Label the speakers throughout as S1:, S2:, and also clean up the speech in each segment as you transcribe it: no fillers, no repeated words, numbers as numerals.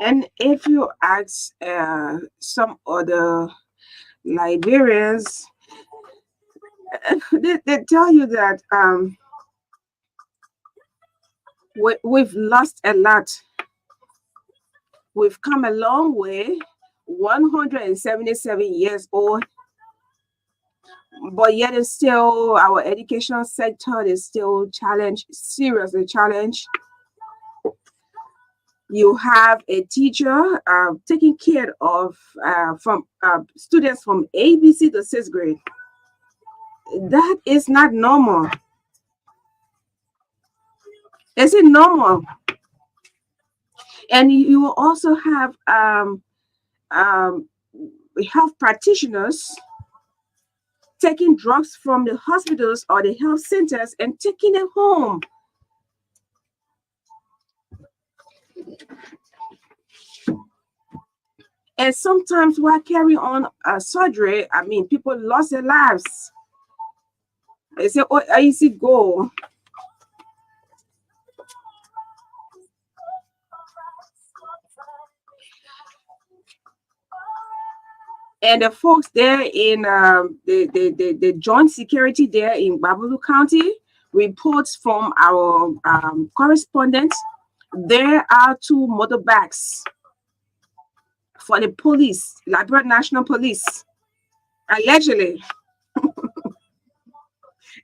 S1: And if you ask some other Liberians, they tell you that we've lost a lot. We've come a long way, 177 years old, but yet it's still our education sector is still challenged, seriously challenged. You have a teacher taking care of from students from ABC to sixth grade. That is not normal. Is it normal? And you will also have um, health practitioners taking drugs from the hospitals or the health centers and taking it home. And sometimes while carrying on surgery, I mean, people lost their lives. They say, oh, easy go. And the folks there in the joint security there in Babalu County reports from our correspondents. There are two motorbikes for the police, Liberia National Police, allegedly.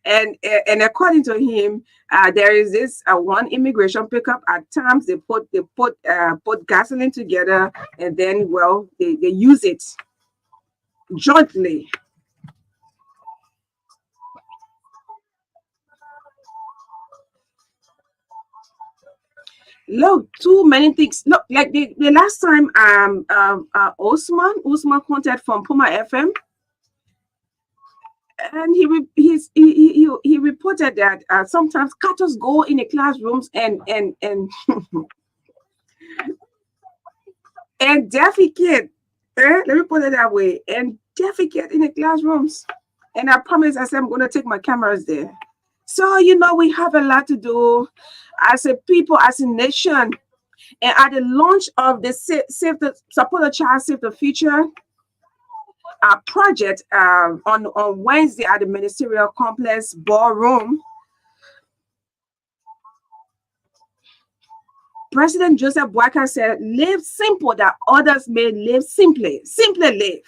S1: And according to him, there is this one immigration pickup. At times they put gasoline together, and then well they use it jointly. Look, too many things. Look, like the last time Osman contacted from Puma FM, and he reported that sometimes cutters go in the classrooms and defecate. Let me put it that way, and defecate in the classrooms. And I promise, I said I'm going to take my cameras there. So we have a lot to do as a people, as a nation. And at the launch of the Save the Support the Child, Save the Future project on Wednesday at the Ministerial Complex Ballroom, President Joseph Boakai said, live simple that others may live simply. Simply live.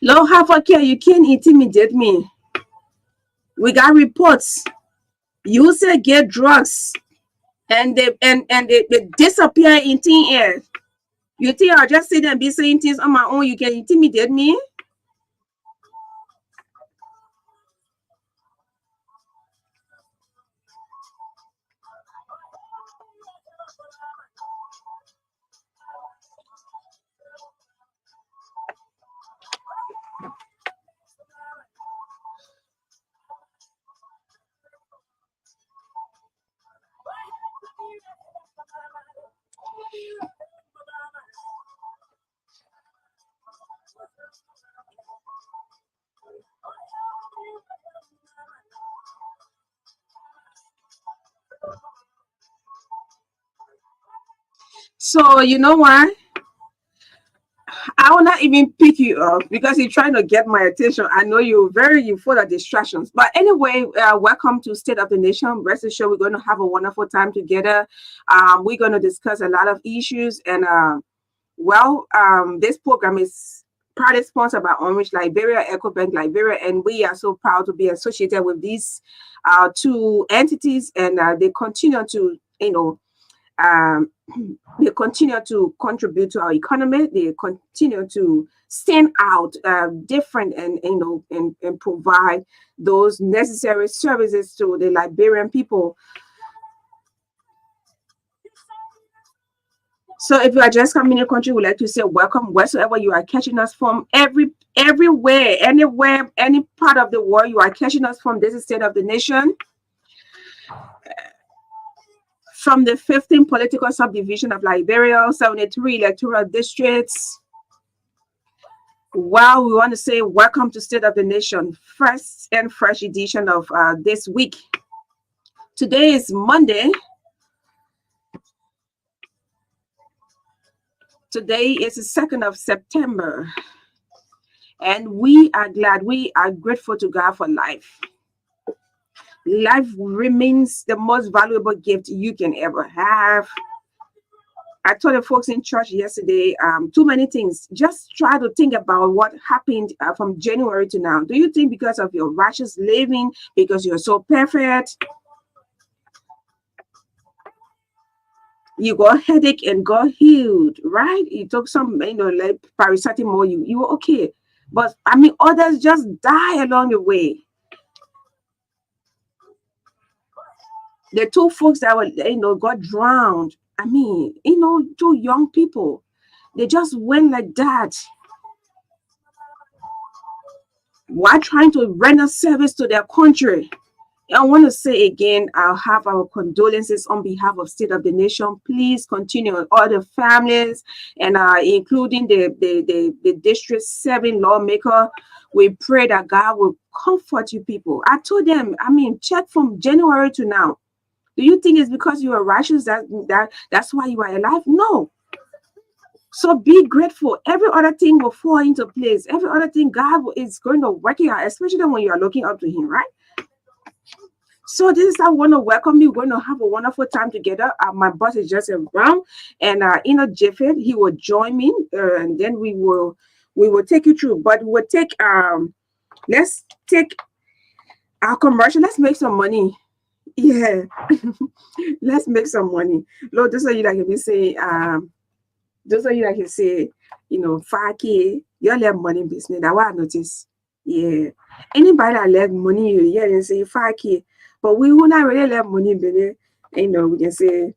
S1: Lord, have a care. You can't intimidate me. We got reports. You say get drugs and they disappear in thin air. You think I'll just sit there and be saying things on my own? You can intimidate me? So you know what? I will not even pick you up because you're trying to get my attention. I know you full of distractions. But anyway, welcome to State of the Nation. Rest assured, we're going to have a wonderful time together. We're going to discuss a lot of issues, and this program is proudly sponsored by Orange Liberia, EcoBank Liberia, and we are so proud to be associated with these two entities, and they continue to um, they continue to contribute to our economy. They continue to stand out different and and provide those necessary services to the Liberian people. So if you are just coming in the country, we'd like to say welcome wheresoever you are catching us from. Everywhere, anywhere, any part of the world you are catching us from. This is State of the Nation, from the 15 political subdivision of Liberia, 73 electoral districts. Well, we want to say welcome to State of the Nation, first and fresh edition of this week. Today is Monday. Today is the 2nd of September. And we are glad, we are grateful to God for life. Life remains the most valuable gift you can ever have. I told the folks in church yesterday, too many things. Just try to think about what happened from January to now. Do you think because of your righteous living, because you're so perfect, you got headache and got healed, right? You took some, like paracetamol, you were okay. But I mean, others just die along the way. The two folks that were, got drowned. I mean, two young people, they just went like that while trying to render service to their country. I want to say again, I'll have our condolences on behalf of State of the Nation. Please continue on all the families and including the District 7 lawmaker. We pray that God will comfort you people. I told them, I mean, check from January to now. Do you think it's because you are righteous that's why you are alive? No. So be grateful. Every other thing will fall into place. Every other thing God is going to work it out, especially when you are looking up to Him, right? So this is how I want to welcome you. We're going to have a wonderful time together. My boss is Joseph Brown, and Jeffet, he will join me, and then we will take you through. But we'll take let's take our commercial. Let's make some money. Yeah, let's make some money. Lord, those of you that can say, those of you that can say, 5K, you all have money in business. That's what I notice. Yeah, anybody that left money, you hear them say 5K. But we will not really have money in Benin. We can say,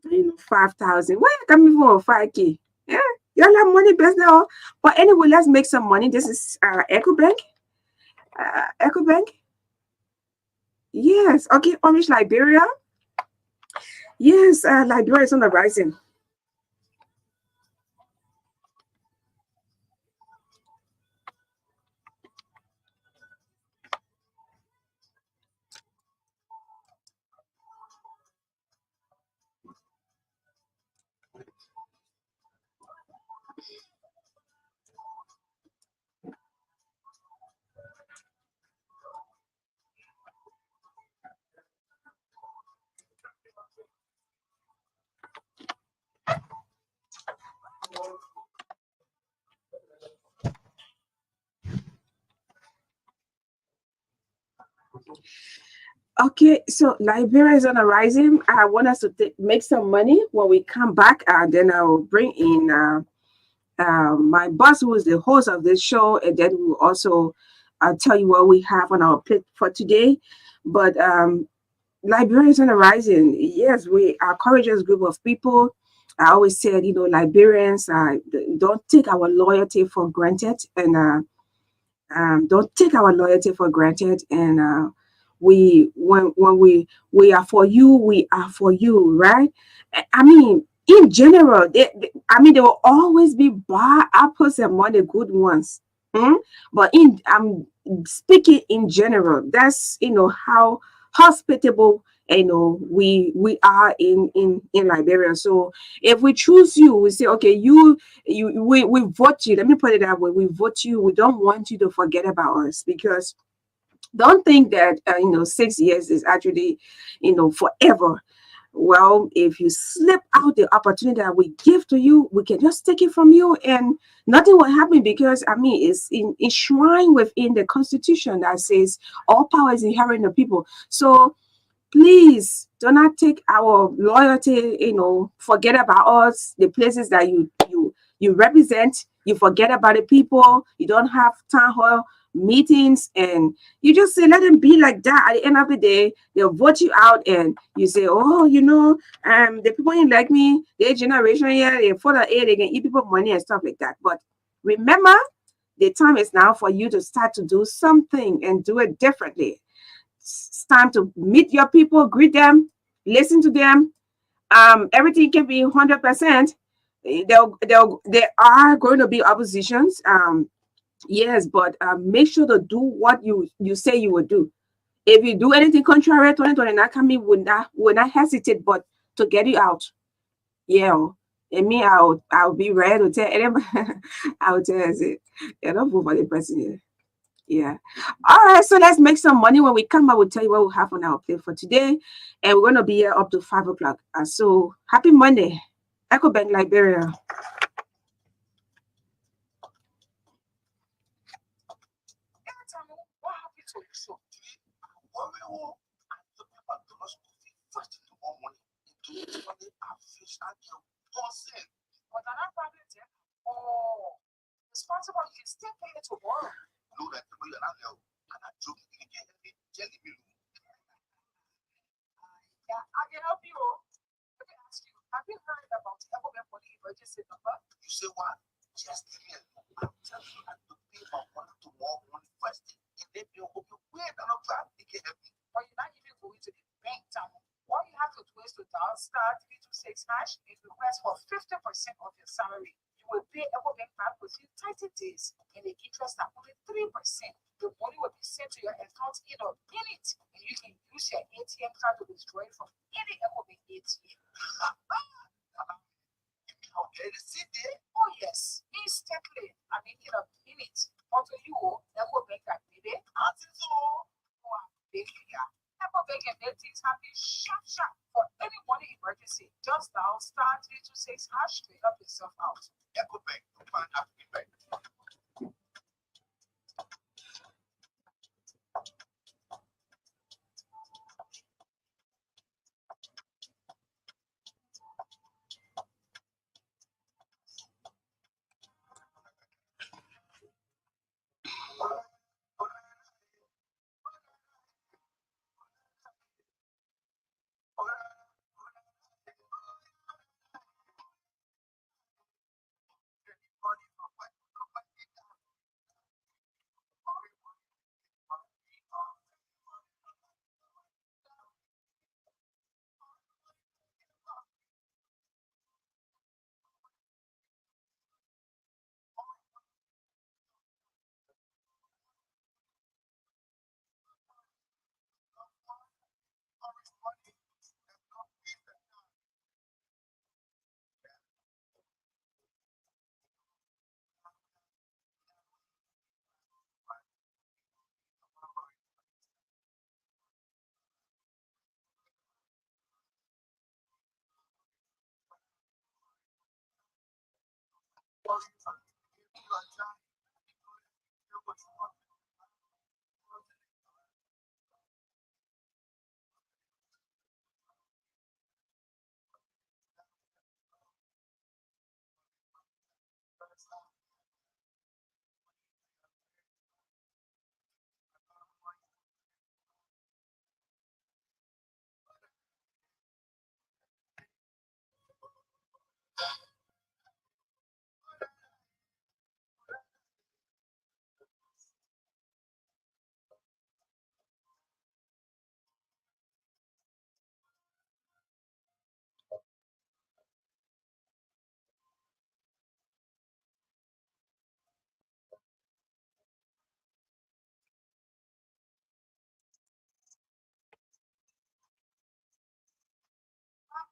S1: 5,000. Where you coming from 5K? Yeah, you all have money business. But anyway, let's make some money. This is EcoBank. EcoBank. Yes. Okay, Orange Liberia. Yes, Liberia is on the rising. Okay, so Liberia is on the rising. I want us to make some money. When we come back, then I will bring in my boss, who is the host of this show, and then we'll also tell you what we have on our plate for today. But Liberia is on the rising. Yes, we are a courageous group of people. I always said, Liberians don't take our loyalty for granted, and don't take our loyalty for granted. And when we are for you, we are for you, right? I mean, in general, there will always be bad apples among the good ones. But I'm speaking in general. That's how hospitable we are in Liberia. So if we choose you, we say, okay, we vote you. Let me put it that way: we vote you. We don't want you to forget about us, because don't think that 6 years is actually forever. Well, if you slip out the opportunity that we give to you, we can just take it from you and nothing will happen, because it's enshrined within the Constitution that says all power is inherent in the people. So please do not take our loyalty, forget about us, the places that you represent. You forget about the people. You don't have town hall meetings, and you just say let them be like that. At the end of the day, they'll vote you out, and you say, oh, the people ain't like me, their generation here, they for the air, they can eat people money and stuff like that. But remember, the time is now for you to start to do something and do it differently. It's time to meet your people, greet them, listen to them. Everything can be 100%. There are going to be oppositions. Yes, but make sure to do what you say you will do. If you do anything contrary, 2029 coming will not hesitate, but to get you out. Yeah. And me, I'll be ready to tell anybody. I'll tell you, don't vote for the president. Yeah. All right. So let's make some money. When we come, I will tell you what we have on our plate for today. And we're going to be here up to 5 o'clock. So happy Monday. Echo Bank Liberia. Responsible, you can still pay it tomorrow. No, that way I know. I'm not joking. You can get jelly me. Yeah, I can help you. Let me ask you, have you heard about the government money emergency number? You say what? Just give me a number. I'm telling you, I have to pay my money tomorrow morning first thing. And then they'll hope you wait another time. They can help me. Or you're not even going to the bank time. All you have to do is to dial *326# and request for 50% of your salary. You will pay Ecobank back within 30 days, and the interest at only 3%. The money will be sent to your account in a minute, and you can use your ATM card to withdraw it from any Ecobank ATM. Okay, the city? Oh yes, instantly. I mean, in a minute. Until you Ecobank that did it. So, big here. Ecobank can make things happen sharp for any money emergency. Just dial *326# to help yourself out. Ecobank, to find African Bank.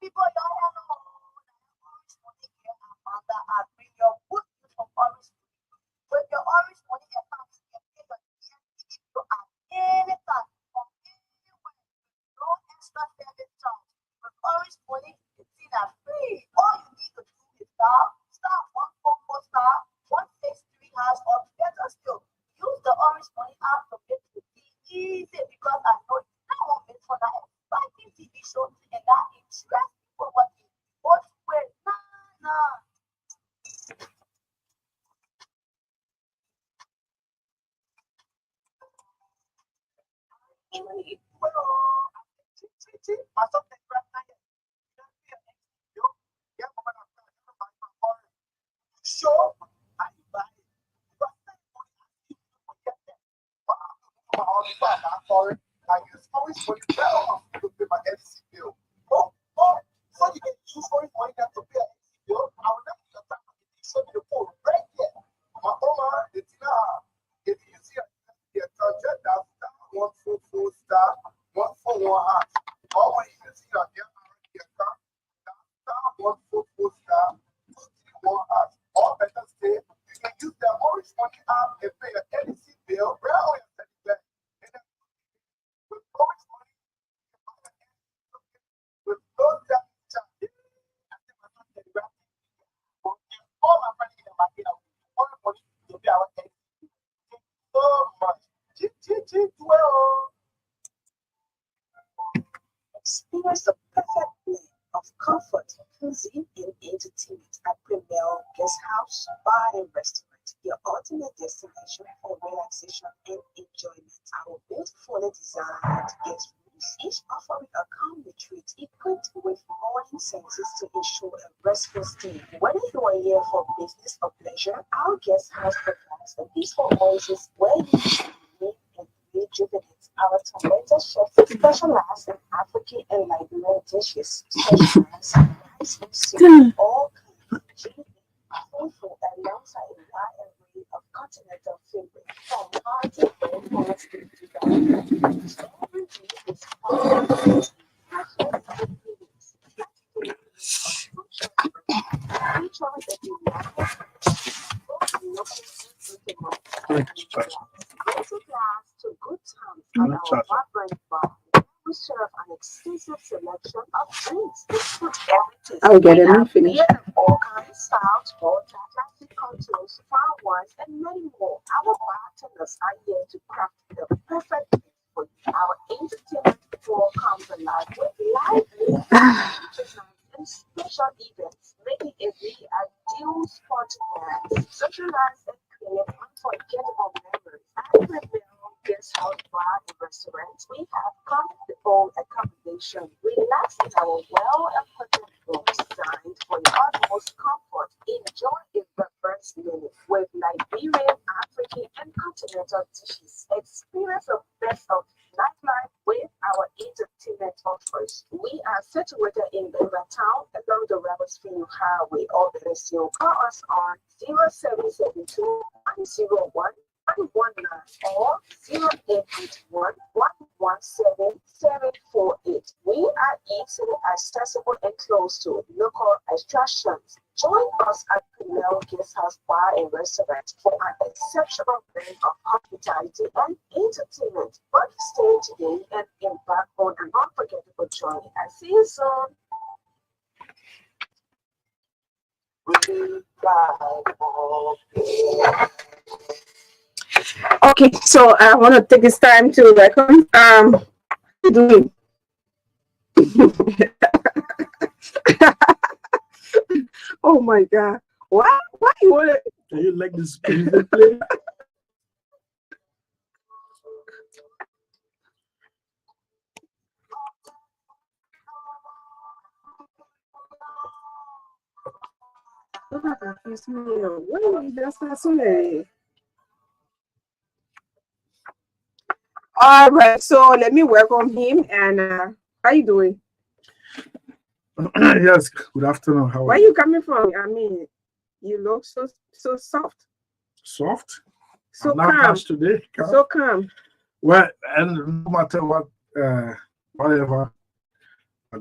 S1: People don't have no orange money here, Amanda. I bring your good news from orange money. With your orange money account, you can pay your DSTV bill at any time from anywhere. No extra service charge. With orange money, it's in a free. All you need to do is *144*163# or better still, use the orange money app to make it easy because I know you don't want me for that exciting TV show and that interest people what you both way. Nah, nah.
S2: Experience the perfect blend of comfort, cuisine, and entertainment at Premier Guest House, Bar and Restaurant, your ultimate destination for relaxation and enjoyment. Our beautifully designed guest rooms, each offering a calm retreat equipped with modern senses to ensure a restful stay. Whether you are here for business or pleasure, our guest house provides a peaceful oasis where you can live and rejuvenate. Our tomato chefs specialize in African and Liberian dishes, such as rice and stew, all kinds of flavor alongside a wide array of continental favorites, from hearty breakfast to development. Every dish is fun, fresh ingredients, featuring a glass to good times at our vibrant bar. We serve an extensive selection of drinks to suit every taste.
S1: I'll get
S2: We
S1: it and
S2: have
S1: finish.
S2: beer of all kinds, stouts, vodka, classic cocktails, fine wines, and many more. Our bartenders are here to craft the perfect drink for you. Our entertainment floor comes alive with live music, features nights, and special events, making it the ideal spot to dance, socialize, and create unforgettable memories. At Premier Guest House Bar and Restaurant, we have comfortable accommodation. Relax in our well-appointed room designed for your utmost comfort. Enjoy a diverse menu with Liberian, African, and continental dishes. Experience the best of nightlife with our entertainment offers. We are situated in Denver Town along the Rebels Field Highway, or better still, call us on 0772 101 119 or 0881 117 748. We are easily accessible and close to local attractions. Join us at Pinel Guest House Bar and Restaurant for an exceptional blend of hospitality and entertainment. But stay today and embark on an unforgettable journey. I see you soon.
S1: Okay, so I want to take this time to welcome. How you doing? Oh my God! Why? Why you want to?
S3: Can you like this music play?
S1: What is just that Sellee? All right, so let me welcome him. And how you doing?
S3: Yes, good afternoon. How
S1: Where
S3: are
S1: you
S3: you?
S1: coming from? I mean, you look so soft,
S3: Soft?
S1: so
S3: I'm not
S1: calm,
S3: harsh today.
S1: so calm.
S3: Well, and no matter what, whatever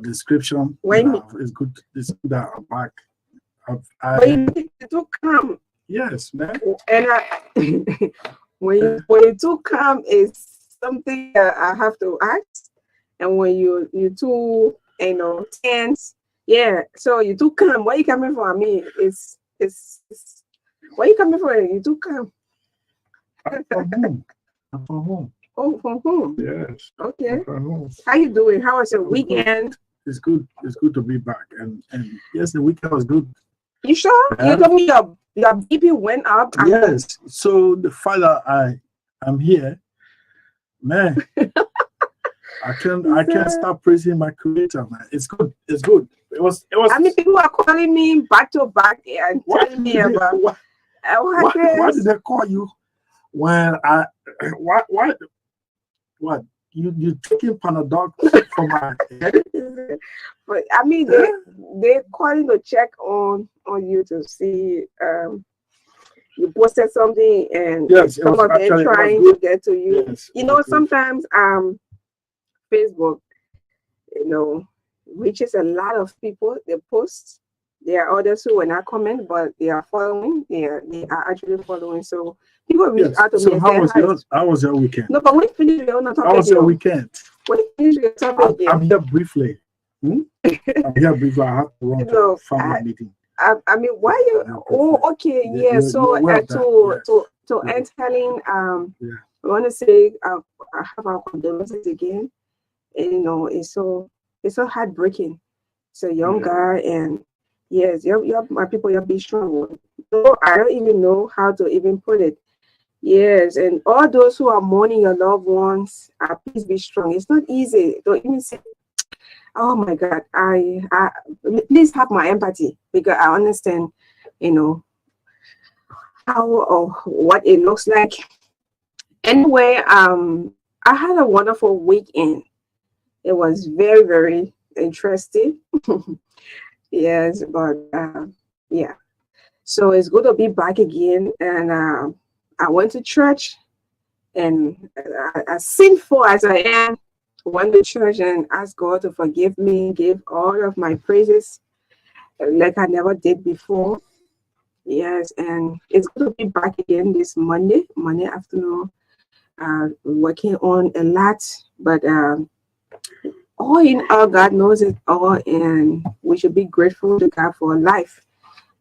S3: description you
S1: When
S3: have, it's good. It's good that I'm back.
S1: when you too calm,
S3: Yes, man.
S1: and when you too calm is something that I have to ask, and when you too tense, yeah. So you too calm. Where you coming from? I mean, it's where you coming from? You too calm.
S3: I'm from home. I'm from home.
S1: Oh, from whom?
S3: Yes,
S1: Okay.
S3: I'm from home.
S1: How you doing? How was your
S3: I'm good.
S1: weekend?
S3: It's good. It's good to be back. And yes, the weekend was good.
S1: You sure? You
S3: Yeah.
S1: told me your BP went up.
S3: Yes. So the fact that I'm here, man, I can't stop praising my creator, man. It's good. It's good. It was
S1: I mean, people are calling me back to back and
S3: what
S1: telling me
S3: did they,
S1: about
S3: why did
S1: this.
S3: they call you when I what you taking Panadol for my head?
S1: But I mean, they calling to check on you to see you posted something and
S3: Yes, it
S1: some
S3: was
S1: of them
S3: actually it was
S1: trying
S3: good.
S1: to get to you.
S3: Yes,
S1: You
S3: it
S1: know,
S3: was good.
S1: sometimes Facebook, you know, reaches a lot of people. They post. There are others who will not comment, but they are following. They are actually following. So people reach
S3: Yes.
S1: out to me
S3: So
S1: and say hi.
S3: how was your weekend?
S1: No, but when you finish with your own
S3: How
S1: topic,
S3: was your
S1: you
S3: weekend?
S1: when you finish with your topic,
S3: I'm here briefly. Hmm? I'm here briefly. I have to run
S1: you
S3: to a
S1: know,
S3: family meeting.
S1: I mean, why you?
S3: I'm here
S1: Oh,
S3: briefly.
S1: okay, yeah.
S3: You're
S1: So
S3: aware of that?
S1: to
S3: Yeah.
S1: entering,
S3: Yeah.
S1: I want to say I have our condolences again. And, you know, it's so heartbreaking. It's a young
S3: Yeah.
S1: guy, and yes, you're my people. You're be strong. So I don't even know how to even put it. Yes, and all those who are mourning your loved ones, please be strong. It's not easy. Don't even say, "Oh my God," please have my empathy because I understand, you know, how or what it looks like. Anyway, I had a wonderful weekend. It was very, very interesting. Yes, but yeah. So it's good to be back again. And I went to church, and as sinful as I am, went to church and asked God to forgive me, give all of my praises like I never did before. Yes, and it's good to be back again this Monday afternoon. Working on a lot, but all in all, God knows it all, and we should be grateful to God for life.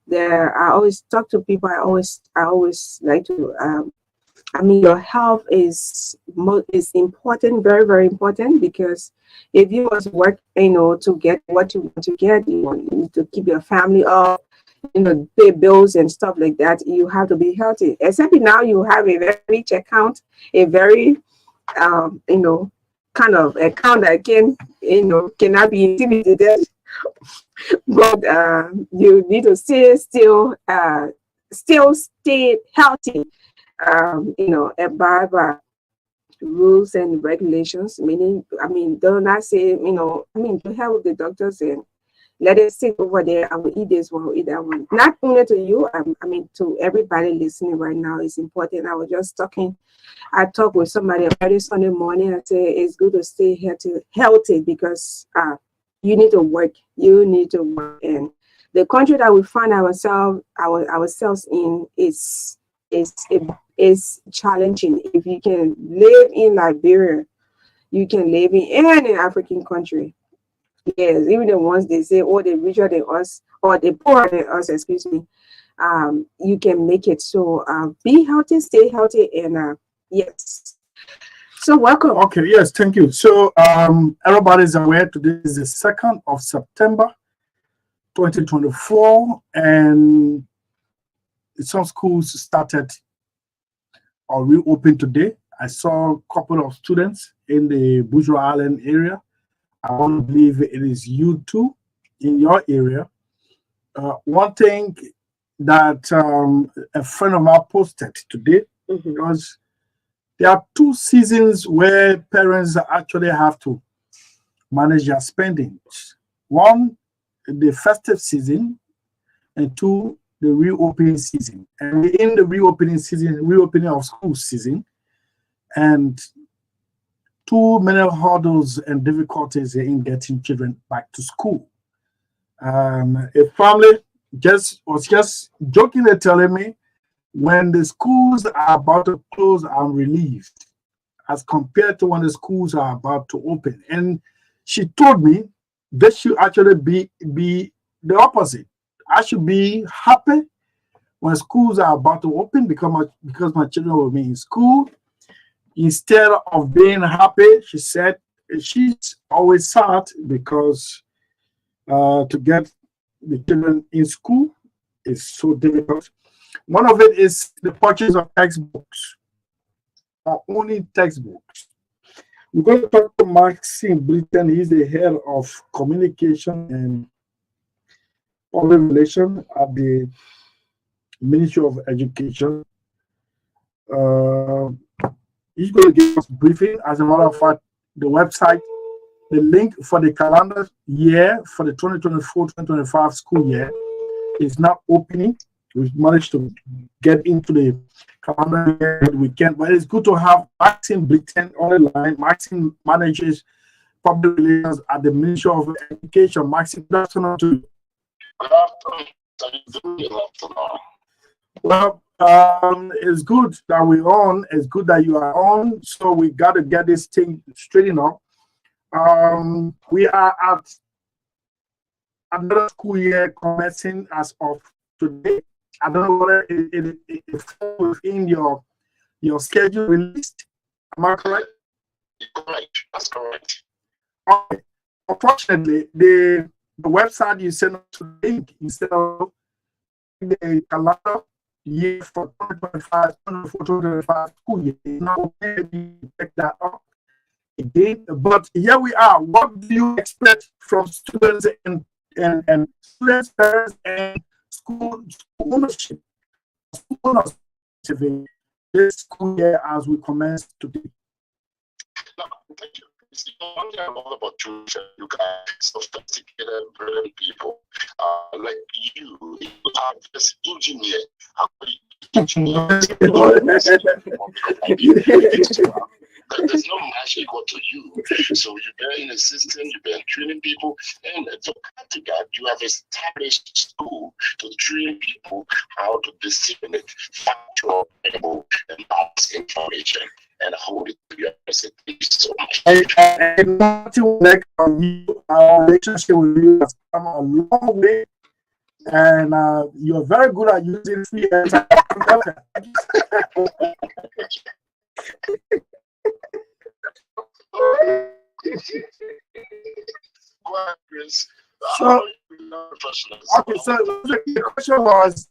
S1: There, I always talk to people. I always like to. I mean, your health is important, very, very important, because if you must work, to get what you want to get, you need to keep your family up, pay bills and stuff like that. You have to be healthy. Except now you have a very rich account, a very um, you know, kind of account that cannot be intimidated. But you need to still stay healthy. Abide by rules and regulations. Meaning, I mean, do not say, to help with the doctors and let it sit over there. I will eat this one, I will eat that one. Not only to you, I mean, to everybody listening right now. It's important. I was just talking. I talked with somebody early Sunday morning. I said it's good to stay healthy because you need to work. You need to work, and the country that we find ourselves in is is challenging. If you can live in Liberia, you can live in any African country. Yes, even the ones they say, oh, they richer than us or they poorer than us, excuse me. You can make it. So be healthy, stay healthy, and yes. So welcome.
S3: Okay, yes, thank you. So everybody's aware today is the 2nd of September 2024, and some schools started or reopened today. I saw a couple of students in the Bourgeois Island area. I want to believe it is you too in your area. One thing that a friend of mine posted today, because there are 2 seasons where parents actually have to manage their spendings. One, the festive season, and 2, the reopening season. And in the reopening of school season, and too many hurdles and difficulties in getting children back to school. A family was just jokingly telling me when the schools are about to close, I'm relieved as compared to when the schools are about to open. And she told me this should actually be the opposite. I should be happy when schools are about to open because my children will be in school. Instead of being happy, she said she's always sad because to get the children in school is so difficult. One of it is the purchase of textbooks, or only textbooks. We're going to talk to Maxime Britton. He's the head of communication and public relations at the Ministry of Education. Uh, he's going to give us a briefing. As a matter of fact, the website, the link for the calendar year for the 2024-2025 school year is now opening. We've managed to get into the calendar year weekend, but it's good to have Maxime Britton on the line. Maxime manages public relations at the Ministry of Education. Maxime, good afternoon to you.
S4: Good afternoon. How are you doing? Good afternoon.
S3: Well, it's good that we're on. It's good that you are on. So we got to get this thing straightened up. We are at another school year commencing as of today. I don't know whether it falls within your schedule released. Am I correct?
S4: You're correct. That's correct.
S3: Okay. Unfortunately, the website you sent us to link instead of the calendar year for 2025 school year. Now maybe check that up again. But here we are. What do you expect from students and students, parents, and school ownership? School owners this school year as we commence today.
S4: No, thank you. One thing I love about you guys, sophisticated, brilliant people like you are just engineer. There's no match equal to you. So you've been in the system, you've been training people, and to add to that, you have established school to train people how to disseminate factual, credible, and balanced information and hold it to your message. Thank you so much.
S3: And nothing like you, our relationship with you has come a long way, and you're very good at using free airtime. So, okay, so the question was,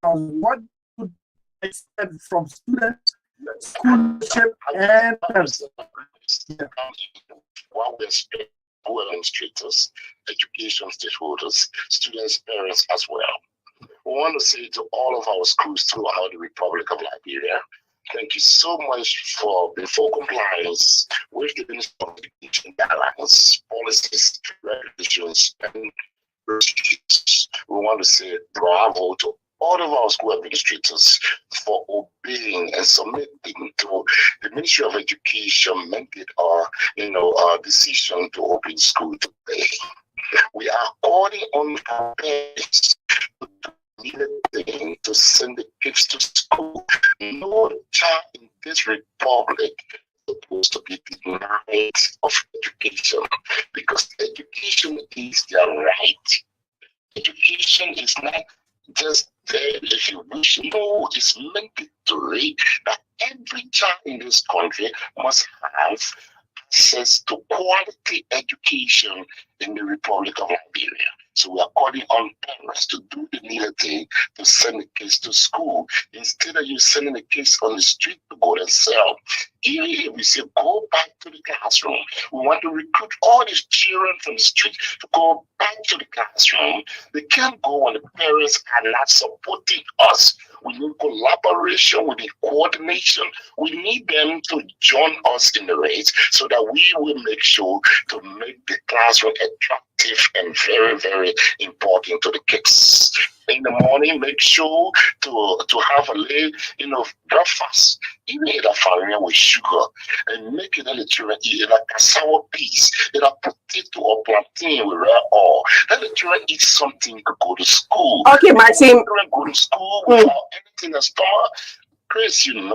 S3: what do you expect from students, scholarship, and parents?
S4: While we're speaking, administrators, education stakeholders, students, parents as well. We want to say to all of our schools throughout the Republic of Liberia, thank you so much for the full compliance with the Ministry of Education guidelines, policies, regulations, and procedures. We want to say bravo to all of our school administrators for obeying and submitting to the Ministry of Education mandate or our decision to open school today. We are calling on our parents to do anything to send the kids to school. No child in this republic is supposed to be denied of education because education is their right. Education is not just there if you wish. No, it's mandatory that every child in this country must have access to quality education in the Republic of Liberia. So we are calling on parents to do the needed thing to send the kids to school instead of you sending the kids on the street to go and sell. Even if we say go back to the classroom, we want to recruit all these children from the street to go back to the classroom. They can't go when the parents are not supporting us. We need collaboration, we need coordination. We need them to join us in the race so that we will make sure to make the classroom attractive and very, very important to the kids. In the morning, make sure to have a late, breakfast. Even in a family with sugar, and make it a children eat like a sour peas, a potato or plantain with red oil. Let the children eat something to go to school.
S1: Okay, Maxime.
S4: Children go to school without anything in the stomach. Chris, and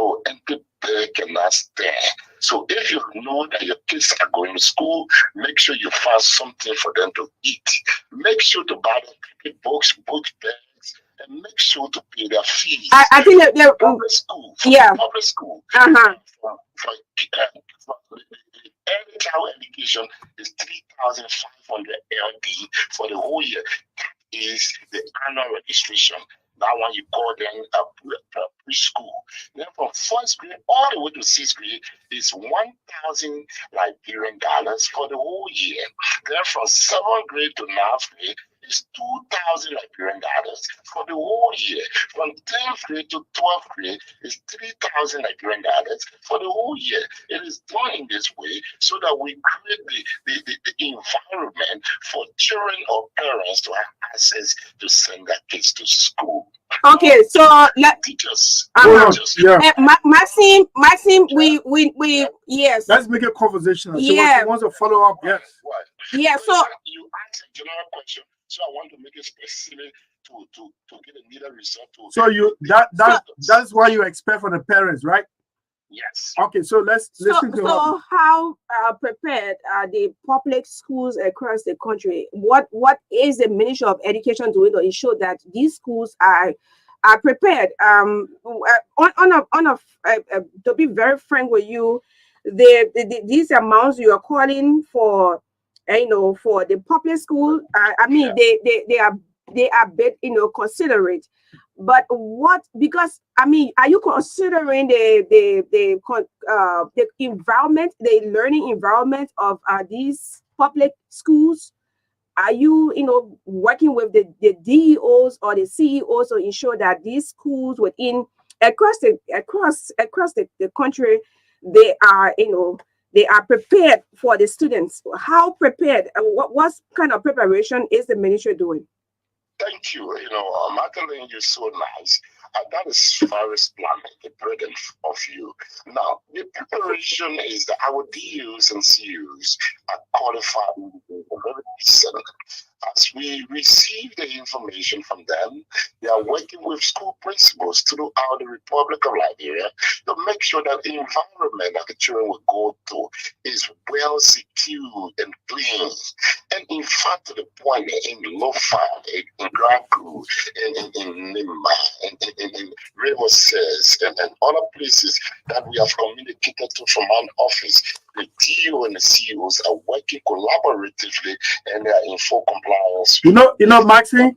S4: people cannot stand. So if you know that your kids are going to school, make sure you find something for them to eat. Make sure to buy them books, book bags, and make sure to pay their fees.
S1: I think that
S4: public school. Public school. For early child education is 3,500 LD for the whole year. That is the annual registration. That one you call them a elementary school. Then from first grade all the way to sixth grade is 1,000 Liberian dollars for the whole year. Then from seventh grade to ninth grade is 2,000 Liberian dollars for the whole year. From 10th grade to 12th grade is 3,000 Liberian dollars for the whole year. It is done in this way so that we create the environment for children or parents to have access to send their kids to school.
S1: Okay, so
S4: Teachers.
S1: Maxime, we yes.
S3: Let's make a conversation.
S1: Yeah.
S3: She wants to follow up. Yes.
S4: What?
S1: Yeah. So
S4: you asked a general question, so I want to make it specific to get a needed result.
S3: So that's what you expect from the parents, right?
S4: Yes.
S3: Okay, so let's listen to her.
S1: So how prepared are the public schools across the country? What is the Ministry of Education doing to ensure that these schools are prepared? To be very frank with you, these amounts you are calling for, for the public school, they are a bit, considerate. But because are you considering the environment, the learning environment of these public schools? Are you, working with the DEOs or the CEOs to ensure that these schools across the country, they are prepared for the students? How prepared? What kind of preparation is the ministry doing?
S4: Thank you. Magdalene, you're so nice. That is very splendid, the burden of you. Now, the preparation is that our DUs and CUs are qualified very decent. As we receive the information from them, they are working with school principals throughout the Republic of Liberia to make sure that the environment that the children will go to is well secured and clean. And in fact, to the point in Lofa, in Graku, in Nima, in River Says, and other places that we have communicated to from our office, the DO and the CEOs are working collaboratively and they are in full compliance.
S3: Maxine,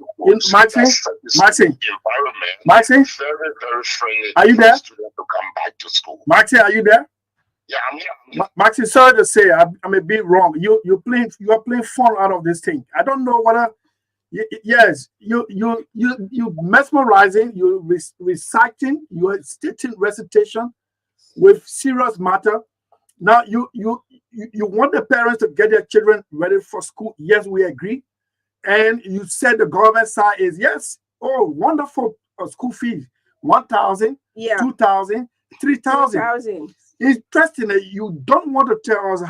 S4: Maxine, very, very friendly.
S3: Are you there?
S4: Students to come back to school.
S3: Maxine, are you there?
S4: Yeah, I'm here.
S3: Maxine, sorry to say, I'm a bit wrong. You are playing fun out of this thing. I don't know whether. Yes, you mesmerizing. You reciting. You are stating recitation with serious matter. Now you want the parents to get their children ready for school. Yes, we agree. And you said the government side is yes. Oh, wonderful school fees. 1,000, 2,000, 3,000. Interesting that you don't want to tell us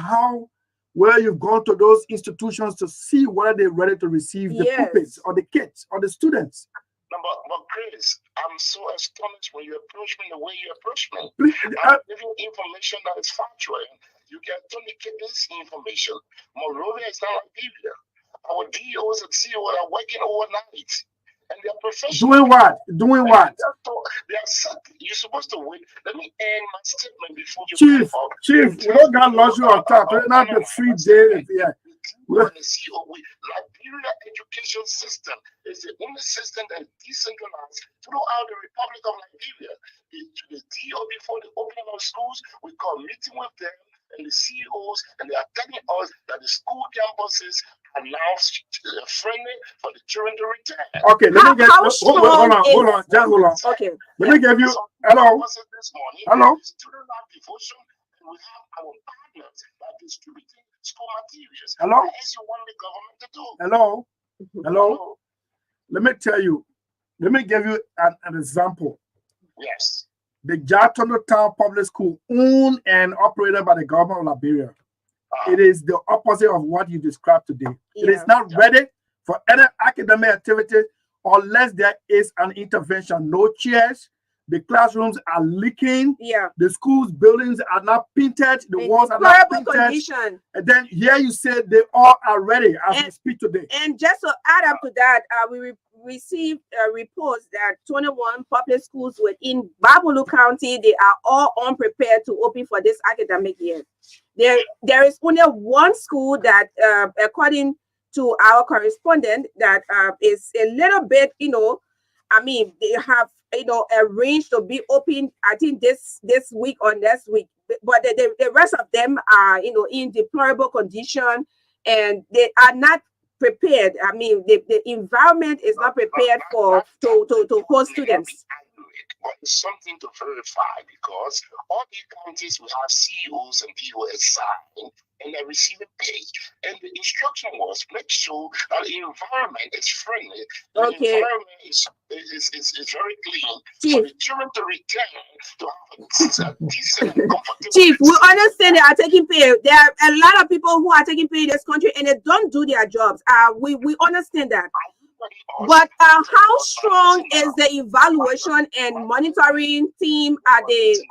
S3: where you've gone to those institutions to see whether they're ready to receive the pupils or the kids or the students.
S4: No, but Chris, I'm so astonished when you approach me the way you approach me. I'm giving information that is factual. You can authenticate this information. Monrovia is not Liberia. Our DOs and CEOs are working overnight. And they're professional.
S3: Doing what?
S4: They are set. You're supposed to wait. Let me end my statement before you
S3: Chief, we don't got luxury on top. We're not the free day. Yeah.
S4: Liberia education system is the only system that is decentralized throughout the Republic of Liberia. The DO before the opening of schools, we call meeting with them and the CEOs, and they are telling us that the school campuses are now friendly for the children to return.
S3: Okay, let me get hold on.
S1: Okay.
S3: Let me give you hello.
S4: This morning,
S3: hello.
S4: Student Lab Devotion, and we have our partners that distributing school materials.
S3: Hello.
S4: What else you want the government to do?
S3: Hello. Let me tell you. Let me give you an example.
S4: Yes.
S3: The Jatondo Town Public School, owned and operated by the government of Liberia. It is the opposite of what you described today. It is not ready for any academic activity unless there is an intervention. No chairs. The classrooms are leaking.
S1: Yeah.
S3: The school's buildings are not painted. The walls are not painted.
S1: Condition.
S3: And then here you said they all are ready as we speak today.
S1: And just to add up to that, we received reports that 21 public schools within Babolu County, they are all unprepared to open for this academic year. There is only one school that, according to our correspondent, that is a little bit, I mean, they have, arranged to be open, I think this week or next week. But the rest of them are, in deplorable condition, and they are not prepared. I mean, the environment is not prepared for to host students.
S4: But it's something to verify because all the counties will have CEOs and DOS sign and they're receiving pay. And the instruction was make sure that the environment is friendly, the environment is very clean
S1: Chief,
S4: for the children to return to have a decent and comfortable.
S1: Chief, we understand they are taking pay. There are a lot of people who are taking pay in this country and they don't do their jobs. We understand that. But how strong is the evaluation and monitoring team at the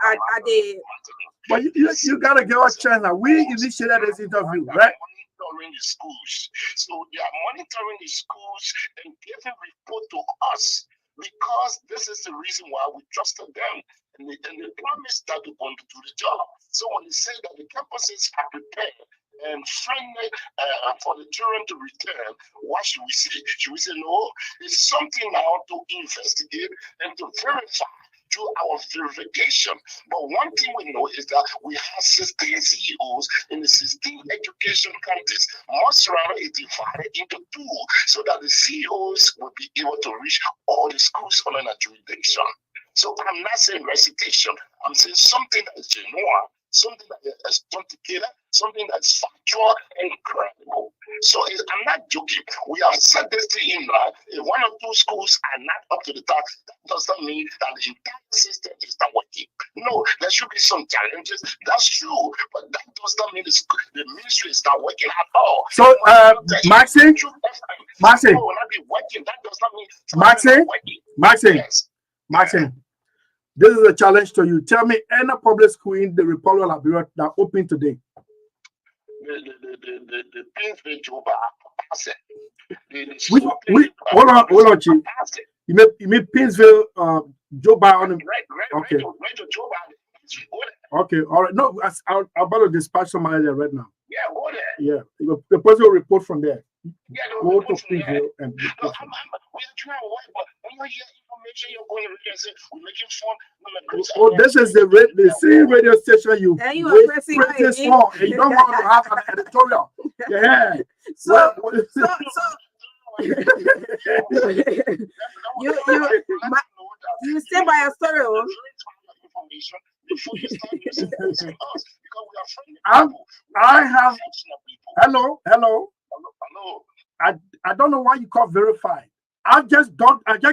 S3: But you gotta give us a chance now. We initiated this interview, right?
S4: Monitoring the schools. So they are monitoring the schools and giving report to us because this is the reason why we trusted them. And they promised that they want to do the job. So when they say that the campuses are prepared and friendly for the children to return, what should we say? Should we say no? It's something now to investigate and to verify through our verification. But one thing we know is that we have 16 CEOs in the 16 education counties. Most rather it divided into 2 so that the CEOs will be able to reach all the schools under their jurisdiction. So I'm not saying recitation. I'm saying something that is genuine, something that is authenticated, something that's factual and credible. So I'm not joking. We have said this to him that if 1 or 2 schools are not up to the task, that does not mean that the entire system is not working. No, there should be some challenges. That's true, but that does not mean the ministry is not working at all.
S3: So, Maxine, Maxine,
S4: will not be working. That does not mean
S3: Maxine,
S4: yes.
S3: Maxine. This is a challenge to you. Tell me any public school in the Republic of Liberia that open today.
S4: The Painsville Joba asset.
S3: Hold on, Chief. You mean Painsville Joba on the okay. Okay, all right. No, I'm about to dispatch somebody there right now.
S4: Yeah, go there.
S3: Yeah, the person will report from there.
S4: Yeah,
S3: go to Painsville and
S4: we are trying to work, but when you hear information, you're going to read and say, we're making fun.
S3: Oh, this is the same radio station you
S1: pressing
S3: for, and you don't want to have an editorial. Yeah.
S1: So you stand by your story.
S4: Information before you start using us because we are friendly people.
S3: I have hello. I don't know why you call verified. I just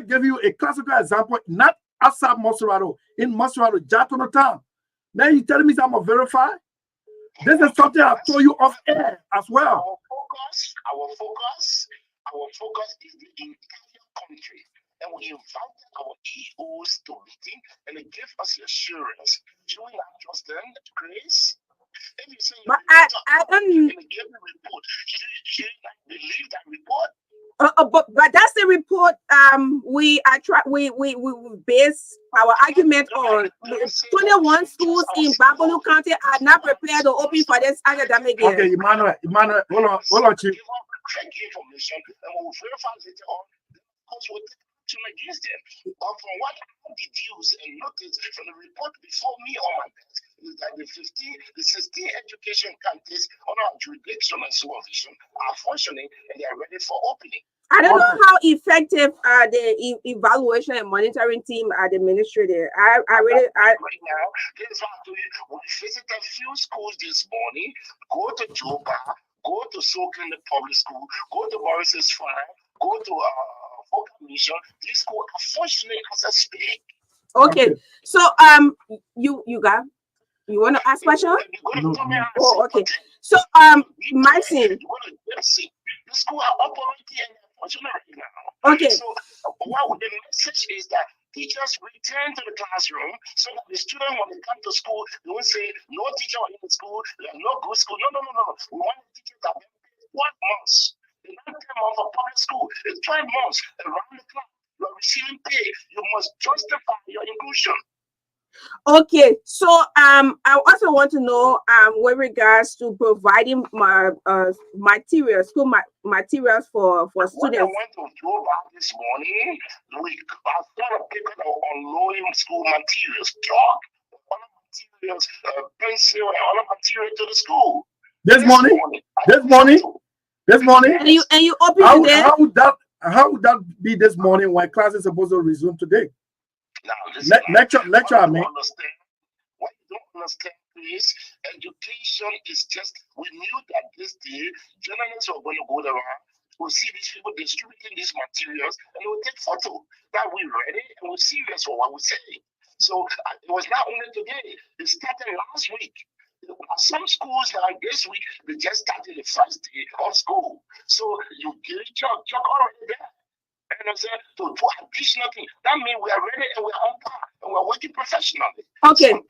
S3: gave you a classical example, not outside Monserrato, in Monserrato, Jatono town. Now you telling me I'm a verified? This is something I told you off air as well.
S4: Our focus is the entire country. And we invited our EOs to meeting and they gave us the assurance. Should we not trust them, Grace? If you say
S1: but I don't
S4: and they gave the report, should you not believe that report?
S1: But that's the report. We base our argument on 21 schools in Babolu County are not prepared to open for this academic year.
S3: Okay, Emmanuel, hold on, Chief.
S4: Check information and we'll verify later on. Because we'll take action against them. But from what I deduce and notice from the report before me on my desk is that the 16 education counties under our jurisdiction and supervision are functioning and they are ready for opening.
S1: I don't know how effective the evaluation and monitoring team at the ministry there. Right
S4: now, this is what I do. We visited a few schools this morning. Go to Joba, go to Soaking the public school, go to Morris's Farm, go to Folk Mission. These schools are functioning as a speak.
S1: Okay, so you want to ask question? Oh, okay. So Maxine.
S4: The school are operating and functioning right now.
S1: Okay.
S4: So what the message is that teachers return to the classroom so that the students, when they come to school, they won't say no teacher in the school, no good school. No. We want the teachers that have been 12 months. It's not 10 months of public school. It's 12 months around the clock. You are receiving pay. You must justify your inclusion.
S1: Okay, so I also want to know with regards to providing my materials, school materials for
S4: When I
S1: students.
S4: went to Joe this morning, I saw people that were unloading school materials, chalk, other materials, pencil, and other material to the school.
S3: This morning, this morning.
S1: And you open
S3: How,
S1: today?
S3: how would that be this morning when class is supposed to resume today?
S4: Now, listen,
S3: lecture, I mean.
S4: What you don't understand is education is just, we knew that this day journalists were going to go around, we'll see these people distributing these materials, and we'll take photo that we read it and we're serious for what we say. So it was not only today, it started last week. Some schools now this week, they just started the first day of school. So you get it, Chuck already there. And I said, to do additional thing. That means we are ready and we're on par and we're working professionally.
S1: Okay.
S4: So,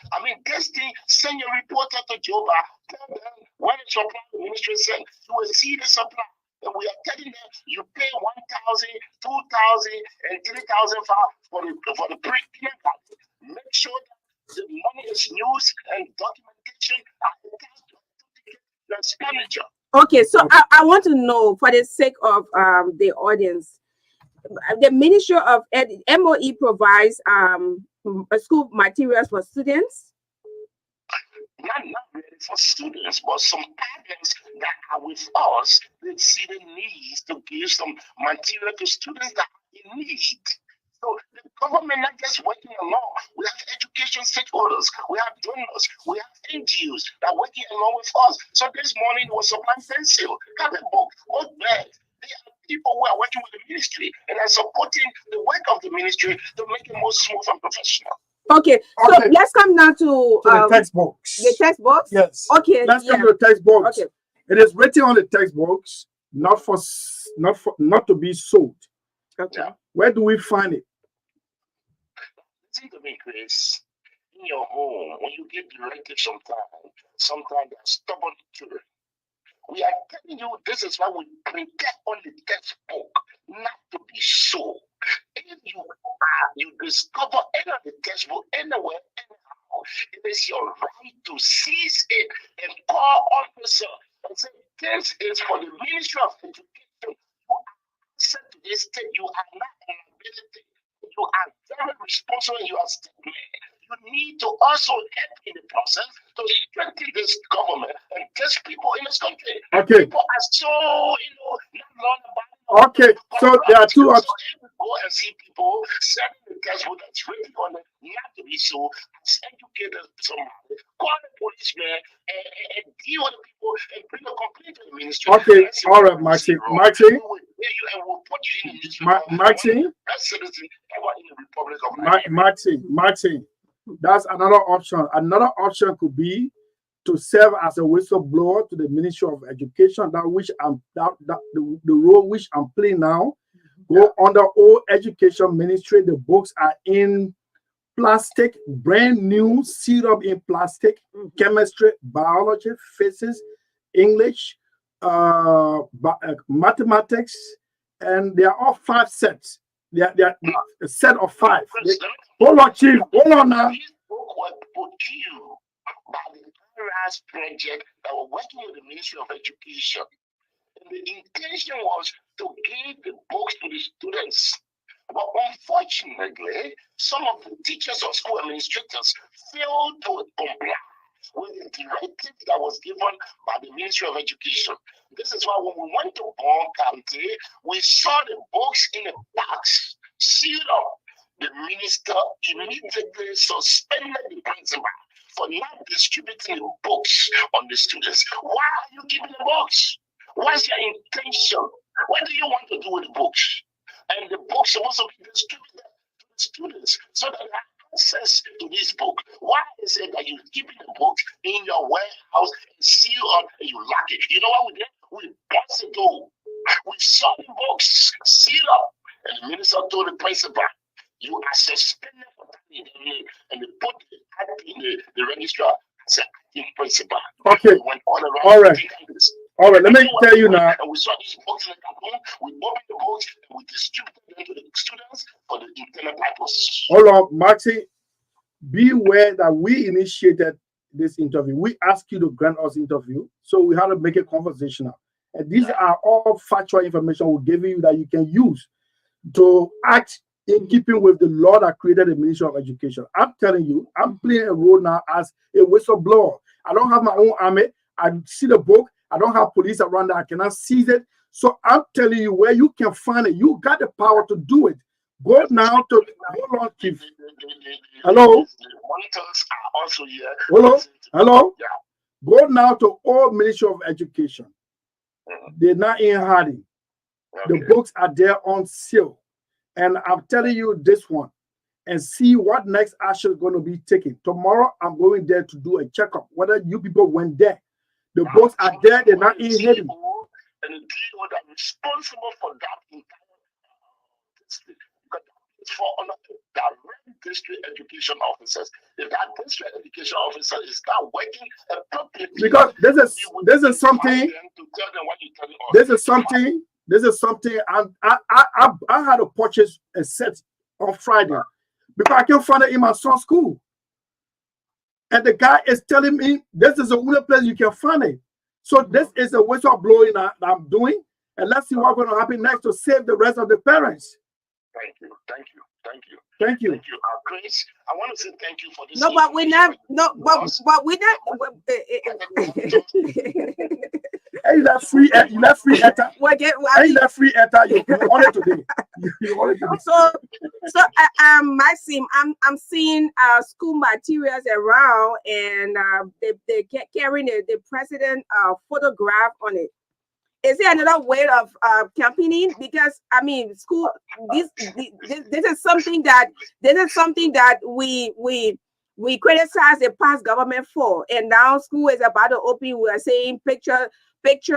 S4: I mean, this thing, send your reporter to Joba, tell them when the supply the ministry sent, you will see the supply. And we are telling them you pay 1,000, 2,000, and 3,000 for the pre-kindergarten. Make sure that the money is used and documentation are attached to the expenditure.
S1: Okay, so I want to know, for the sake of the audience, the Ministry of MOE provides school materials for students?
S4: Not really for students, but some parents that are with us, they see the needs to give some material to students that are in need. So the government not just working along. We have education stakeholders, we have donors, we have NGOs that are working along with us. So this morning was supplying pencil, copybook, both bags. They are people who are working with the ministry and are supporting the work of the ministry to make it more smooth and professional.
S1: Okay, so let's come now to
S3: the textbooks.
S1: The textbooks?
S3: Yes.
S1: Okay.
S3: Let's come to the textbooks.
S1: Okay.
S3: It is written on the textbooks, not to be sold.
S1: Okay.
S3: Where do we find it?
S4: Listen to me, Chris. In your home, when you get directives sometimes they're stubborn children. We are telling you this is why we prepare on the textbook, not to be sold. If you discover any of the textbook anywhere, anyhow, it is your right to seize it and call officer and say, this is for the Ministry of Education. You are sent to this state, you are not an ability. You are very responsible and you are state man. You need to also help in the process to strengthen this government and these people in this country.
S3: Okay.
S4: People are so, not learn about it.
S3: Okay, so there are two options.
S4: So if we go and see people selling the textbook that's written on it, not to be so, as educators, somebody, call the policeman and deal with the people and bring a complaint to the ministry.
S3: Okay, all right, Martin.
S4: We will hear you and we'll put you in the newspaper.
S3: Martin.
S4: Best citizen ever in the Republic of Nigeria.
S3: Martin. That's another option. Another option could be to serve as a whistleblower to the Ministry of Education, the role which I'm playing now. Go under all education ministry. The books are in plastic, brand new, sealed up in plastic. Chemistry, biology, physics, English, mathematics, and they are all 5 sets. They are a set of 5. Hold on, Chief. Hold on now.
S4: This book was produced by the IRAS project that were working with the Ministry of Education. And the intention was to give the books to the students. But unfortunately, some of the teachers or school administrators failed to comply with the directive that was given by the Ministry of Education. This is why when we went to Bon County, we saw the books in a box, sealed up. The minister immediately suspended the principal for not distributing the books on the students. Why are you giving the books? What's your intention? What do you want to do with the books? And the books are supposed to be distributed to the students so that they have access to this book. Why is it that you're keeping the books in your warehouse and seal up and you lock it? You know what we did? We bust the door. We saw the books sealed up. And the minister told the principal, you are suspended for that. And they put the registrar as an acting principal.
S3: Okay.
S4: We went all around.
S3: All right. Let me tell you now.
S4: And we saw these books in the carton. We opened the books and we distributed them to the students for the internal purpose.
S3: Hold on, Marty. beware that we initiated this interview. We asked you to grant us interview, so we had to make it conversational. And these are all factual information we're giving you that you can use to act in keeping with the law that created the Ministry of Education. I'm telling you, I'm playing a role now as a whistleblower. I don't have my own army. I see the book. I don't have police around that. I cannot seize it. So I'm telling you where you can find it. You got the power to do it. Go now to hold on, Chief. Hello.
S4: Monitors are also here.
S3: Hello. Yeah. Go now to all Ministry of Education. They're not in hiding. The books are there on sale. And I'm telling you this one, and see what next action is going to be taken. Tomorrow, I'm going there to do a checkup, whether you people went there. The books are there, they're not in hidden.
S4: And the DO that are responsible for that entire district, because that is for direct district education officers. If that district education officer is not working appropriately,
S3: because this is something. This is something. I had to purchase a set on Friday because I can't find it in my son's school. And the guy is telling me this is the only place you can find it. So this is a whistleblowing that I'm doing. And let's see what's going to happen next to save the rest of the parents.
S4: Thank you. Grace, I want to say thank you for this.
S1: No, but we're not. No, but we're not.
S3: Hey, that free ETA. Hey, that free ETA. You want it today. You want it today.
S1: So, Maxim, I'm seeing school materials around, and they carrying the president photograph on it. Is there another way of campaigning? Because I mean, school. This is something that we criticize the past government for, and now school is about to open. We are saying picture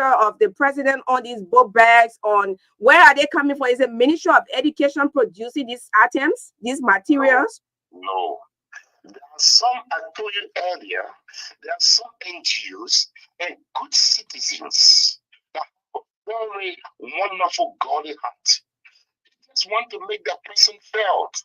S1: of the president on these book bags. On where are they coming from? Is the Ministry of Education producing these items, these materials?
S4: No. There are some, I told you earlier, there are some NGOs and good citizens that have a very wonderful godly heart. They just want to make that person felt.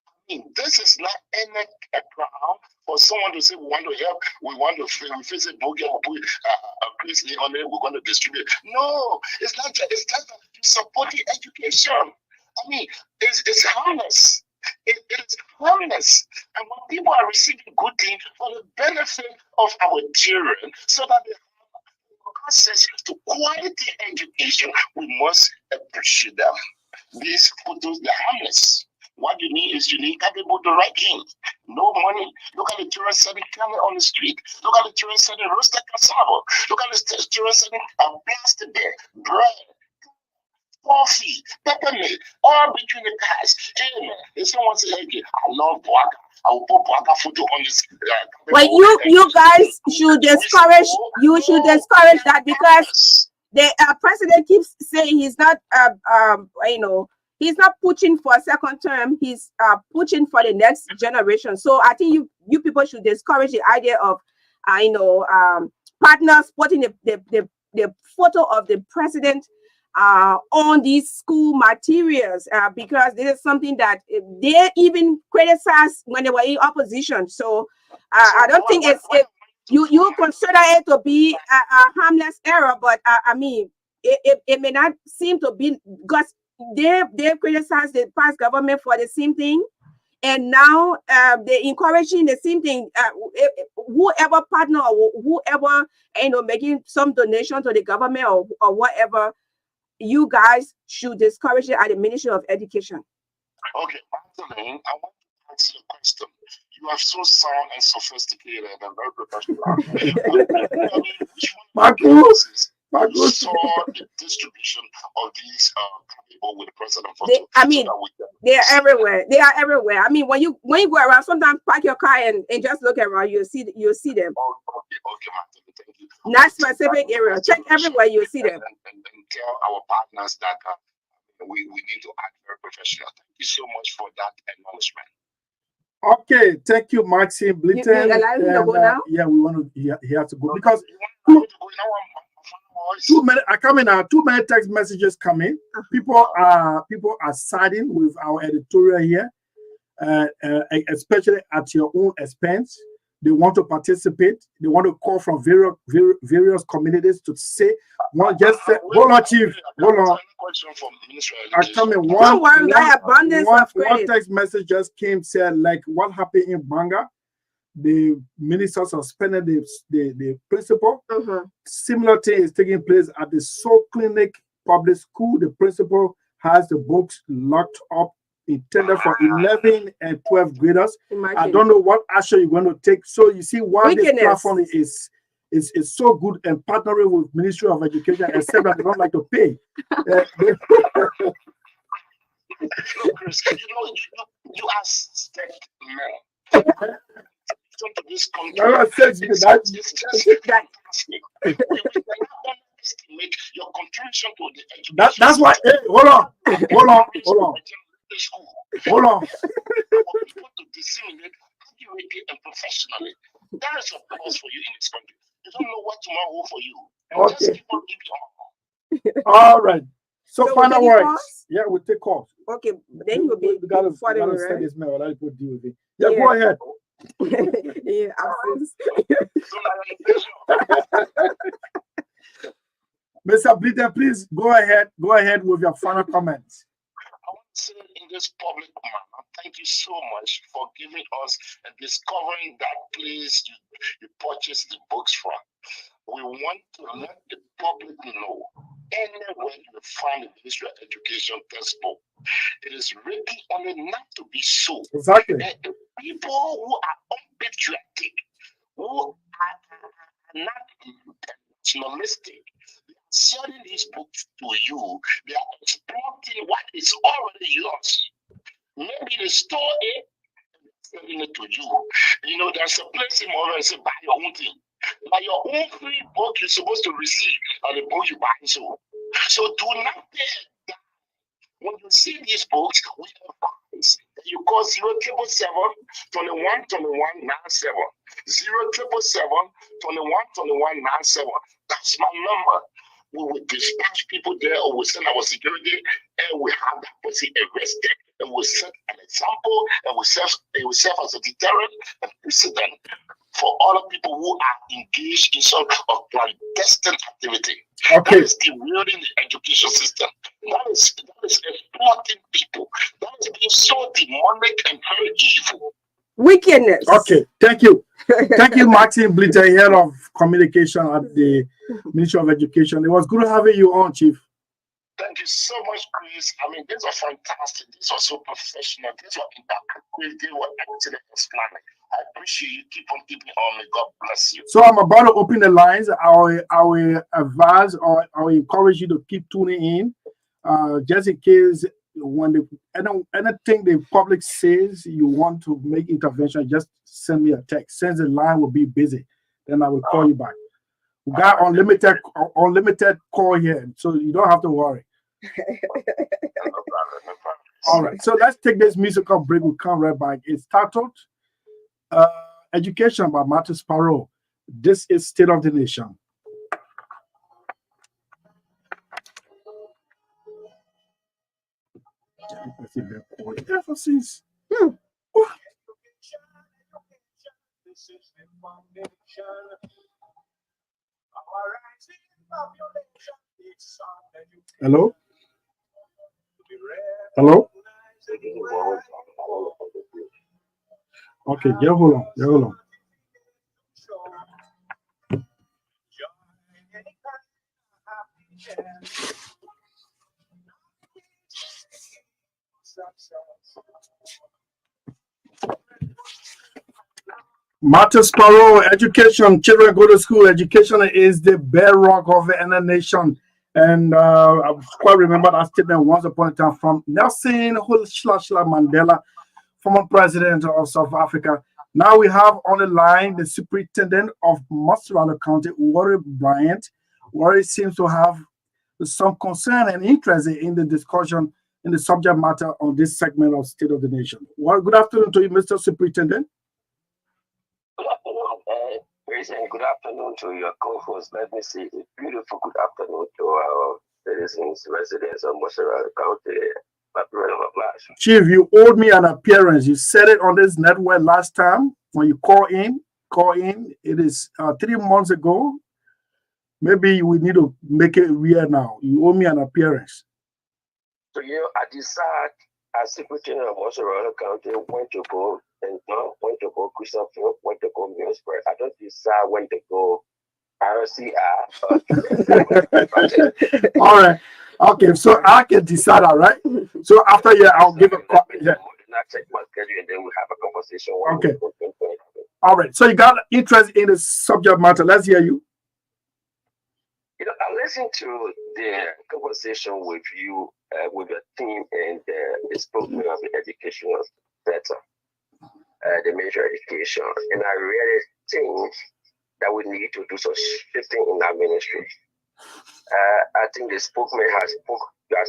S4: I mean, this is not any crowd for someone to say we want to help, we want to visit Bogia, we put a priest on it, we're going to distribute. No, it's not just, it's just supporting education. I mean, it's harmless. It is harmless. And when people are receiving good things for the benefit of our children, so that they have access to quality education, we must appreciate them. These photos, they're harmless. What you need is you need capable directing. No money. Look at the children selling candy on the street. Look at the children selling roasted cassava. Look at the children selling plastic bread, coffee, peppermint, all between the cars. Hey man, if someone says, hey, I love Boaga, I will put Boaga photo on this.
S1: Well, you guys should discourage. You should discourage that, because the president keeps saying he's not, he's not pushing for a second term. He's pushing for the next generation. So I think you people should discourage the idea of, partners putting the photo of the president on these school materials, because this is something that they even criticized when they were in opposition. So I don't think you consider it to be a harmless error, but I mean, it may not seem to be, because they criticized the past government for the same thing, and now they're encouraging the same thing. Whoever partner or whoever making some donation to the government or whatever, you guys should discourage it at the Ministry of Education.
S4: Okay, Magdalene, I want to ask you a question. You are so sound and sophisticated and very professional.
S3: Marcus.
S4: You saw the distribution of these people with the president.
S1: They are everywhere. They are everywhere. I mean, when you go around, sometimes park your car and just look around. You'll see them.
S4: Okay, Magdalene, thank you.
S1: Not specific area. Check everywhere. You'll see them.
S4: And tell our partners that we need to act very professional. Thank you so much for that acknowledgement.
S3: Okay, thank you, Maxim Blitten.
S1: You allow him to go now?
S3: Yeah, we want to. He has to go because too many text messages come in. People are siding with our editorial here. especially at your own expense. They want to participate. They want to call from various communities to say, one just say, hold on, Chief, hold on.
S4: Question from Minister of
S3: I tell me
S4: Education.
S1: Don't worry, we got abundance of
S3: one
S1: credit.
S3: text message just came, said, like, what happened in Banga? The minister suspended the principal. Similar thing is taking place at the Soul Clinic Public School. The principal has the books locked up, intended for 11 and 12 graders.
S1: Imagine.
S3: I don't know what action you're going to take. So you see why this
S1: Wickedness.
S3: platform is so good and partnering with Ministry of Education, except that they don't like to pay.
S4: No, Chris, you are stepped man. To this country,
S3: No,
S4: it's just fantastic. We cannot underestimate your contribution to the education.
S3: That's why. Hey, hold on. Hold on.
S4: For people to disseminate accurately and professionally. There is a purpose for you in this country. You don't know what tomorrow will for you.
S3: Okay.
S4: Just keep on giving on.
S3: All right. So final
S1: we'll take
S3: words.
S1: calls?
S3: Yeah, we'll take calls.
S1: Okay, then you'll be
S3: We gotta
S1: following,
S3: send
S1: right?
S3: this mail. I'll put deal with it. Yeah,
S1: Yeah.
S3: go ahead.
S1: Yeah, absence.
S3: Mr. Bleeder, please go ahead. Go ahead with your final comments.
S4: I want to say in this public manner, thank you so much for giving us and discovering that place you purchased the books from. We want to let the public know anywhere you find the Ministry of Education textbook, it is written on it not to be so.
S3: Exactly.
S4: The people who are unpatriotic, who are not nationalistic, they are selling these books to you. They are exploiting what is already yours. Maybe they store it and selling it to you. You know, there's a place in Montreal that says buy your own thing. By your own free book you're supposed to receive and the book you buy. So do not pay that. When you see these books, we advise that you call 0777 21 21 97. 0777 21 21 97. That's my number. We will dispatch people there, or we'll send our security, and we have that person arrested, and we'll set an example, and it will serve as a deterrent and precedent for all the people who are engaged in some of clandestine activity.
S3: Okay.
S4: That is derailing the education system. That is exploiting people. That is being so demonic and very evil.
S1: Wickedness.
S3: Okay, thank you. Thank you, Martin Blitter, head of communication at the Ministry of Education. It was good having you on, Chief.
S4: Thank you so much, Chris. I mean, these are fantastic. These are so professional. These are interactive. They were excellent explaining. I appreciate you. Keep on keeping on. May God bless you.
S3: So I'm about to open the lines. I will advise or I will encourage you to keep tuning in, just in case when anything the public says you want to make intervention, just send me a text. Since the line will be busy, then I will call you back. We got unlimited call here, so you don't have to worry.
S4: No problem.
S3: All right, so let's take this musical break. We'll come right back. It's titled Education by Martin Sparrow. This is State of the Nation. Emphasis. What? Hello? Hello? Okay, yeah, hold on. Martin Sparrow, education, children go to school. Education is the bedrock of any nation. And I quite remember that statement once upon a time from Nelson Mandela, former president of South Africa. Now we have on the line the superintendent of Montserrat County, Warren Bryant. Warren seems to have some concern and interest in the discussion in the subject matter on this segment of State of the Nation. Well, good afternoon to you, Mr. Superintendent.
S5: Good afternoon, Grace, and good afternoon to your co-host. Let me say a beautiful good afternoon to our citizens, residents of Montserrat County.
S3: Chief, you owed me an appearance. You said it on this network last time when you call in. It is 3 months ago. Maybe we need to make it real now. You owe me an appearance.
S5: So I decided as Secretary of Montserrat County when to go and when to go Christopher, when to go Millsburg. I don't decide when to go RCI.
S3: All right. Okay, so I can decide, all right? So after I'll give a call. Yeah.
S5: I check my schedule and then we have a conversation.
S3: Okay. All right. So you got interest in the subject matter. Let's hear you.
S5: I listened to the conversation with you, with your team, and the spokesman of the educational sector, the major education, and I really think that we need to do some shifting in our ministry. I think the spokesman has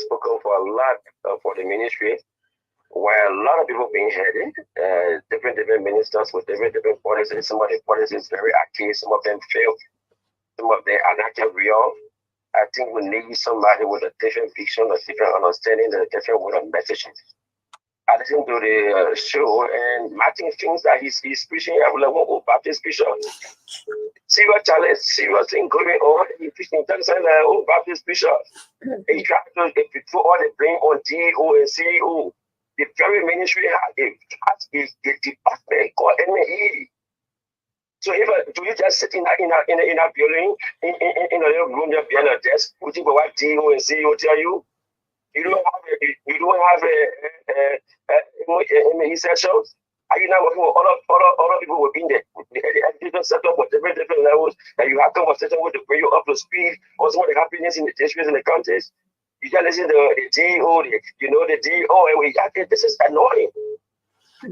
S5: spoken for a lot for the ministry, where a lot of people being headed, different ministers with different policies. Some of the policies very archaic, some of them fail, some of them are not real. I think we need somebody with a different vision, a different understanding, a different way of messaging. I listened to the show, and I think things that he's preaching, I will like, Baptist bishop. Serious challenge, serious thing going on. He's preaching things like, Baptist bishop. He tried to put all the blame on DO and CEO. The very ministry has a department called MAE. So do you just sit in a building, in a little room there behind a desk, waiting for what DO and CEO tell you? You don't have a MAE sessions? Are you not working with other people within the education setup with different levels that you have conversation with to bring you up to speed on some of the happiness in the districts and the counties? You just listen to the DO, the DO, and this is annoying.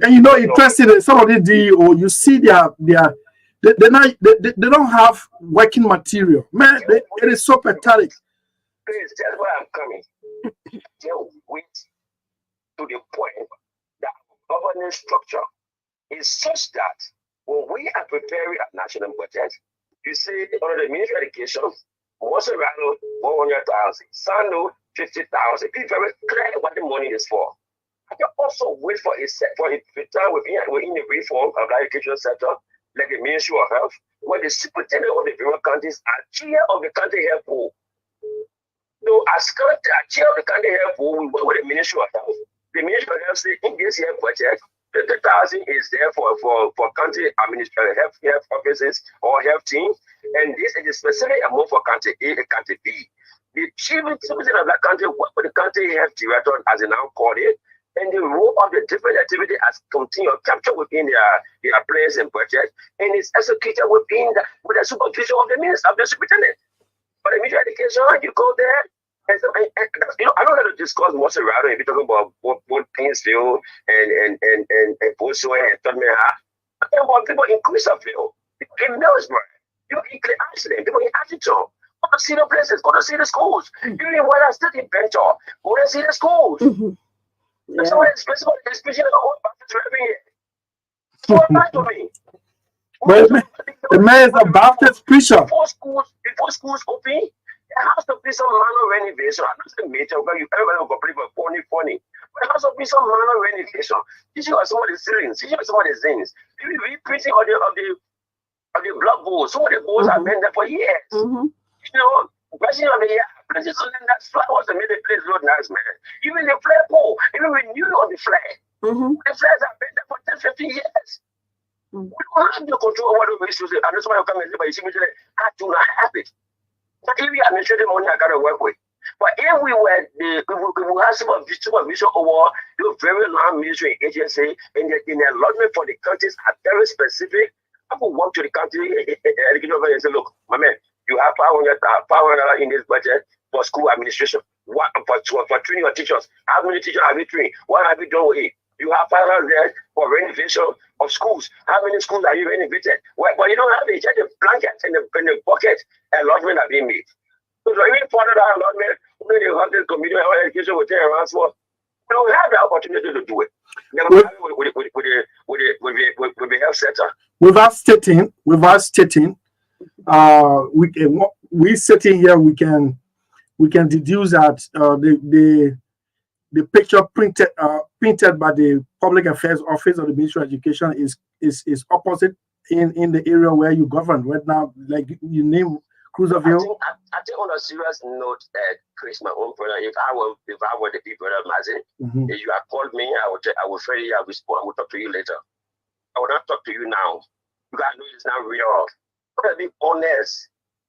S3: And interested in some of the DO, you see they don't have working material. Man, it is so pathetic.
S5: Please, that's where I'm coming. Till wait to the point that governance structure is such that when we are preparing a national budget, you see under the Ministry of Education, Moserano 100,000, Sando 50,000. Be very clear what the money is for. I can also wait for a time within the reform of the education sector, like the Ministry of Health, where the superintendent of the various counties are chair of the county health pool. So as chair of the county health pool, we work with the Ministry of Health. The Ministry of Health says in this year budget, 50,000 is there for county administrative health offices or health teams, and this is a specific amount for county A and county B. The chief superintendent of that county work with the county health director, as they now call it, and the role of the different activity has continued captured within their plans and budget, and it's executed with the supervision of the minister, of the superintendent. For the Ministry of Education, you go there, and I don't have to discuss what's around if you're talking about both Painesville and Boso and Tottenham. I'm talking about people in Christopherville, in Millsburg, people in Clay Accident, people in Ashton. Go to see the places, go to see the schools. Even when I study in Bentor, go to see the schools. Yeah. So especially the whole Baptist every year. So back to me.
S3: Well, the man is a Baptist preacher.
S5: Before schools open, there has to be some minor renovation. I'm not saying major, but everybody will complain about funny. But there has to be some minor renovation. Teaching us some of the ceilings, teaching us some of the things. Maybe reprinting of the block goals. Some of the goals have been there for years. President of the year, places on that flowers that made the place look nice, man. Even the flag pole, even renewal of the flag. The flags have been there for 10, 15 years. We don't have the control over the issues. I know somebody will come and say, but you see me today, I do not have it. But if we administrative money, I got to work with. But if we have supervision over the very long military agency, and the allotment for the countries are very specific, I will walk to the country and say, look, my man, you have $500 in this budget for school administration. What for training your teachers? How many teachers have you trained? What have you done with it? You have $500 there for renovation of schools. How many schools are you renovated? Well, but you don't have it. Just the blankets and the bucket allotment are being made. So even further that allotment, only the 100 community education will take around small. We don't have the opportunity to do it. With the health sector.
S3: Without stating, we sitting here, we can deduce that the picture printed by the Public Affairs Office of the Ministry of Education is opposite in the area where you govern right now, like you name Cruiserville.
S5: I think on a serious note, Chris, my own brother, if I were the people of Mazin, if you had called me, I would fairly respond. I would talk to you later. I will not talk to you now. You guys know it's not real. You gotta be honest.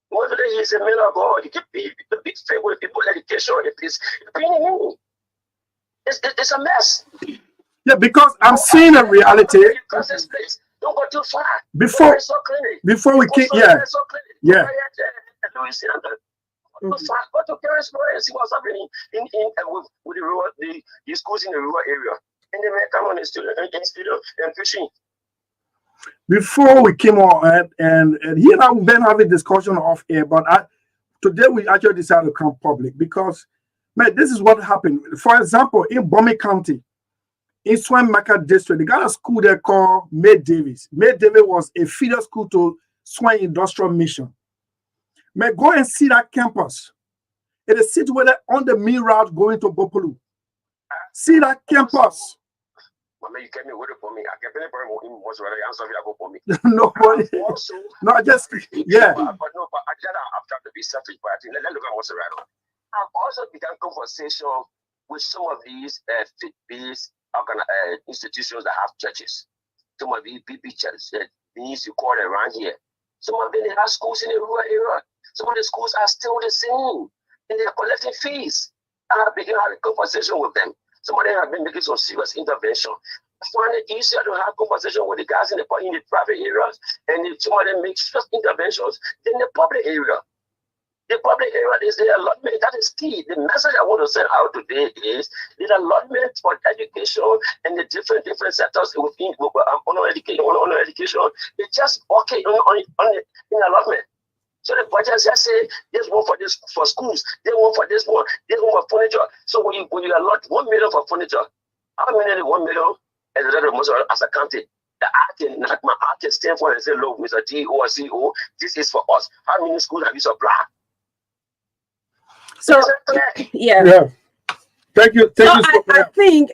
S5: Whether he is a man of God, you can be straight with people education. It's a mess.
S3: Yeah, because I'm seeing a reality.
S5: Don't go too far.
S3: Before we came, yeah.
S5: Go to Paris and see what's happening with the rural, the schools in the rural area. And then come on and pushing.
S3: Before we came on, and he and I have been having a discussion off air, but today we actually decided to come public because, man, this is what happened. For example, in Bomi County, in Swan Market District, they got a school there called May Davis. May Davis was a feeder school to Swan Industrial Mission. May go and see that campus. It is situated on the main route going to Bopolu. See that campus.
S5: You get me with it for me. I get me answer for me.
S3: No,
S5: also,
S3: no, just yeah.
S5: But I just have to be selfish. But I think let's look at what's around. I've also begun conversation with some of these faith-based institutions that have churches. Some of these BP churches that needs to call around here. Some of them they have schools in the rural area. Some of the schools are still the same, and they're collecting fees. I have begun having a conversation with them. Some of them have been making some serious intervention. I find it easier to have conversation with the guys in the private areas, and if some of them make serious interventions than the public area. The public area is the allotment. That is key. The message I want to send out today is the allotment for education and the different sectors within honor education. It's just okay in allotment. So the budget just say this one for schools, this one for this one for furniture. So when you allot 1 million for furniture, how many 1 million as a county? I can stand for and say, look, Mr. D or CEO, this is for us. How many schools have you supplied?
S1: So yeah.
S3: Thank you.
S1: I think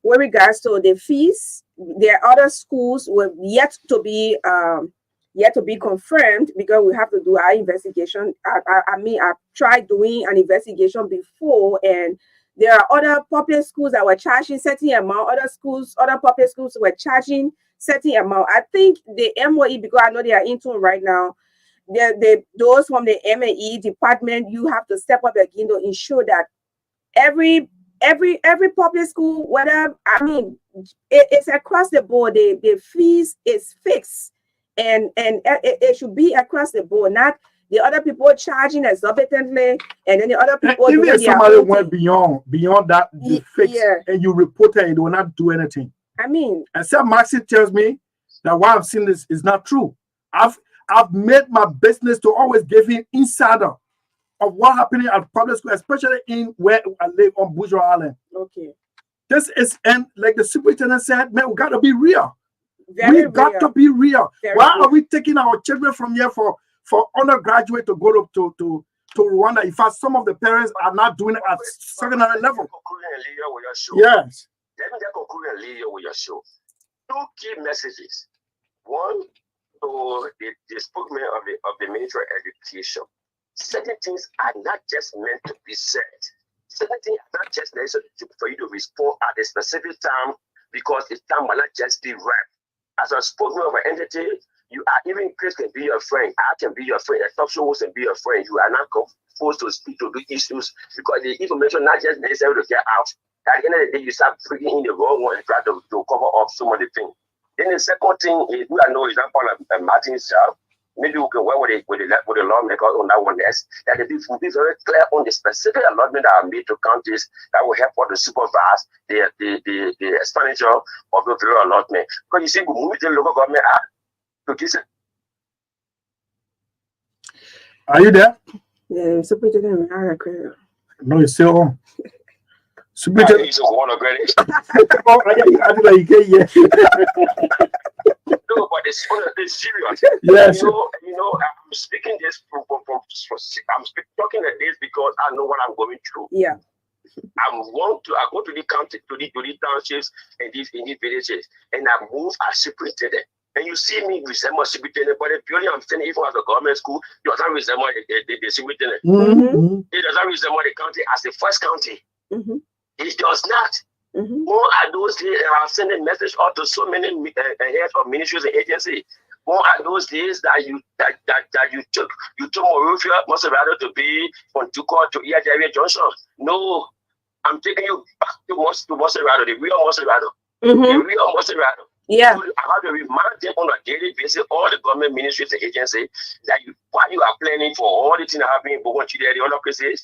S1: with regards to the fees, there are other schools with yet to be confirmed because we have to do our investigation. I've tried doing an investigation before, and there are other public schools that were charging certain amount. Other public schools were charging certain amount. I think the MOE, because I know they are into right now, those from the MAE department, you have to step up again to ensure that every public school, whether it's across the board, the fees is fixed, and it should be across the board, not the other people charging exorbitantly, and then the other people.
S3: Even if somebody went beyond that, the fix, and you report it, it will not do anything. Except Maxie tells me that what I've seen is not true. I've made my business to always give him insider of what happening at public school, especially in where I live on Bourgeois Island.
S1: Okay.
S3: This is, and like the superintendent said, man, we got to be real. Got to be real. Why are we taking our children from here for undergraduate to go to Rwanda? In fact, some of the parents are not doing it at secondary level. Yes.
S5: Let me just conclude and leave you with your show. 2 key messages. One, to the spokesman of the Ministry of Education. Certain things are not just meant to be said. Certain things are not just necessary for you to respond at a specific time because the time will not just be right. As a spokesman of an entity, you are, even Chris can be your friend, I can be your friend, a talk show host can be your friend. You are not forced to speak to the issues because the information not just necessary to get out. At the end of the day, you start bringing in the wrong one and try to cover up some of the things. Then the second thing is, we know is that part of Martin's job. Maybe we can work with the lawmakers on that one. Yes, that they will be very clear on the specific allotment that are made to counties that will help for the supervise the expenditure of the federal allotment. Because you see, we move the local government to this.
S3: Are you there?
S1: Yeah, superintendent.
S3: No, you're still on. Superintendent.
S5: He's one of great. No, but it's serious.
S3: Yes.
S5: You know, I'm speaking this talking at this because I know what I'm going through.
S1: Yeah.
S5: I go to the county, to the townships and these villages, and I move as superintendent. And you see me resemble superintendent, but purely I'm saying even as a government school, it doesn't resemble the superintendent. It doesn't resemble the county as the first county. It does not. More are those days, and I've sent a message out to so many heads of ministries and agencies. More are those days that you took Monrovia, Monserrato to be from Tucor to Iajari Johnson. No, I'm taking you back to Monserrato, the real Monserrato. The real Monserrato.
S1: Yeah.
S5: So I have to remind them on a daily basis, all the government ministries and agencies, that while you are planning for all the things that happen in Bogon Chile, the other places,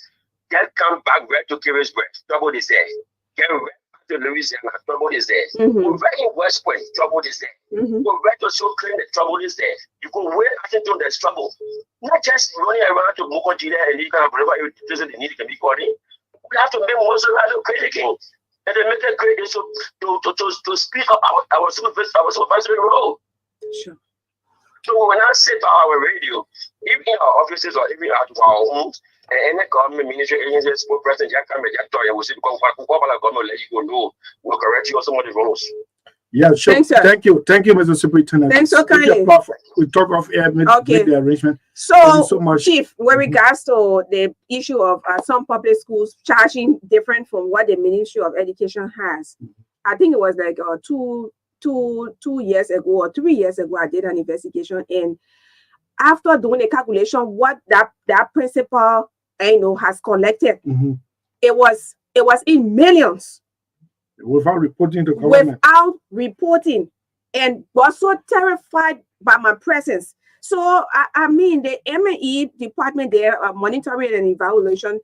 S5: get come back right to Caribsburg, trouble is there. Get right back to Louisiana, trouble is there. Go right in West Point, trouble is there. Go right to Soukrin, the trouble is there. You go where Washington, there's trouble. Not just running around to Bogon Chile and you can have whatever you need can be called in. We have to make Monserrato great again. And they make it great to speed up our supervisory role.
S1: Sure.
S5: So when I sit on our radio, even in our offices or even at our homes, and any government ministry agencies, president, will say, government let you go, no, we'll correct you on some of the roles.
S3: Yeah, sure.
S1: Thanks,
S3: Thank you, Mr. Superintendent.
S1: Thanks so kindly.
S3: We talk off air, make the arrangement.
S1: So,
S3: so much.
S1: Chief, with regards to the issue of some public schools charging different from what the Ministry of Education has, I think it was like 2 years ago or 3 years ago, I did an investigation, and after doing a calculation, what that principal has collected, it was in millions.
S3: Without reporting to government.
S1: Without reporting, and was so terrified by my presence. So I mean, the M&E department there, monitoring and evaluation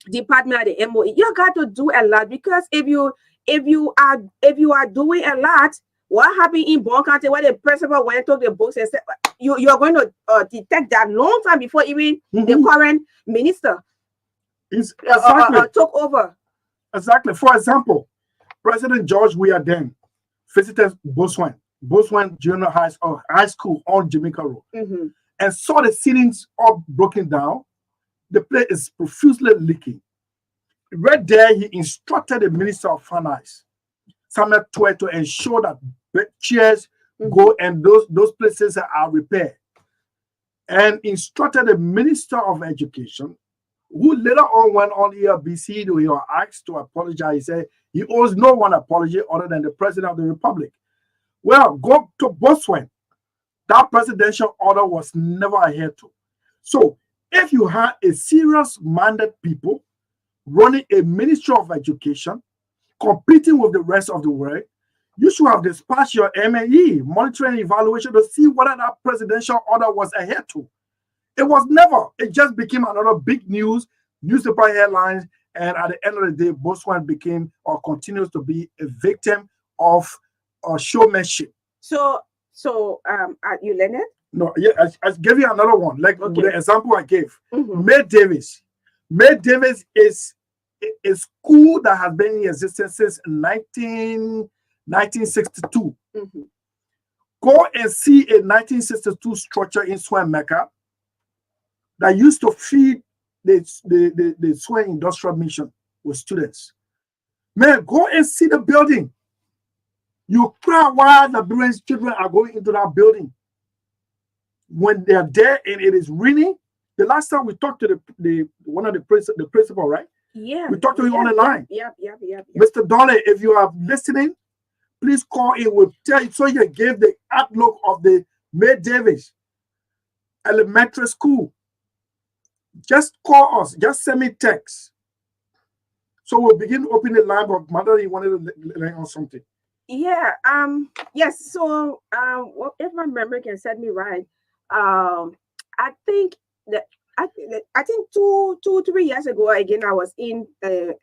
S1: department at the MOE, you got to do a lot, because if you are doing a lot, what happened in Bon County where the principal went to the books and said you're going to detect that long time before even the current minister took over.
S3: Exactly. For example, President George Weah then visited Boswan Junior High School on Jamaica Road, and saw the ceilings all broken down. The place is profusely leaking. Right there, he instructed the Minister of Finance, Samuel Twe, to ensure that chairs go and those places are repaired, and instructed the Minister of Education, who later on went on ELBC, he was asked to apologize. He said he owes no one apology other than the President of the Republic. Well, go to Botswana. That presidential order was never adhered to. So if you had a serious-minded people running a Ministry of Education, competing with the rest of the world, you should have dispatched your M&E, monitoring and evaluation, to see whether that presidential order was adhered to. It was never. It just became another big newspaper headlines, and at the end of the day, Botswana became or continues to be a victim of showmanship.
S1: So, are you Leonard?
S3: No, yeah, I gave you another one, like the example I gave. May Davis. May Davis is a school that has been in existence since 1962. Go and see a 1962 structure in Swan Mecca that used to feed the Swan Industrial Mission with students. Man, go and see the building. You cry while the parents' children are going into that building. When they are there and it is raining, the last time we talked to the principal, right?
S1: Yeah.
S3: We talked to him on the line.
S1: Yep.
S3: Mr. Dolly, if you are listening, please call in. We'll tell you. So you gave the outlook of the May Davis Elementary School. Just call us. Just send me text. So we'll begin to open the line, but Magdalene wanted to learn on something.
S1: Yeah. Yes. So, if my memory can set me right, I think that I think 3 years ago again I was in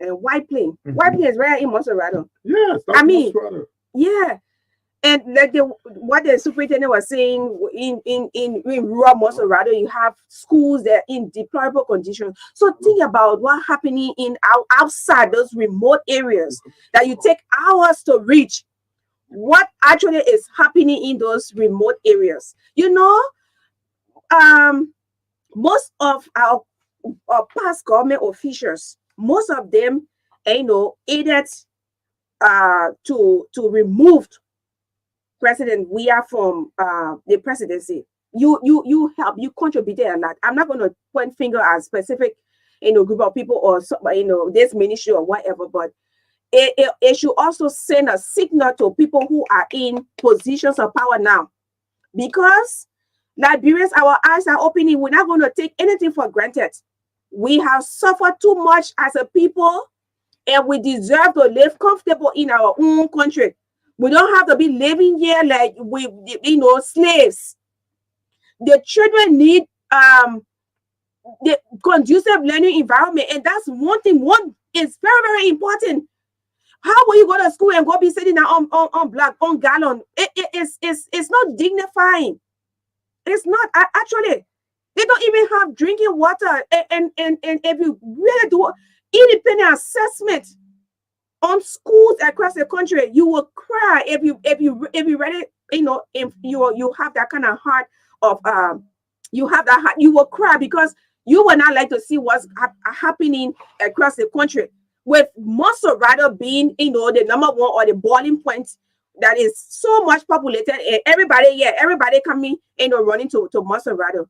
S1: White Plain. White Plain is right in Monserrato.
S3: Yes.
S1: I mean, yeah. And like what the superintendent was saying, in rural Monserrato, you have schools that are in deplorable conditions. So think about what's happening in outside those remote areas that you take hours to reach. What actually is happening in those remote areas? Most of our past government officials most of them, aided to remove President Weah from the presidency. You help, you contributed a lot. I'm not going to point finger at specific, group of people or this ministry or whatever, but it should also send a signal to people who are in positions of power now, because Liberians, our eyes are opening. We're not going to take anything for granted. We have suffered too much as a people, and we deserve to live comfortable in our own country. We don't have to be living here like slaves. The children need the conducive learning environment, and that's one thing. One is very, very important. How will you go to school and go be sitting down on black on gallon? It's not dignifying. It's not actually. They don't even have drinking water, and if you really do independent assessment on schools across the country, you will cry if you really, if you have that kind of heart of you have that heart, you will cry, because you will not like to see what's happening across the country, with Monserrado being the number one or the boiling point that is so much populated, and everybody coming running to Monserrado.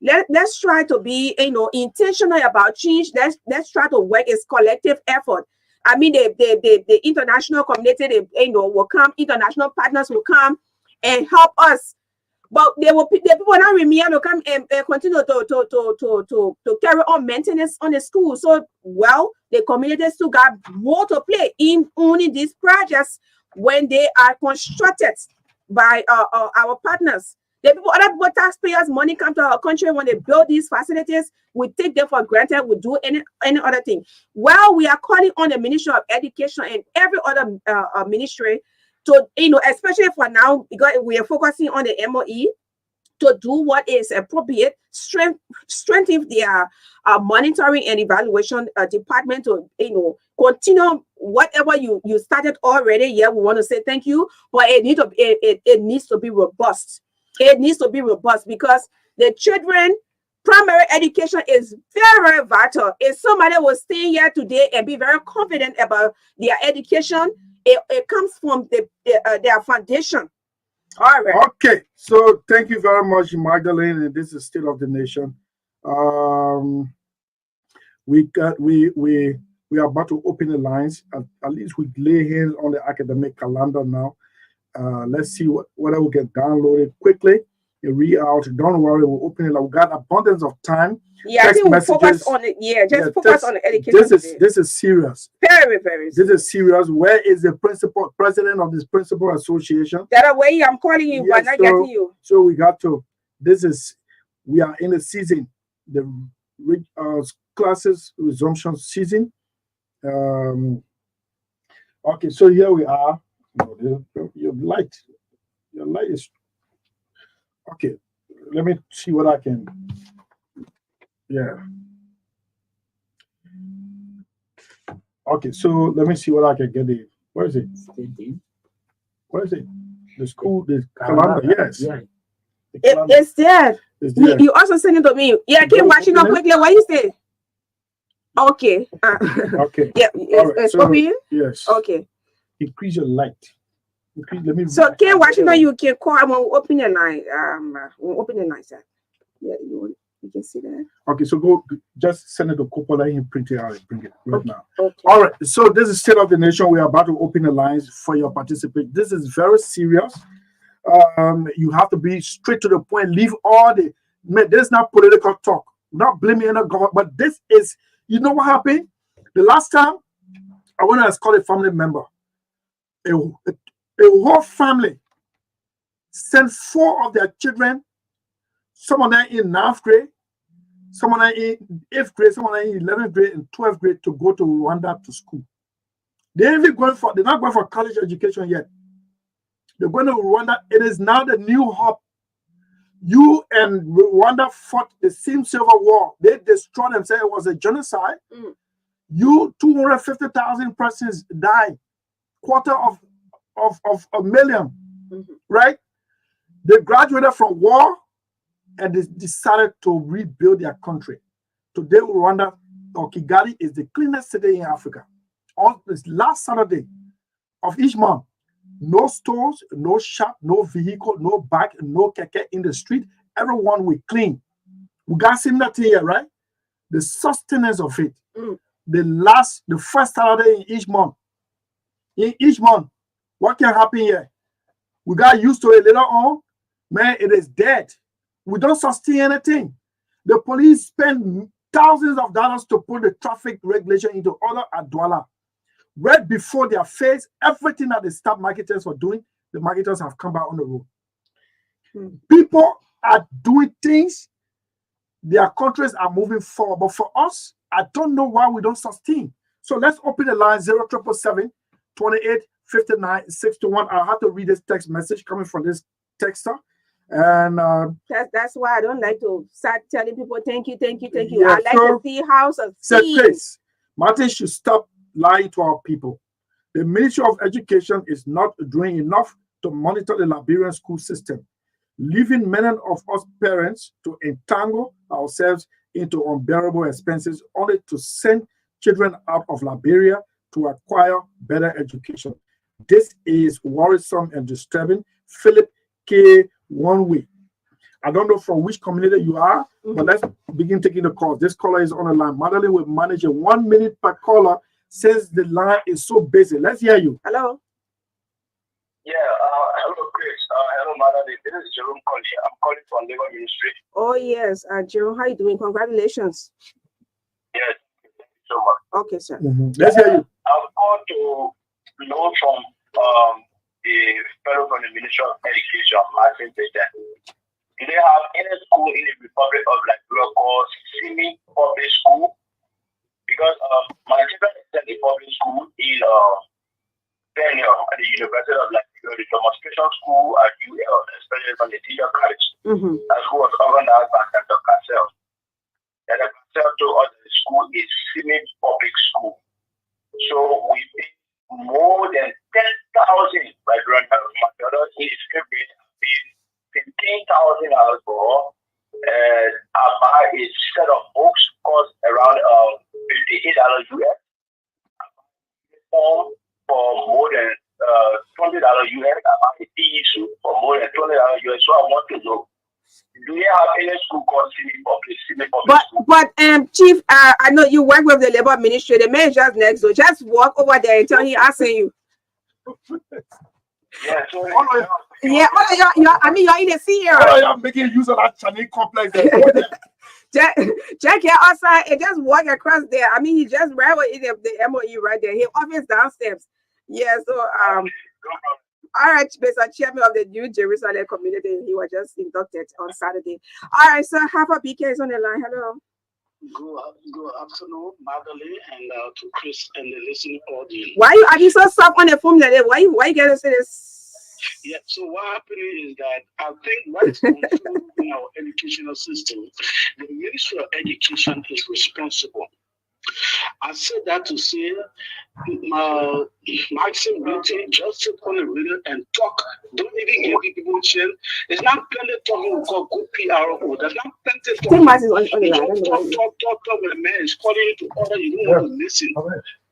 S1: Let's try to be intentional about change. Let's try to work as collective effort. I mean, the international community, will come. International partners will come and help us. But the people not remain to come and continue to carry on maintenance on the school. So, the community still got more to play in only these projects when they are constructed by our partners. The people, other people, taxpayers' money come to our country when they build these facilities. We take them for granted. We do any other thing. Well, we are calling on the Ministry of Education and every other ministry to, especially for now, because we are focusing on the MOE, to do what is appropriate, strengthen their monitoring and evaluation department to, continue whatever you started already. Yeah, we want to say thank you, but it needs to be robust. It needs to be robust, because the children, primary education is very, very vital. If somebody will stay here today and be very confident about their education, it comes from their foundation. All right.
S3: Okay, so thank you very much, Magdalene. And this is State of the Nation. We are about to open the lines. At least we lay hands on the academic calendar now. Let's see whether we get downloaded quickly and read out. Don't worry, we'll open it. We've got abundance of time.
S1: Yeah, I think we'll focus on it. Yeah, focus on the education.
S3: This is serious.
S1: Very, very serious.
S3: This is serious. Where is the president of this principal association?
S1: That way I'm calling you, but not getting you.
S3: So we got to. We are in the season, the classes resumption season. Okay, so here we are. Your light is okay. Let me see what I can. Yeah. Okay, so let me see what I can get. Where is it? Where is it? The school, the calendar. Yes. Yeah.
S1: It's there. You also send it to me. Yeah, keep watching up quickly. What you say? Okay.
S3: Okay.
S1: Yeah. It's open.
S3: Yes.
S1: Okay.
S3: Increase your light. Let me.
S1: So, Ken Washington, you can call. I'm gonna open the line. We'll open the line, sir. Yeah, you can see that. Okay, so go. Just send it to Coppola and print it out and bring it right now. Okay. All right. So this is State of the Nation. We are about to open the lines for your participation. This is very serious. You have to be straight to the point. Leave all the. This is not political talk. Not blaming any government, but this is. You know what happened? The last time I went and called a family member. A whole family sent 4 of their children, some of them in 9th grade, some of them in 8th grade, some of them in 11th grade and 12th grade to go to Rwanda to school. They're not going for college education yet. They're going to Rwanda. It is now the new hub. You and Rwanda fought the same civil war. They destroyed themselves. It was a genocide. 250,000 persons died. Quarter of a million, right? They graduated from war and they decided to rebuild their country. Today, Rwanda
S3: or Kigali is the cleanest city in Africa. On this last Saturday of each month, no stores, no shop, no vehicle, no bike, no keke in the street. Everyone will clean. We got similar thing here, right? The sustenance of it. The first Saturday in each month. In each month, what can happen here? We got used to it later on. Man, it is dead. We don't sustain anything. The police spend thousands of dollars to put the traffic regulation into order at Douala. Right before their face, everything that the stop marketers were doing, the marketers have come back on the road. People are doing things, their countries are moving forward. But for us, I don't know why we don't sustain. So let's open the line 0777 28 59 61. I'll have to read this text message coming from this texter. And
S1: that's why I don't like to start telling people thank you.
S3: Yeah,
S1: I like to see how
S3: please, Martin should stop lying to our people. The Ministry of Education is not doing enough to monitor the Liberian school system, leaving many of us parents to entangle ourselves into unbearable expenses only to send children out of Liberia to acquire better education. This is worrisome and disturbing. Philip K. One way. I don't know from which community you are, but let's begin taking the calls. This caller is on the line. Magdalene will manage a 1 minute per caller since the line is so busy. Let's hear you.
S1: Hello.
S5: Yeah, hello, Chris. Hello, Magdalene. This is Jerome calling. I'm calling from Labor Ministry.
S1: Oh, yes. Jerome, how are you doing? Congratulations.
S5: Yes, thank you so much.
S1: Okay, sir.
S3: Let's hear you.
S5: I've called to know from the fellow from the Ministry of Education, Martin Peter. Do they have any school in the Republic of Liberia called semi-public school? Because my children attend the public school in Kenya at the University of Liberia, the demonstration school at UL, especially from the teacher college. That school was organized by Dr. Cassell. And the Cassell told us that the school is semi-public school. So we pay more than 10,000 by grant. My daughter is paying $15,000 for. I buy a set of books cost around $58 US. I buy a form for more than $20 US. I buy a PE suit for more than $20 US. So I want to know, do you have any school called semi-public school?
S1: But Chief, I know you work with the Labor Ministry. The man is just next door. Just walk over there and tell him asking you.
S5: Yeah, so
S1: yeah, I mean, you're in the sea area.
S3: Oh, you're making use of that Chinese complex.
S1: Jack here outside and just walk across there. I mean, he just right in the MOE right there. His office downstairs. Yeah, so all right, Mr. Chairman of the New Jerusalem community. He was just inducted on Saturday. All right, so Harper BK is on the line. Hello.
S6: Good afternoon, Magdalene, and to Chris and the listening audience.
S1: Why are you so soft on the phone like that? Why you gotta say this?
S6: Yeah, so what happened is that I think what is controlling in our educational system, the Ministry of Education is responsible. I said that to say, Maxim Beauty just sit on the radio and talk. Don't even give people a chance. There's not plenty talking we call good PRO. There's not plenty talking. Talk when a man is calling you to order, you don't want to listen.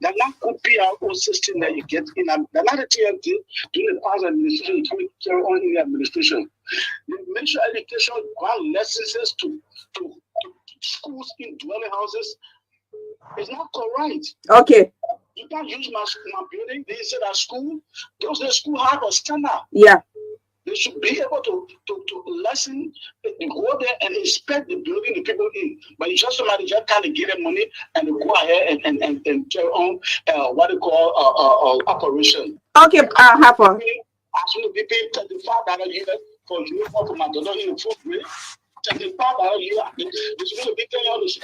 S6: There's not good PRO system that you get in. They're not a TMT doing the past administration, you carry on in the administration. The Ministry of Education grant licenses to schools in dwelling houses. It's not correct.
S1: Okay.
S6: You can't use my building. They said at school, because the school have a standard.
S1: Yeah.
S6: They should be able to listen, go there and inspect the building, the people in. But it's just somebody just kind of give them money and they go ahead and carry on what they call operation.
S1: Okay, Harper.
S6: As soon as we pay $35 a year for uniform for my daughter in the fourth grade, $35 a year, it's going to be $10.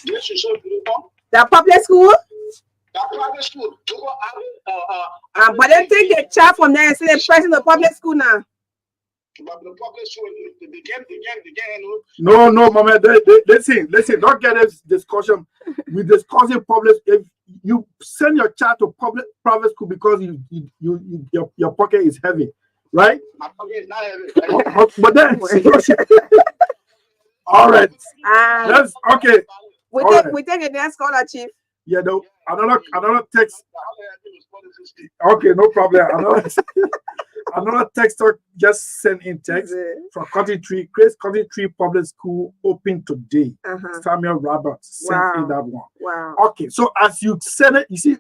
S6: Yes, you saw uniform.
S1: The public school?
S6: The private school.
S1: But they take the child from there and say they're pressing the public school now.
S6: But the public school,
S3: No, Mama. Listen. Don't get this discussion. We're discussing public. If you send your child to private school because your pocket is heavy, right?
S6: My pocket is not heavy.
S3: But then, all right. Okay.
S1: We take a next caller, Chief.
S3: Yeah, no, another text. Okay, no problem. Another texter just sent in text from Cottage Tree. Grace Cottage Tree Public School open today. Samuel Roberts sent in that one.
S1: Wow.
S3: Okay, so as you said it, you see,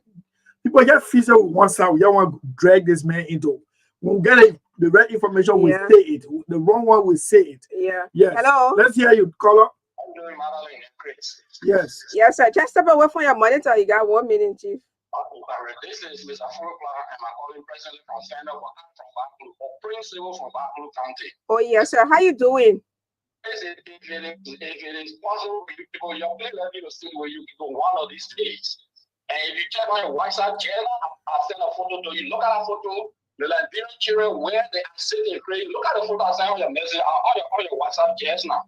S3: people get feasible with one side. We don't want to drag this man into. When we get the right information, we say it. The wrong one, we say it.
S1: Yeah.
S3: Yes.
S1: Hello.
S3: Let's hear you, caller.
S5: I'm doing Magdalene and Chris.
S3: Yes.
S1: Yes, sir. Just step away from your monitor. You got 1 minute, Chief.
S5: This is Mr. Fulopla, and I'm calling presently from Stand Up from Backblue, or Principal from Backblue County.
S1: Oh, yes, sir. How you doing?
S5: If it is possible, people, you're playing like a state where you can go one of these days. And if you check my WhatsApp channel, I'll send a photo to you. Look at that photo. The Liberian children where they are sitting crazy. Look at the photo I sent on your message, on your WhatsApp just now.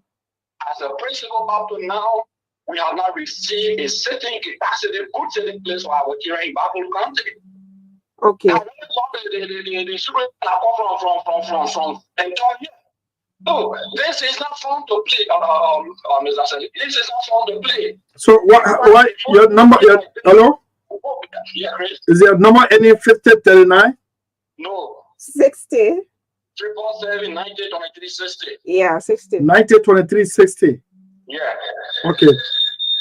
S5: As a principal up to now, we have not received a sitting capacity, good sitting place for our children in Backblue County.
S1: Okay.
S5: And the students are come from Antonio. No, this is not fun to play, Mr. Sellee. This is not fun to play.
S3: So what your number? Hello?
S5: Yeah, Chris.
S3: Is your number any 5039?
S5: No.
S1: 60.
S5: 777 90 23 60.
S1: Yeah, 60.
S3: 90 23 60.
S5: Yeah.
S3: Okay.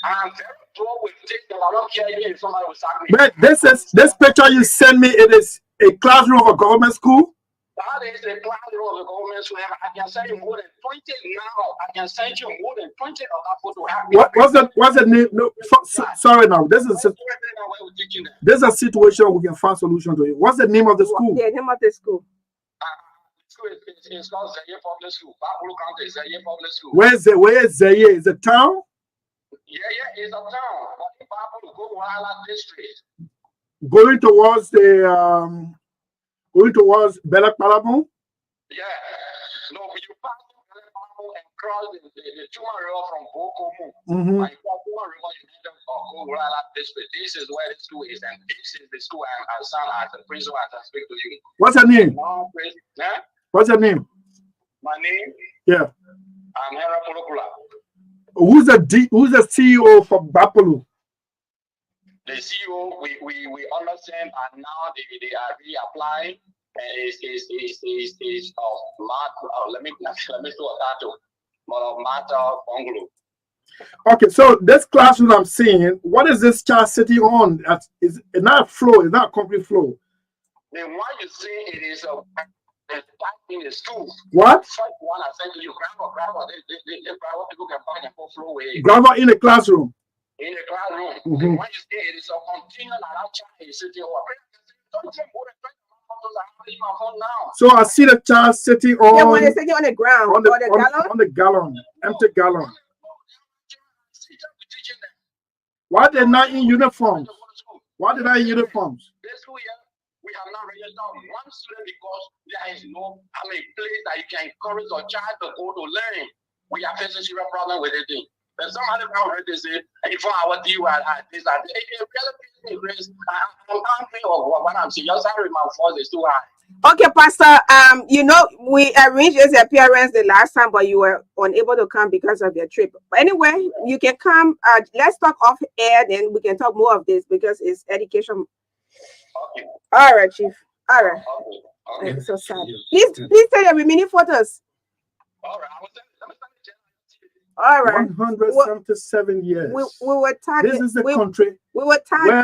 S5: I'm very pro with this, but I don't care if somebody will sack me.
S3: But this picture you send me, it is a classroom of a government school.
S5: That is the classroom of the government school. I can send you more than 20 now. I can send you more than 20 of that photo.
S3: What's the name? No, sorry now. This is a situation we can find solution to it. What's the name of the school?
S1: The name of the school.
S5: It's called Sellee Public School. Backblue County, Sellee Public School.
S3: Where is Sellee? Is it town?
S5: Yeah, it's a town. Backblue, go to Highland District.
S3: Going towards Belak Palabon?
S5: Yeah. No, you pass Belak Palabon and cross the Chuma River from Bokomu. And you cross Chuma River, you end up go to Highland District. This is where the school is, and this is the school I'm assigned as the principal as I speak to you.
S3: What's her name?
S5: Yeah?
S3: What's her name?
S5: My name?
S3: Yeah.
S5: I'm Hera Polokula.
S3: Who's the CEO for Bappaloo?
S5: The CEO, we understand, and now they are reapplying. And is let me do a title. Mata Bungalow.
S3: Okay, so this classroom I'm seeing, what is this child sitting on? It's not a floor, it's not a concrete floor.
S5: The one you see, it is a in the school.
S3: What?
S5: First one I sent to you, gravel. They gravel people can find and go flow away.
S3: Gravel in the classroom.
S5: In the classroom. The one you see, it is a continual and that child is sitting over.
S3: So I see the child sitting on.
S1: Yeah, when they're sitting on the ground,
S3: on the gallon, empty gallon. Why they're not in uniforms? Why they're not in uniforms?
S5: This school year, we have not registered one student because there is no place that you can encourage your child to go to learn. We are facing serious problem with it. But somebody heard this and for our deal at this and I'm angry of what I'm saying. Your salary my voice is too high.
S1: Okay, Pastor. We arranged his appearance the last time, but you were unable to come because of your trip. But anyway, you can come. Let's talk off air, then we can talk more of this because it's education.
S5: Okay.
S1: All right, Chief. All right.
S5: Okay.
S1: I'm so sad. Please tell your remaining photos.
S5: All right. Let me start the
S1: all right.
S3: 177 years.
S1: We were targeted.
S3: This is the country
S1: where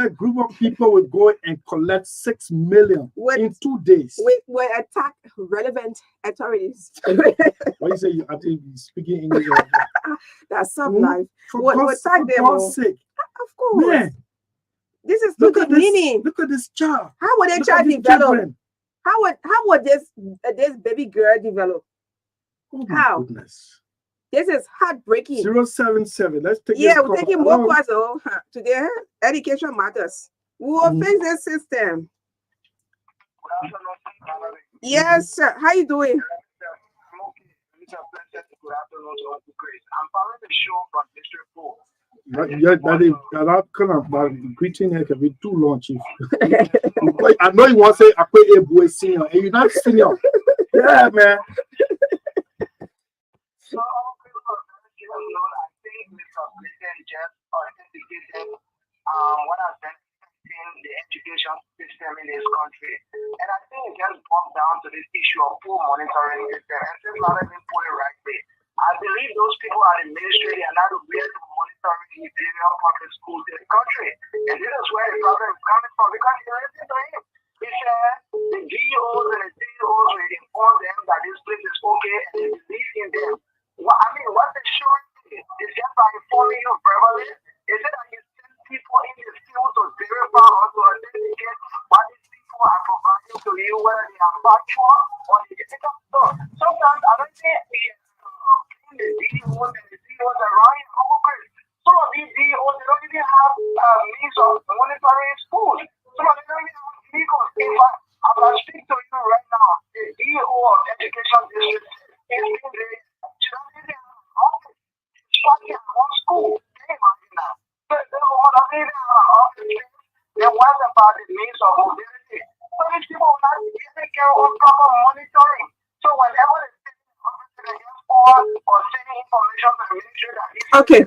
S3: a group of people will go and collect 6 million in 2 days.
S1: We attack relevant authorities.
S3: What you say? I think you're speaking English.
S1: That's some life.
S3: For God's sake.
S1: Of course.
S3: Man,
S1: this is too demeaning.
S3: Look at this child.
S1: How would a child develop? How would this baby girl develop?
S3: Oh my
S1: How?
S3: Goodness.
S1: This is heartbreaking.
S3: 077. Let's take
S1: we're taking more calls today. Education matters. We will fix this system. Yes, sir. How you doing?
S7: I'm okay. It's a pleasure. Good afternoon to all the grace. I'm following the show from District 4.
S3: That greeting here can be too long, Chief. I know you want to say I play a boy senior, and you're not senior. Yeah, man.
S7: So, I think Mr. President just to this issue of poor monitoring system, and since Magdalene put it right there, I believe those people are administrating and not really monitoring the Nigerian public schools in the country. And this is where the problem is coming from, because you listen to him. He said the GOs and the CEOs will inform them that this place is okay and they believe in them. What they're showing is just by informing you verbally, is it that you send people in the field to verify or to authenticate what these people are providing to you, whether they are factual or they get it up. So sometimes I don't think the DOs and the CEOs are running over. Some of these DOs, they don't even have means of monitoring schools. Some of them don't even have vehicles. In fact, as I speak to you right now, the DO of Education District is being there. She doesn't even have an office. She's working at one school. Can you imagine that? So the woman doesn't even have an office. Then what about the means of mobility? So these people will not be taking care of proper monitoring. So whenever they take the office to the airport or sending information to the ministry that these
S1: Okay.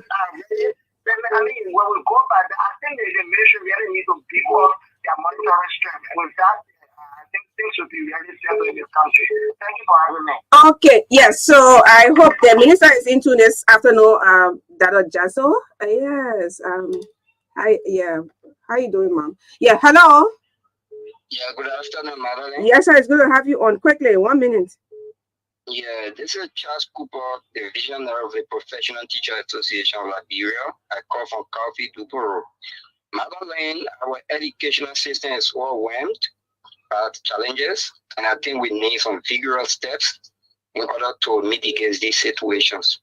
S7: then I mean, when we go back, I think the ministry really needs to beef up their monitoring strength. And with that, I think things should be really simple in this country. Thank you for having me.
S1: Okay, yes. So I hope the minister is into this afternoon. Dr. Jasso. Yes. Hi. Yeah. How you doing, ma'am? Yeah. Hello.
S8: Yeah, good afternoon, Magdalene.
S1: Yes, sir. It's good to have you on. Quickly, 1 minute.
S8: Yeah, this is Charles Cooper, the visionary of the Professional Teacher Association of Liberia. I call from Coffee to Borough. Magdalene, our educational system is overwhelmed by challenges, and I think we need some vigorous steps in order to mitigate these situations.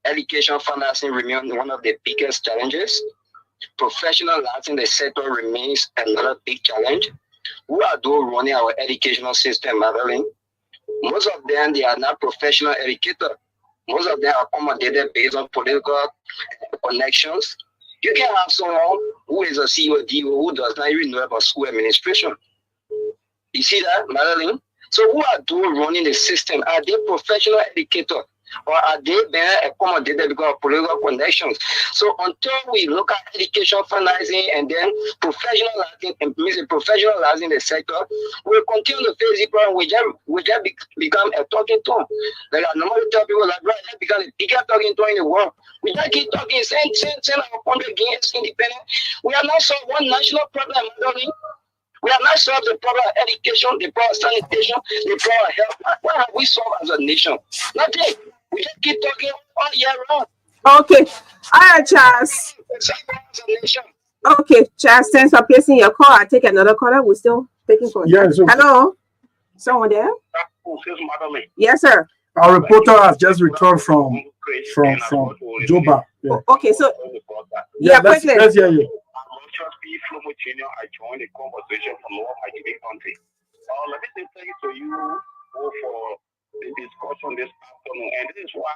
S8: Education financing remains one of the biggest challenges. Professionalizing the sector remains another big challenge. Who are those running our educational system, Magdalene? Most of them, they are not professional educators. Most of them are accommodated based on political connections. You can have someone who is a CEO who does not even know about school administration. You see that, Magdalene? So who are those running the system? Are they professional educators? Or are they being accommodated because of political connections? So until we look at education financing and then professionalizing the sector, we'll continue to face the problem. We just become a talking tone. Like I normally tell people, like, right, that become the biggest talking tone in the world. We just keep talking, send our country against independent. We are not solving one national problem, Magdalene. We have not solved the problem of education, the problem of sanitation, the problem of health. What have we solved as a nation? Nothing. We just keep talking all year round.
S1: Okay. All right, Charles. Okay, Charles, thanks for placing your call. I take another caller. We're still taking calls.
S3: Yeah, so
S1: hello? Someone there? Yes, sir.
S3: our reporter has just returned from Juba. Yeah.
S1: Okay, so yeah,
S3: let's hear you.
S6: I joined the conversation from all my TV country. Let me say thank you to you all for the discussion this afternoon. And this is why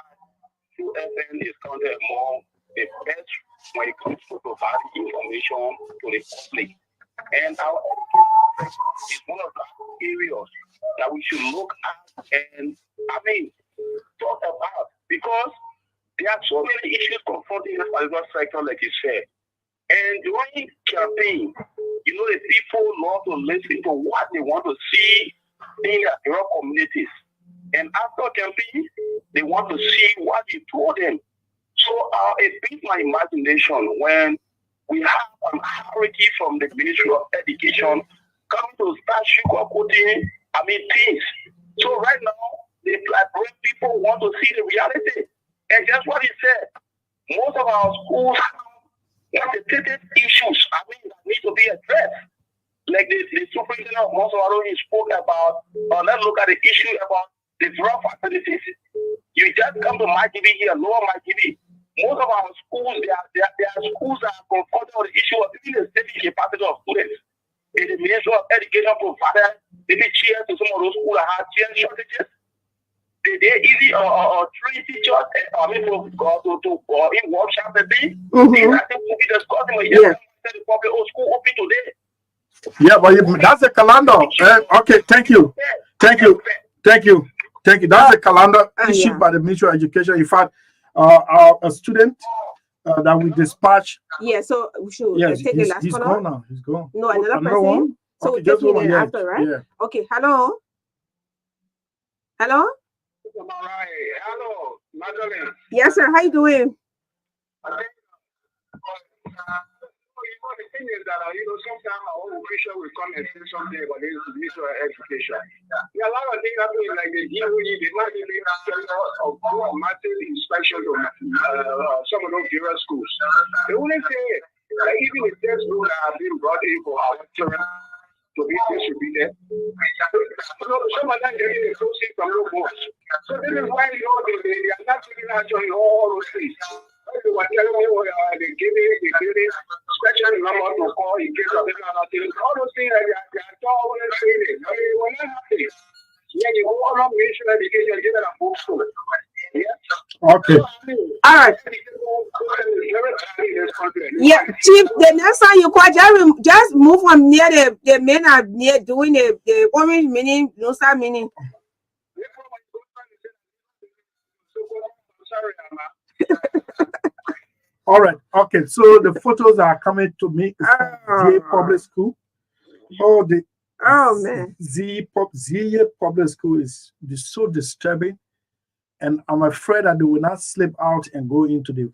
S6: QFN is counted among the best when it comes to providing information to the public. And our education sector is one of the areas that we should look at and, talk about, because there are so many issues confronting this particular sector, like you said. And during campaign, the people love to listen to what they want to see in their communities. And after campaign, they want to see what you told them. So it beats my imagination when we have an authority from the Ministry of Education coming to start sugarcoating, things. So right now, the people want to see the reality. And just what he said, most of our schools have quantitative issues that need to be addressed. Like the superintendent of Monsoro spoke about, let's look at the issue about the drug facilities. You just come to MyGB here, lower MyGB. Most of our schools, there are schools that are confronted with the issue of even the safety capacity of students. The Ministry of Education provided maybe chairs to some of those schools that have chair shortages. They easy train teachers, in workshops and things. I think we'll be discussing the public school open today.
S3: Yeah, but that's a calendar. Okay, thank you. That's a calendar issued by the Ministry of Education. In fact, a student that we dispatch.
S1: Yeah, so we should take the last
S3: he's
S1: caller.
S3: Gone now. He's gone.
S1: No, another person.
S3: One?
S1: So
S3: okay,
S1: we take
S3: just
S1: him after, right?
S3: Yeah.
S1: Okay, hello. Hello?
S6: Hello, Magdalene.
S1: Yes, sir. How you doing?
S6: The thing is that, sometimes our own official will come and say something about this issue of education. There are a lot of things happening, like the DOE, they might even carry out a massive inspection of some of those various schools. They wouldn't say, even the textbooks that have been brought in for our children to be distributed. Some of them getting the proceeds from low books. So this is why, they are not taking actually all those things. They were telling me they give it special number to call in case of anything. All those things they are always saying. I mean, we're not happy. Yeah, you go on mission education, give it a book school. Yeah.
S3: Okay.
S1: All right. Yeah, Chief, the next time you call, just move from near the men are near doing the orange meaning, no start meaning.
S3: All right. Okay. So the photos are coming to me from ZA Public School.
S1: Man.
S3: ZA Public School is so disturbing, and I'm afraid that they will not slip out and go into the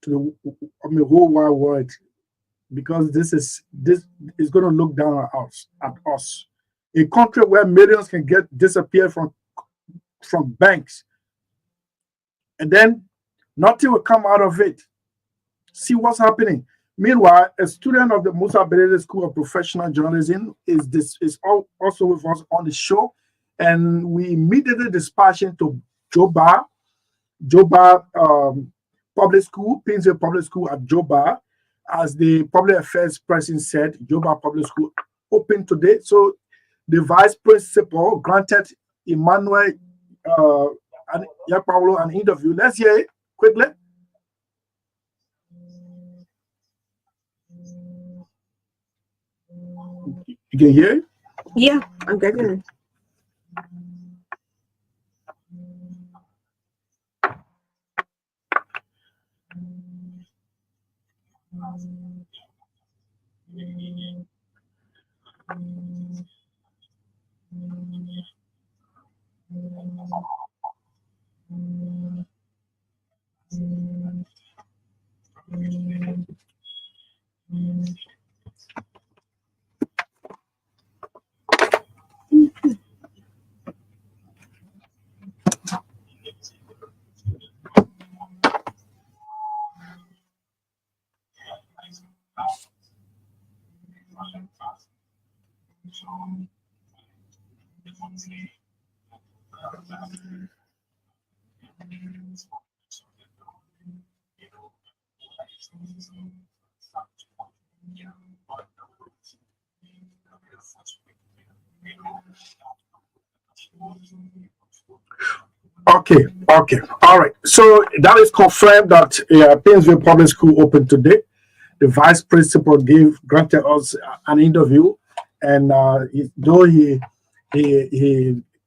S3: whole wide world, because this is going to look down at us. A country where millions can disappear from banks, and then nothing will come out of it. See what's happening. Meanwhile, a student of the Musa Belede School of Professional Journalism is also with us on the show, and we immediately dispatched him to Joba Public School, Pinsville Public School at Joba. As the public affairs person said, Joba Public School open today. So the vice principal granted Emmanuel and Paulo an interview. Let's hear it quickly. You can hear it?
S1: Yeah, I'm getting it.
S3: Okay. All right. So that is confirmed that Pinsville Public School opened today. The vice principal granted us an interview, and though he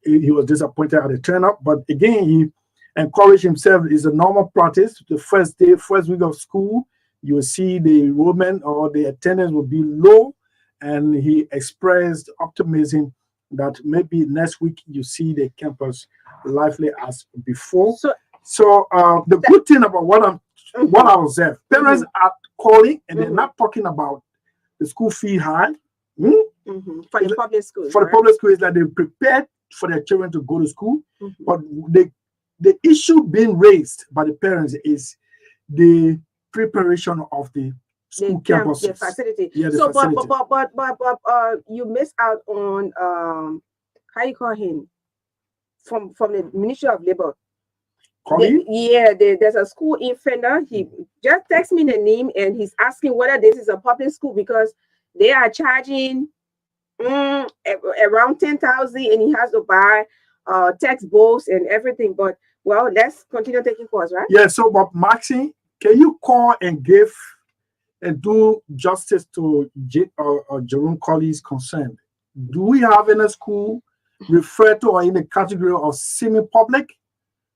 S3: was disappointed at the turnout, but again he encouraged himself. It's a normal practice. The first week of school, you will see the enrollment or the attendance will be low, and he expressed optimism that maybe next week you see the campus lively as before. So the good thing about what I observed, parents are calling and they're not talking about the school fee high.
S1: For the public school.
S3: For the public school is that they're prepared for their children to go to school, but the issue being raised by the parents is the preparation of the school campus,
S1: the facility.
S3: Yeah,
S1: but you miss out on how you call him from the Ministry of Labor. There's a school in Fender. He just texted me the name and he's asking whether this is a public school because they are charging around 10,000 and he has to buy textbooks and everything. But well, let's continue taking calls, right?
S3: Yeah. So, but Maxine, can you call and give and do justice to Jerome Colley's concern? Do we have any school referred to or in the category of semi-public?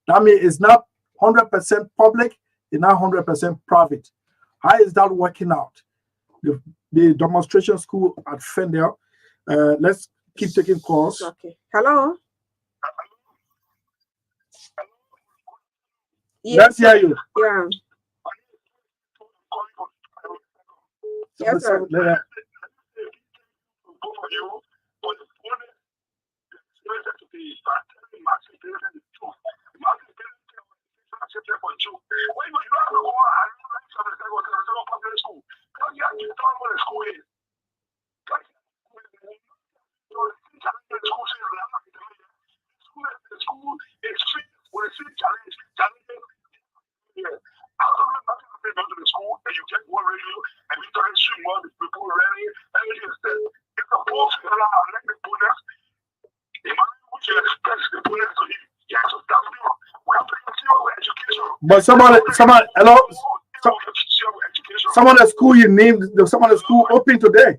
S3: That means it's not 100% public, it's not 100% private. How is that working out? The demonstration school at Fendel. Let's keep taking calls.
S1: Okay. Hello.
S3: Let's hear you.
S1: Yeah. Yes, sir.
S3: But someone, hello, some of the school you named, some of the school open today.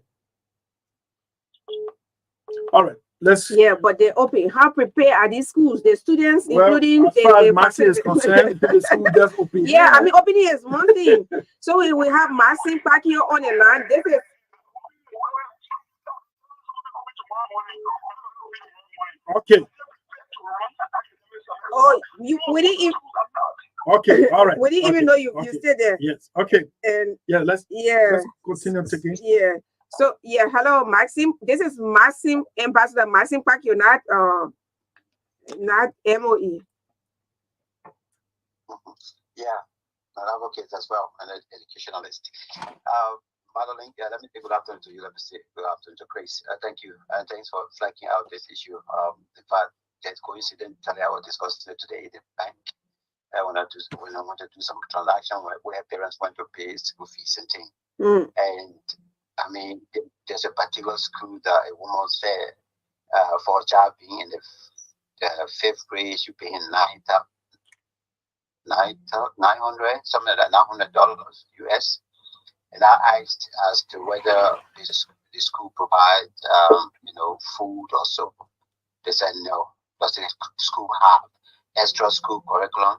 S3: All right, let's.
S1: Yeah, but they're open. How prepared are these schools? The students,
S3: Well,
S1: including
S3: as far as Maxi is concerned, the school just open.
S1: Yeah, I mean, opening is one thing. So we have Maxi back here on the line. This is.
S3: Okay.
S1: Oh, we didn't even.
S3: Okay, all right.
S1: We didn't even know you stayed there.
S3: Yes. Okay.
S1: And
S3: let's continue taking.
S1: Yeah. So hello, Maxim. This is Maxim, Ambassador Maxim Park. You're not MOE.
S8: Yeah, an advocate as well, an educationalist. Magdalene, let me say good afternoon to you. Let me say good afternoon to Grace. Thank you, and thanks for flagging out this issue. In fact, that coincidentally, I was discussing it today in the bank. I wanted to do some transaction where parents want to pay school fees and things. And I mean, there's a particular school that a woman said for a child being in the 5th grade, you paying $900, something like that, $900 US. And I asked as to whether the school provide, food or so. They said no. Does the school have extra school curriculum?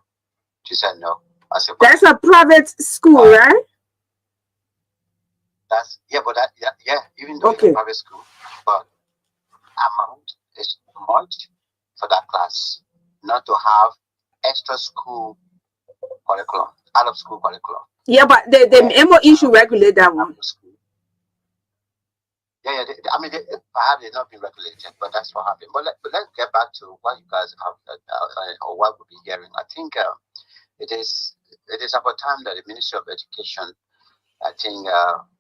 S8: She said no. I said,
S1: that's a private school, right?
S8: Even though it's a private school, but amount is much for that class not to have extra school curriculum, out of school curriculum.
S1: Yeah, but the MOE should regulate that one.
S8: Yeah, perhaps they've not been regulated, but that's what happened. But let's get back to what you guys have or what we'll be hearing. I think it is about time that the Ministry of Education, I think,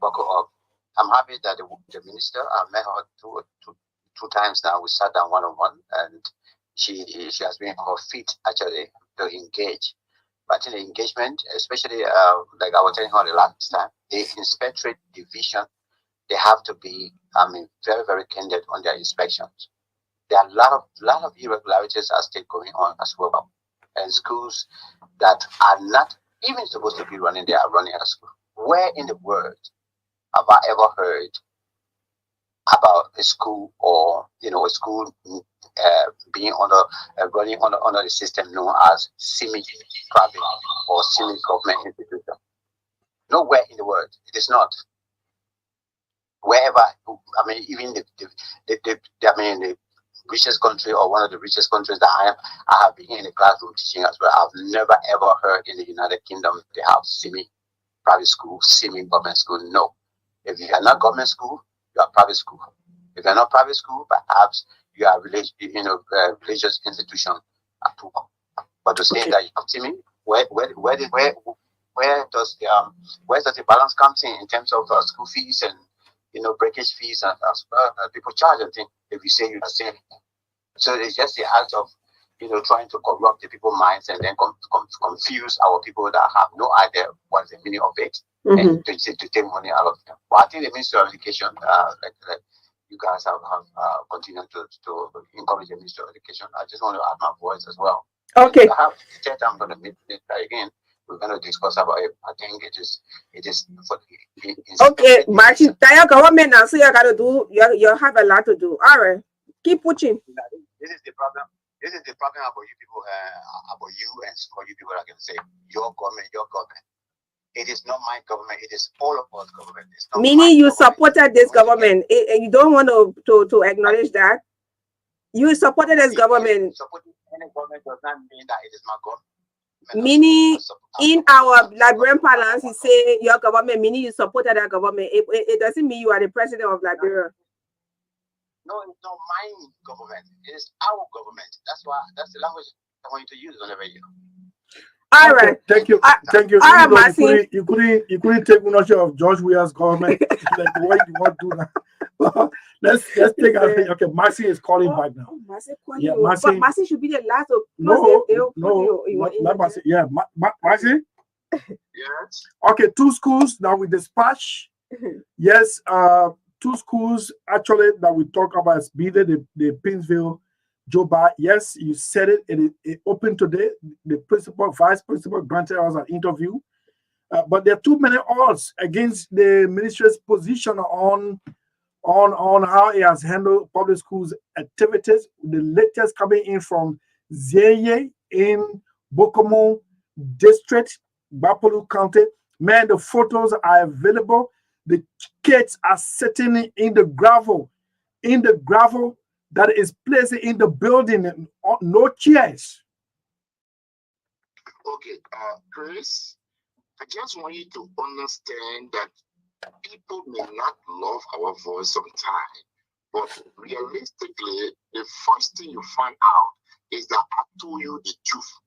S8: buckle up. I'm happy that the minister, I met her two times now. We sat down one-on-one, and she has been on her feet actually to engage. But in the engagement, especially like I was telling her the last time, the inspectorate division, they have to be, very, very candid on their inspections. There are a lot of irregularities are still going on as well, and schools that are not even supposed to be running, they are running a school. Where in the world have I ever heard about a school or a school being running under the system known as semi-private or semi-government institution? Nowhere in the world. It is not. Wherever, even the richest country or one of the richest countries that I have been in the classroom teaching as well. I've never ever heard in the United Kingdom they have semi-private school, semi-government school. No. If you are not government school, you are private school. If you are not private school, perhaps you are religious institution at all. But to say that you come to me, where does the balance come in terms of school fees and breakage fees and people charge and things? If you say you are saying, so it's just the act of trying to corrupt the people's minds and then confuse our people that have no idea what's the meaning of it, and to take money out of them. But I think the Ministry of Education, like you guys have continued to encourage the Ministry of Education. I just want to add my voice as well.
S1: Okay.
S8: I have said I'm going to meet again. We're going to discuss about it. I think it is for the
S1: okay, Martin. Your government now, so you got to do. You have a lot to do. All right, keep pushing.
S8: This is the problem. This is the problem about you people, about you and for you people. I can say your government. It is not my government. It is all of us government. It's not
S1: meaning you supported this government. You don't want to acknowledge that you supported this government.
S8: Supporting any government does not mean that it is my government.
S1: Meaning, in our Liberian parlance, he say your government, meaning you supported that government. It doesn't mean you are the president of Liberia.
S4: No, it's not my government. It is our government. That's the language I want you to use on the radio.
S1: All right.
S3: Thank you. Thank you.
S1: All right,
S3: you couldn't take ownership of George Weah's government. Like why you want to do that? let's take okay, Marcy is calling back now.
S1: Oh, Marcy
S3: yeah,
S1: Marcy, but Marcy should be the last of
S3: not Marcy. Yeah, Marcy.
S4: Yes.
S3: Okay, 2 schools that we dispatch. Yes, 2 schools actually that we talk about is be the Pinsville Joba. Yes, you said it. It opened today. The principal, vice principal granted us an interview. But there are too many odds against the ministry's position on how it has handled public schools activities. The latest coming in from Zeye in Bokomo District, Bapolu County. Man, the photos are available. The kids are sitting in the gravel that is placed in the building, no chairs.
S4: Okay, Chris, I just want you to understand that people may not love our voice sometimes, but realistically, the first thing you find out is that I told you the truth.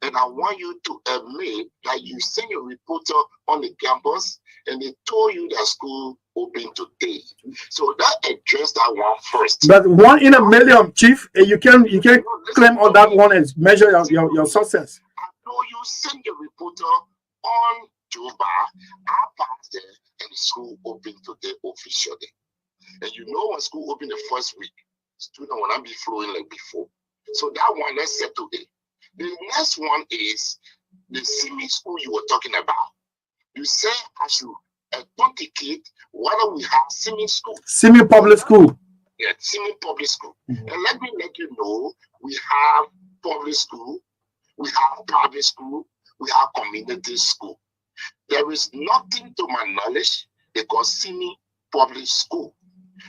S4: And I want you to admit that you sent a reporter on the campus and they told you that school open today. So that address that one first.
S3: But 1 in a million, Chief. You can't claim on that one and measure your success.
S4: I told you send a reporter on Juba. I passed there and the school opened today officially. And you know when school opened the first week, students will not be flowing like before. So that one, let's set today. The next one is the semi school you were talking about. You say I should authenticate whether we have semi school.
S3: Semi public school.
S4: Yeah, semi public school. And let me let you know, we have public school, we have private school, we have community school. There is nothing to my knowledge they call semi public school.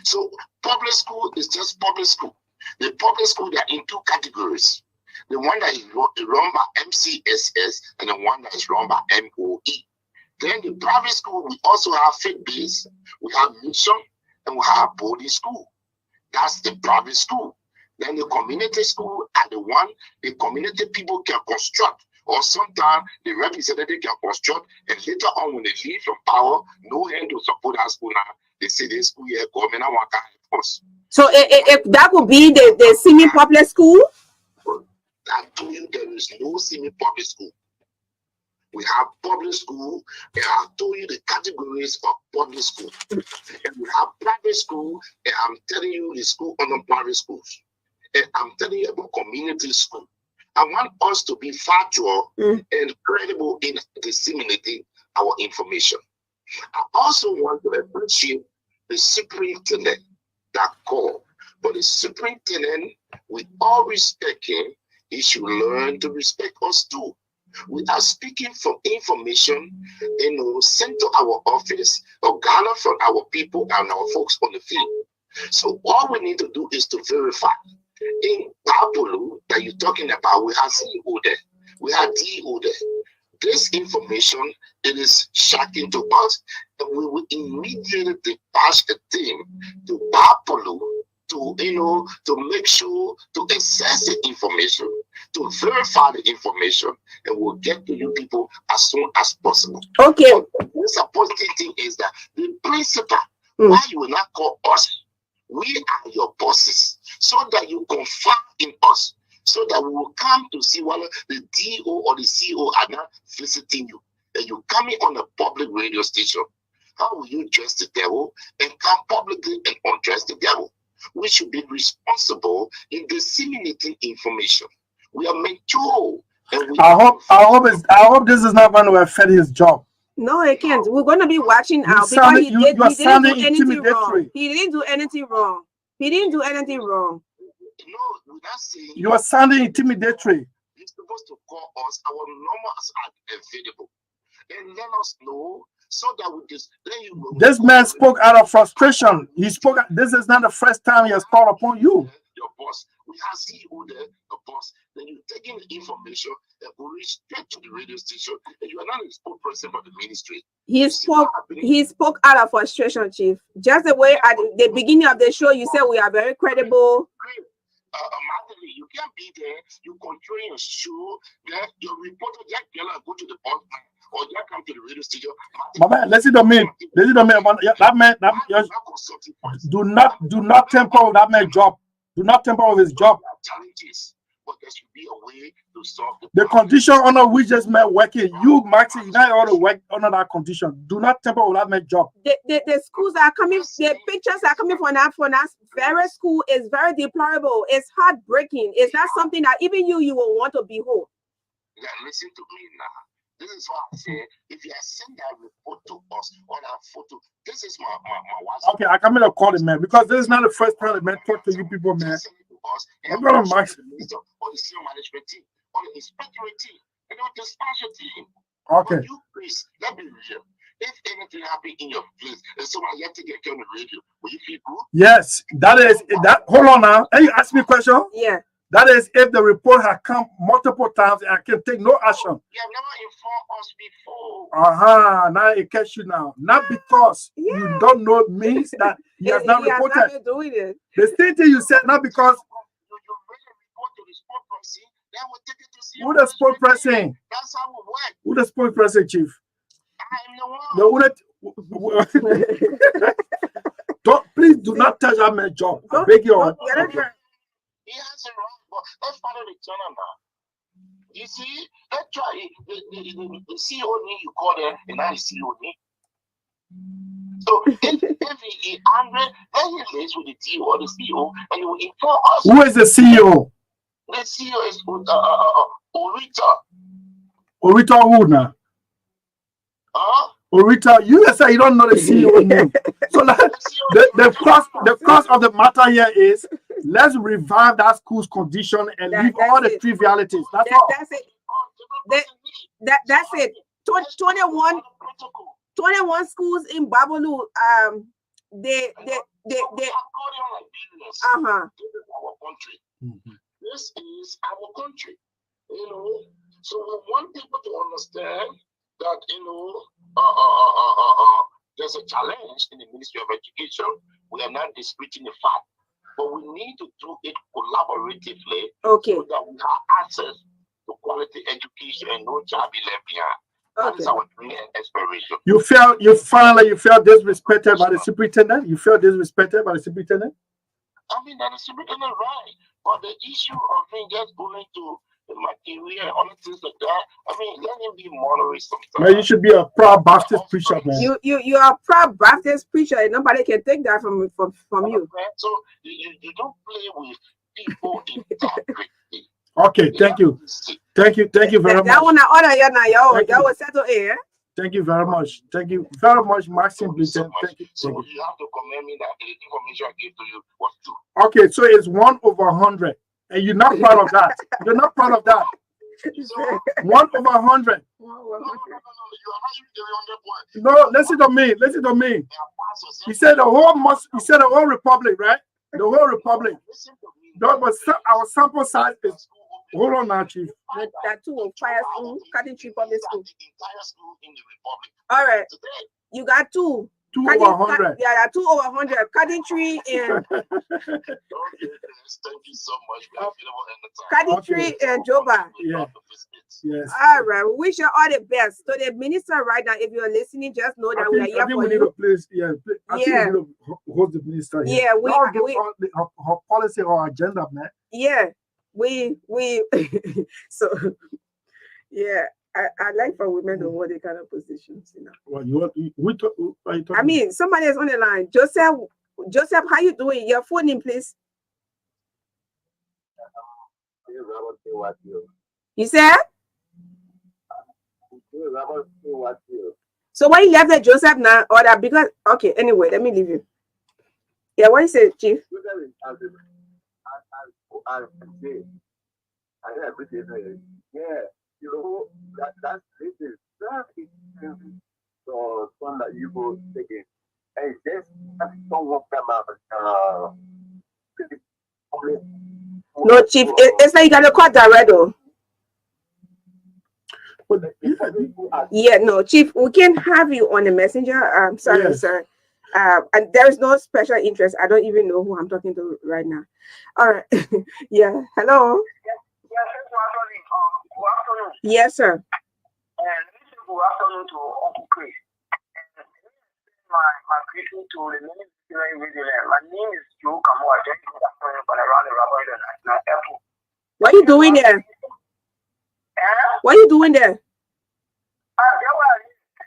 S4: So public school is just public school. The public school, they are in 2 categories. The one that is run by MCSS and the one that is run by MOE. Then the private school, we also have faith-based, we have mission, and we have boarding school. That's the private school. Then the community school are the one the community people can construct, or sometimes the representative can construct, and later on when they leave from power, no hand to support that school now. They say this school here, government, I want to help us.
S1: So if that would be the semi-public school?
S4: I told you there is no semi-public school. We have public school, and I told you the categories of public school. And we have private school, and I'm telling you the school under private schools. And I'm telling you about community school. I want us to be factual and credible in disseminating our information. I also want to appreciate the superintendent that called. But the superintendent, with all respect him, he should learn to respect us too. We are speaking from information sent to our office or gathered from our people and our folks on the field. So all we need to do is to verify. In Babulu that you're talking about, we have CEO there, we have DO there. This information, it is shocking to us, and we will immediately dispatch a team to Babulu to make sure to access the information, to verify the information, and we'll get to you people as soon as possible.
S1: Okay.
S4: But the supporting thing is that the principal, why you will not call us? We are your bosses, so that you confide in us, so that we will come to see whether the DO or the CEO are not visiting you. And you coming on a public radio station. How will you dress the devil and come publicly and undress the devil? We should be responsible in disseminating information. We are mature. And we
S3: I hope this is not going to affect his job.
S1: No, it can't. We're going to be watching out because he didn't do anything wrong. He didn't do anything wrong. He didn't do anything wrong.
S4: No, we're not saying
S3: you are sounding intimidatory.
S4: You're supposed to call us. Our numbers are available, and let us know so that we just let you know.
S3: This man spoke out of frustration. He spoke. This is not the first time he has called upon you.
S4: Your boss. We have CEO there, the boss. then you're taking the information and go straight to the radio station, and you are not a spokesperson for the ministry.
S1: He spoke out of frustration, Chief. Just the way at the beginning of the show, you said we are very credible.
S4: Magdalene, you can't be there. You control your show. Then your reporter just go to the podcast or just come to the radio station.
S3: My man, listen to me. Listen to me. That man, do not temper with that man's job. Do not temper with his job.
S4: Challenges, but there should be a way to solve
S3: the condition under which this man working. You, Maxi, you not ought to work under that condition. Do not temper with that man's job.
S1: The schools are coming. The pictures are coming from that. Very school is very deplorable. It's heartbreaking. It's not something that even you will want to behold.
S4: Yeah, listen to me now. This is what I say. If you send that report to us on our photo, this is my WhatsApp.
S3: Okay, I come in to call it, man, because this is not the first time the man talk to you people, man. I'm gonna Max.
S4: Or the senior management team, or the inspectorate team, and the special team.
S3: Okay.
S4: You please, let me real. If anything happen in your place and someone yet to get on the radio, will you feel good?
S3: Yes, that is that. Hold on now. Can you ask me a question?
S1: Yeah.
S3: That is if the report has come multiple times and I can take no action.
S4: You have never informed us before.
S3: Now it catch you now. Not because you don't know means that he has not reported.
S1: Has not been doing it.
S3: The same thing you said, not because
S4: you bring a report to the spokesperson, then we'll take it to see
S3: who the spokesperson.
S4: That's how we work.
S3: Who the spokesperson, Chief?
S4: I'm the
S3: one. Don't please do not touch that man's job. I beg you.
S4: He has a wrong, but let's follow the channel now. You see, let's try the CEO name you call them, and now the CEO name. So if he is angry, then he lays with the DO or the CEO, and he will inform us.
S3: Who is the CEO?
S4: The CEO is Orita.
S3: Orita who now? Orita, you say you don't know the CEO name. So the cause of the matter here is let's revive that school's condition and leave all the trivialities. That's all.
S1: That's it. That's it. 21 schools in Babalu. They
S4: This is our country. This is our country. You know, so we want people to understand that there's a challenge in the Ministry of Education. We are not disputing the fact, but we need to do it collaboratively so that we have access to quality education and no child be left behind. That is our dream and aspiration.
S3: You felt disrespected by the superintendent? You felt disrespected by the superintendent?
S4: I mean, that is superintendent right, but the issue of him just going to the material and other things like that, I mean, let him be moderate sometimes.
S3: Man, you should be a proud Baptist preacher, man.
S1: You are a proud Baptist preacher, and nobody can take that from you.
S4: So you don't play with people in integrity.
S3: Okay, thank you. Thank you very much.
S1: That one I order you now, y'all will settle here.
S3: Thank you very much. Thank you very much, Maxim Blitten. Thank you.
S4: So you have to commend me that the information I gave to you was true.
S3: Okay, so it's 1/100. And you're not proud of that. You're not proud of that. 1/100. No, listen to me. Listen to me. He said the whole republic, right? The whole republic. That was our sample size is. Hold on now, Chief.
S1: That too will fire school, cutting tree public school. All right. You got two.
S3: 2/100.
S1: Yeah, 2/100. Cutting tree and
S4: thank you so much.
S1: Cutting tree and Joba.
S3: Yeah. Yes.
S1: All right. We wish you all the best. So the minister right now, if you're listening, just know that we are here for you.
S3: I think we need to hold the minister here.
S1: Yeah, we
S3: her policy or agenda, man.
S1: Yeah, we so yeah. I like for women to hold the kind of positions, you know.
S3: Well,
S1: I mean, somebody is on the line. Joseph, how you doing? Your phone name, please. You said? So why you left the Joseph now? Or that because okay, anyway, let me leave you. Yeah, what you say, Chief?
S9: Yeah. You know, that's this is very so one that you go taking. And just someone come out
S1: No, Chief, it's like you got to call direct. Yeah, no, Chief, we can have you on the messenger. Sorry,
S3: Yes.
S1: sir. And there's no special interest. I don't even know who I'm talking to right now. All right. Yeah. Hello.
S7: Good afternoon.
S1: Yes, sir.
S7: And good afternoon to Uncle Chris. And my greeting to the many vigilant. My name is Joe Kamo. I just good afternoon from around the Rabbi the National Airport.
S1: What are you doing there? What are you doing there?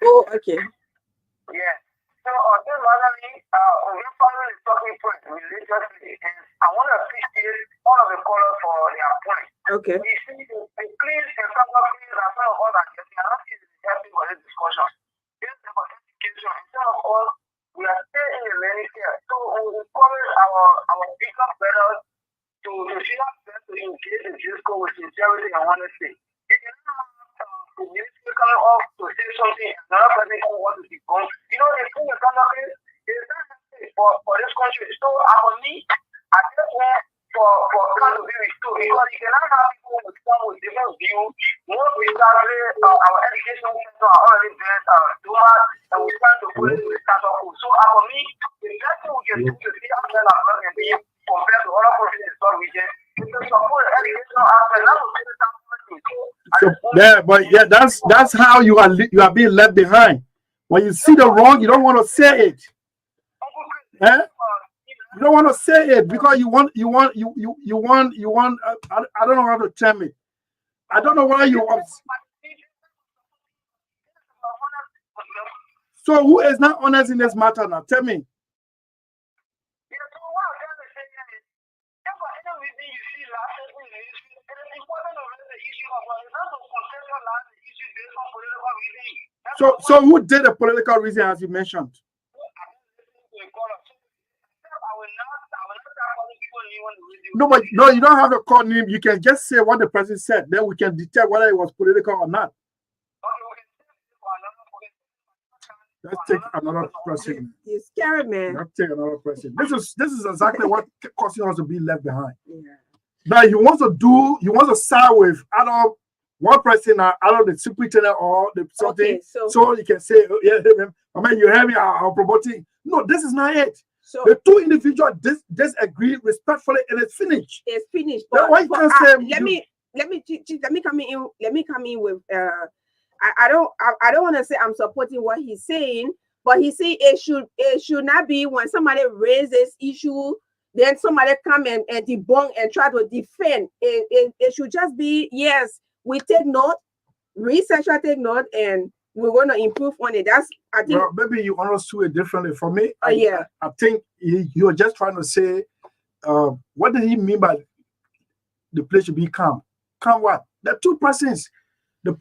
S1: Oh, okay.
S7: Yeah. So, this Magdalene, we finally talking point religiously, and I want to appreciate all of the callers for their point.
S1: Okay.
S7: We see the clean and proper things that some of us are getting. I don't think it's helping for this discussion. Yes, about education, and some of us, we are still in the learning care. So, we encourage our bigger brothers to see us to engage in discourse with sincerity and honesty. You cannot the ministry coming off to say something, another person who wants to be gone. You know, the thing is for this country. So, for me, I just want for God to be restored because you cannot have people who come with different views. Most precisely, our education system are already been dormant, and we trying to put it in the status quo. So, for me, the best thing we can do to see how well our blood can be compared to other countries in the South region is to support the educational aspect, not to see the
S3: so but yeah, that's how you are being left behind. When you see the wrong, you don't want to say it. You don't want to say it because you want. I don't know how to term it. I don't know why you. So who is not honest in this matter now? Tell me. So who did the political reason as you mentioned? No, you don't have to call name. You can just say what the president said. Then we can detect whether it was political or not. Let's take another person.
S1: You're scary, man.
S3: Let's take another person. This is exactly what causing us to be left behind. Yeah. Now he wants to side with either one person out of the superintendent or the something. Okay, so you can say, oh, yeah, I mean, you hear me, I'm promoting. No, this is not it. So the two individuals disagree respectfully, and it's finished.
S1: It's finished.
S3: But why you can't say?
S1: Let me come in with. I don't want to say I'm supporting what he's saying, but he say it should not be when somebody raises issue, then somebody come and debunk and try to defend. It should just be, yes, we take note, researcher take note, and we want to improve on it. That's, I think.
S3: Well, maybe you understood it differently. For me,
S1: yeah.
S3: I think you're just trying to say, what did he mean by the place should be calm? Calm what? There are two persons. The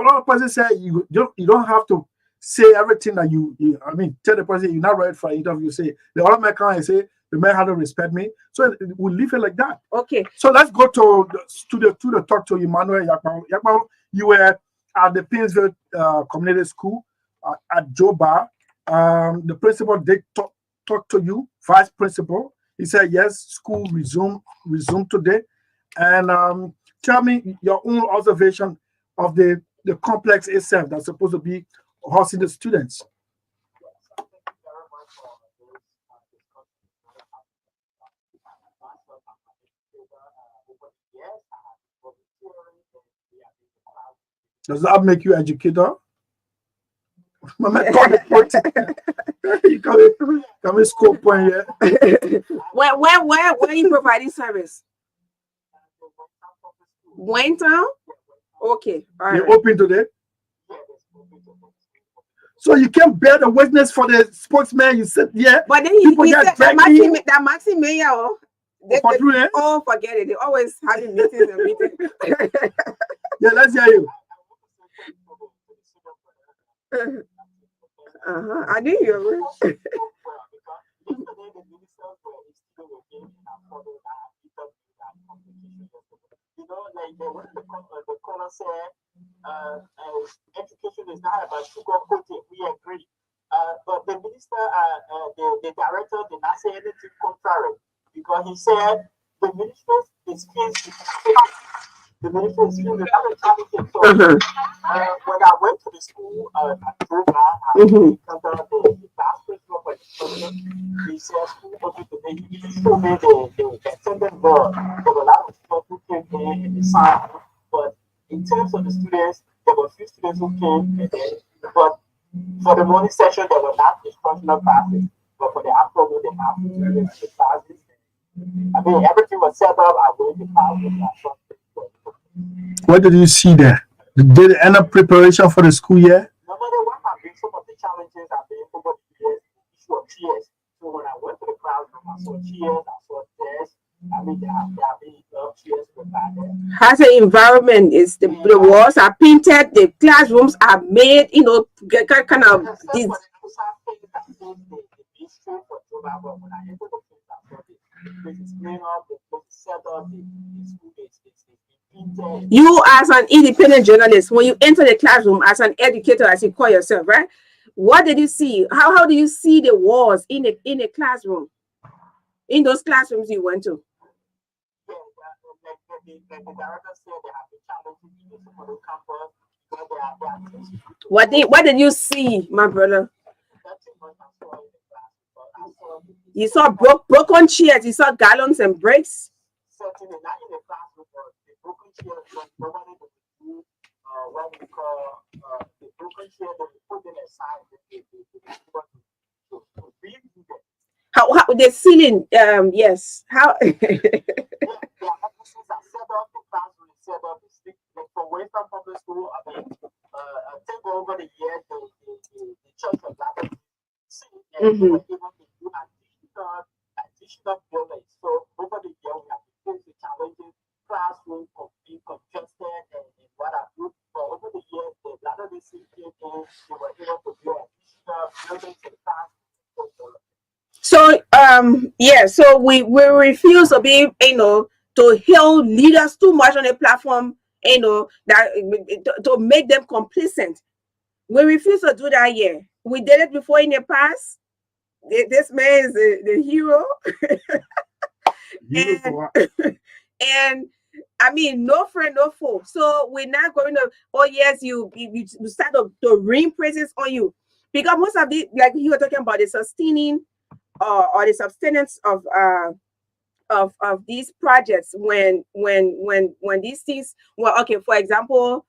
S3: other person said you don't have to say everything that you tell the person you're not ready for an interview. Say the other man come and say the man had to respect me. So we'll leave it like that.
S1: Okay.
S3: So let's go to the talk to Emmanuel Yakpao. Yakpao, you were at the Painesville Community School at Joba. The principal did talk to you, vice principal. He said yes, school resume today. And tell me your own observation of the complex itself that's supposed to be hosting the students. Does that make you educator? You come in school point here.
S1: Where you providing service? Wintown? Okay. All right.
S3: You're open today? So you can't bear the witness for the spokesman. You said, yeah.
S1: But then he said that Maxi Mayor. Oh, forget it. They always having meetings and meetings.
S3: Yeah, let's hear you.
S1: I knew you were.
S10: You know, like the caller said, education is not about sugar coating. We agree. But the minister, the director did not say anything contrary because he said the ministers it's the ministry is filled with other challenges. So when I went to the school, I drove by, I encountered the class principal for the student. He said, school open today. He showed me the attendance board. There were a lot of students who came in and they signed. But in terms of the students, there were a few students who came, and then, but for the morning session, there were not instructional classes. But for the afternoon, they have the classes. I mean, everything was set up. I went to class.
S3: What did you see there? Did they end up preparation for the school year?
S10: No matter what have been some of the challenges I've been over the years, the issue of chairs. So when I went to the classroom, I saw chairs, I saw desks. I mean, there have been chairs with that there.
S1: Has the environment is the walls are painted, the classrooms are made, you know, kind of this.
S10: When I entered the place, I saw the place is clean up, the place is set up, the school is painted.
S1: You as an independent journalist, when you enter the classroom as an educator, as you call yourself, right? What did you see? How do you see the walls in a classroom? In those classrooms you went to?
S10: Yeah, the director said they have been challenging in some of the campus where they are.
S1: What did you see, my brother? You saw broken chairs, you saw gallons and bricks.
S10: Certainly not in the classroom, but the broken chairs was normally the what we call the broken chair that we put them aside to review them.
S1: How the ceiling? Yes. How?
S10: Yeah, the offices are set up, the classroom is set up. Like for Western Public School, I mean, I think over the years the church was like and we were able to do additional buildings. So over the year we have been facing challenges, classrooms being congested and what have you. But over the years, the Latter-day Saints came in, they were able to build additional buildings and classrooms.
S1: So yeah, so we refuse to be, you know, to hail leaders too much on the platform, you know, that to make them complacent. We refuse to do that here. We did it before in the past. This man is the hero. And I mean, no friend, no foe. So we're not going to, oh yes, you start to ring praises on you. Because most of the, like you were talking about, the sustaining or the subsistence of these projects when these things, well, okay, for example,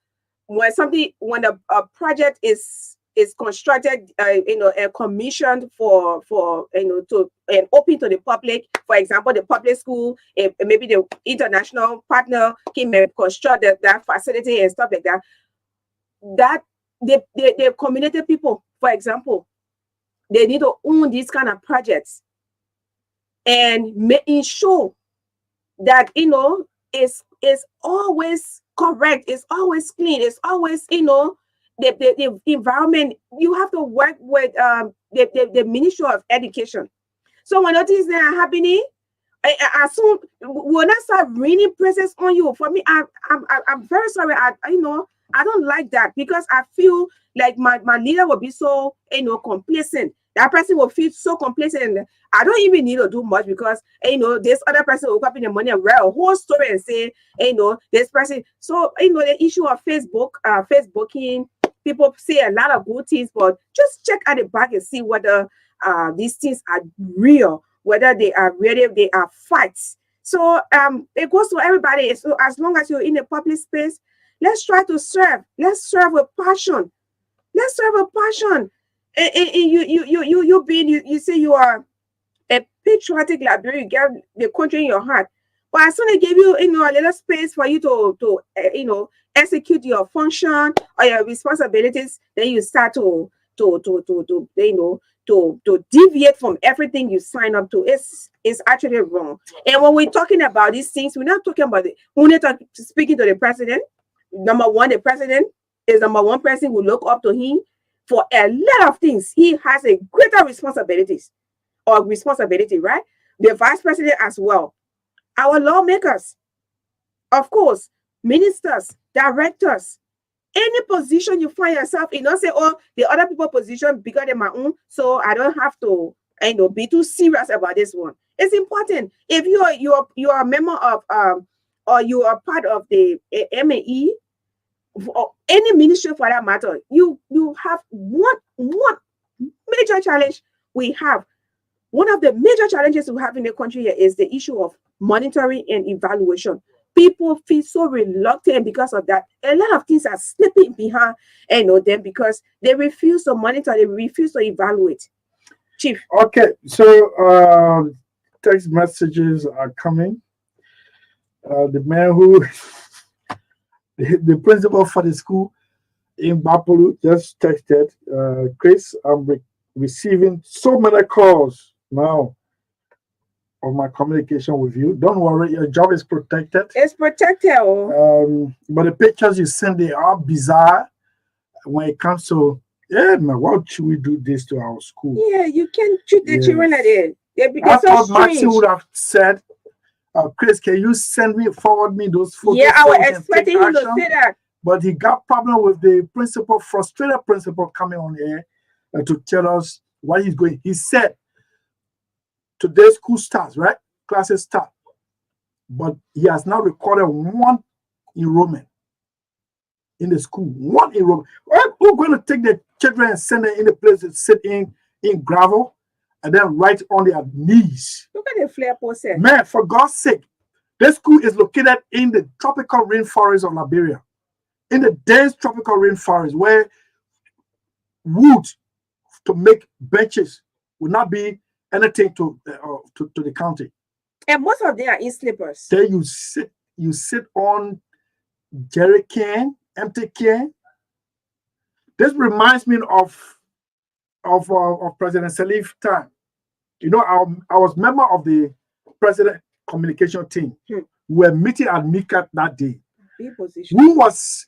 S1: when a project is constructed, you know, and commissioned for you know, to and open to the public, for example, the public school, maybe the international partner came and construct that facility and stuff like that, that the community people, for example, they need to own these kind of projects and making sure that, you know, it's always correct, it's always clean, it's always, you know, the environment. You have to work with the Ministry of Education. So when all these things are happening, I assume we'll not start raining praises on you. For me, I'm very sorry. You know, I don't like that, because I feel like my leader will be so, you know, complacent. That person will feel so complacent, and I don't even need to do much, because, you know, this other person will come up in the morning and write a whole story and say, you know, this person. So, you know, the issue of Facebooking, people say a lot of good things, but just check at the back and see whether these things are real, whether they are really, they are facts. So it goes to everybody. So as long as you're in a public space, let's try to serve. Let's serve with passion. Let's serve with passion. And you say you are a patriotic Liberian, you get the country in your heart. But as soon as they give you, you know, a little space for you to you know, execute your function or your responsibilities, then you start to you know, to deviate from everything you sign up to. It's actually wrong. And when we're talking about these things, we're not talking about it. We're not speaking to the president. Number one, the president is number one person who look up to him for a lot of things. He has a greater responsibility, right? The vice president as well. Our lawmakers, of course, ministers, directors, any position you find yourself in, don't say, oh, the other people position bigger than my own, so I don't have to, you know, be too serious about this one. It's important. If you're a member of or you are part of the MAE or any ministry for that matter, you have one major challenge we have. One of the major challenges we have in the country here is the issue of monitoring and evaluation. People feel so reluctant because of that. A lot of things are slipping behind, them because they refuse to monitor, they refuse to evaluate. Chief.
S3: Okay, so text messages are coming. The man who, the principal for the school in Bapolu just texted, Chris, I'm receiving so many calls now of my communication with you. Don't worry, your job is protected.
S1: It's protected.
S3: But the pictures you send, they are bizarre when it comes to, man, why should we do this to our school?
S1: Yeah, you can't treat the children like that.
S3: I thought Maxine would have said, Chris, can you forward me those photos?
S1: Yeah, I was expecting him to say that.
S3: But he got problem with the principal, frustrated principal coming on here to tell us why he's going. He said, today's school starts, right? Classes start. But he has now recorded one enrollment in the school. One enrollment. We're going to take the children and send them in a place to sit in gravel and then right on their knees.
S1: Look at the flare post.
S3: Man, for God's sake, this school is located in the tropical rainforest of Liberia. In the dense tropical rainforest where wood to make benches would not be anything to the county.
S1: And most of them are in slippers.
S3: There you sit on jerry can, empty can. This reminds me of President Sellee's time. I was member of the president communication team. We were meeting at MICAT that day. Who was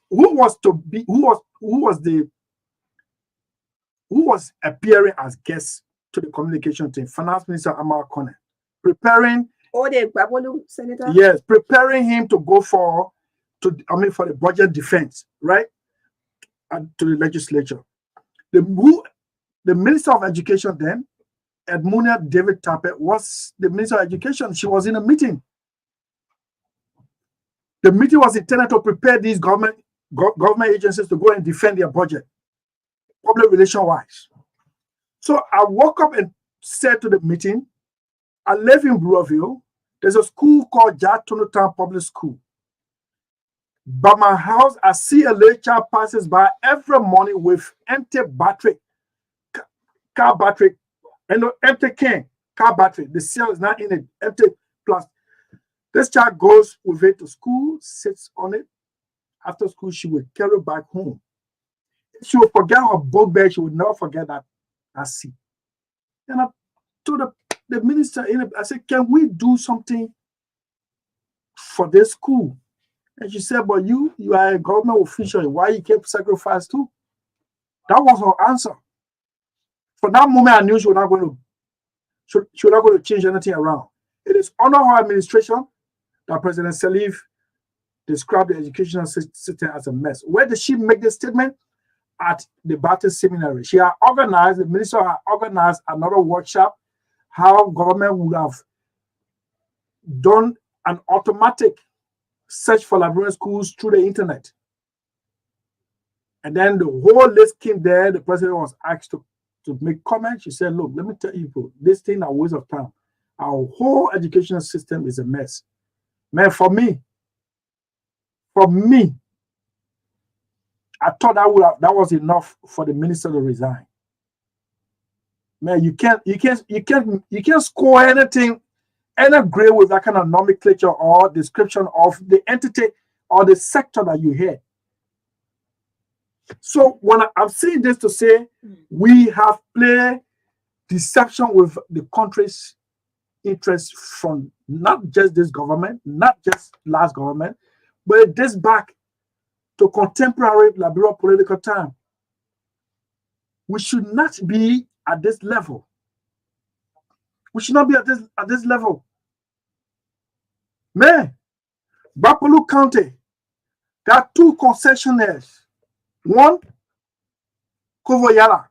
S3: appearing as guests to the communication team? Finance Minister Amal Kone, preparing.
S1: Oh, the Babolu senator.
S3: Yes, preparing him to go for the budget defense, right? And to the legislature. The Minister of Education then, Edmunia David Tappet, was the Minister of Education. She was in a meeting. The meeting was intended to prepare these government agencies to go and defend their budget, public relation wise. So I woke up and said to the meeting, I live in Brewerville. There's a school called Jatonotown Public School. By my house, I see a little child passes by every morning with empty battery, car battery, and no empty car battery. The cell is not in it, empty plastic. This child goes with it to school, sits on it. After school, she will carry it back home. She will forget her book bag. She will never forget that seat. And I told the minister, I said, can we do something for this school? And she said, but you are a government official. Why you kept sacrifice too? That was her answer. For that moment, I knew she was not going to change anything around. It is under her administration that President Sellee described the educational system as a mess. Where did she make the statement? At the Baptist Seminary. The minister had organized another workshop, how government would have done an automatic search for Liberian schools through the internet. And then the whole list came there. The president was asked to make comments. She said, look, let me tell you, this thing is a waste of time. Our whole educational system is a mess. Man, for me, I thought that was enough for the minister to resign. Man, you can't score anything, any grade with that kind of nomenclature or description of the entity or the sector that you hear. So when I'm saying this to say we have played deception with the country's interests from not just this government, not just last government, but it dates back to contemporary Liberia political time. We should not be at this level. We should not be at this level. Man, Bapolu County got 2 concessionaires. One, Kovoyala,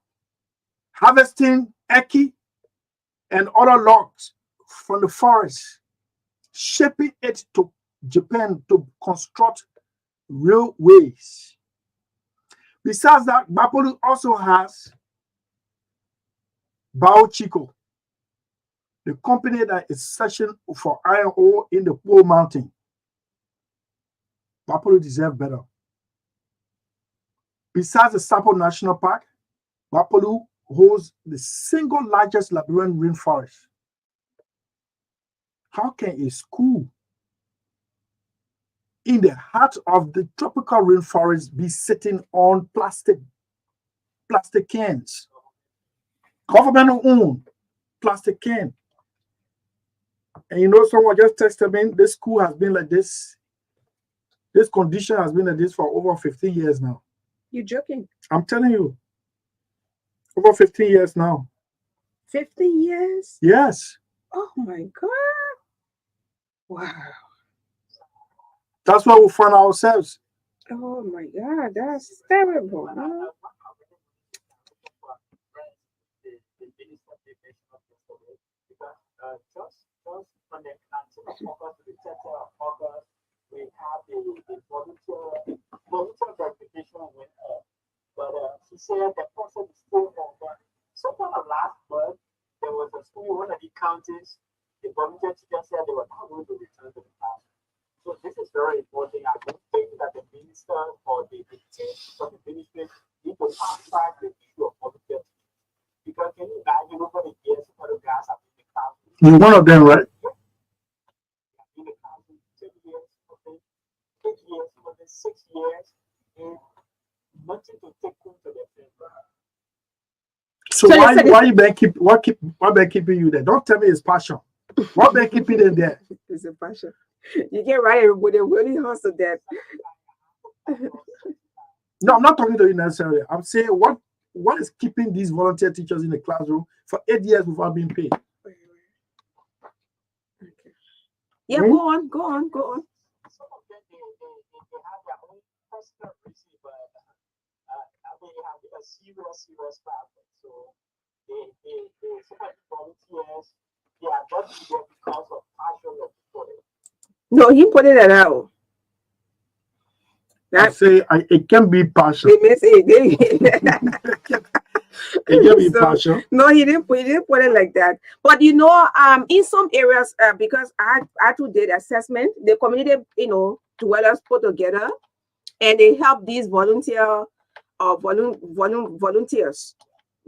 S3: harvesting Eki and other logs from the forest, shipping it to Japan to construct railways. Besides that, Bapolu also has Bauchico, the company that is searching for iron ore in the Pole Mountain. Bapolu deserves better. Besides the Sapo National Park, Bapolu holds the single largest Liberian rainforest. How can a school in the heart of the tropical rainforest be sitting on plastic cans? Government-owned plastic can. And you know, someone just texted me, this school has been like this. This condition has been like this for over 15 years now.
S1: You're joking.
S3: I'm telling you. Over 15 years now.
S1: 15 years?
S3: Yes.
S1: Oh my God. Wow.
S3: That's where we find ourselves.
S1: Oh my God, that's terrible. Huh?
S10: Just from the 19th of August to the 30th of August, we have the volunteer verification went up. But she said the process is still ongoing. Sometime last month, there was a school in one of the counties. The volunteer teacher said they were not going to return to the class. So this is very important. I don't think that the minister or the team from the ministry need to outside the issue of volunteer teaching. Because can you imagine over the years for the guys have been in the classroom?
S3: You're one of them, right?
S10: In the classroom 10 years, okay, 8 years, more than 6 years, and nothing to take home to their family.
S3: So why you been keeping you there? Don't tell me it's passion. What been keeping them there?
S1: It's a passion. You get right, everybody really hustle that.
S3: No, I'm not talking to you necessarily. I'm saying what is keeping these volunteer teachers in the classroom for 8 years without being paid?
S1: Okay. Yeah, go on.
S10: Some of them they have their own personal reason, but they have a serious problem. So they some of the volunteers they are not there because of passion or for it.
S1: No, he put it out.
S3: I say it can be passion.
S1: They may say
S3: It can be passion.
S1: No, he didn't put it like that. But you know, in some areas, because I too did assessment, the community, dwellers put together, and they help these volunteers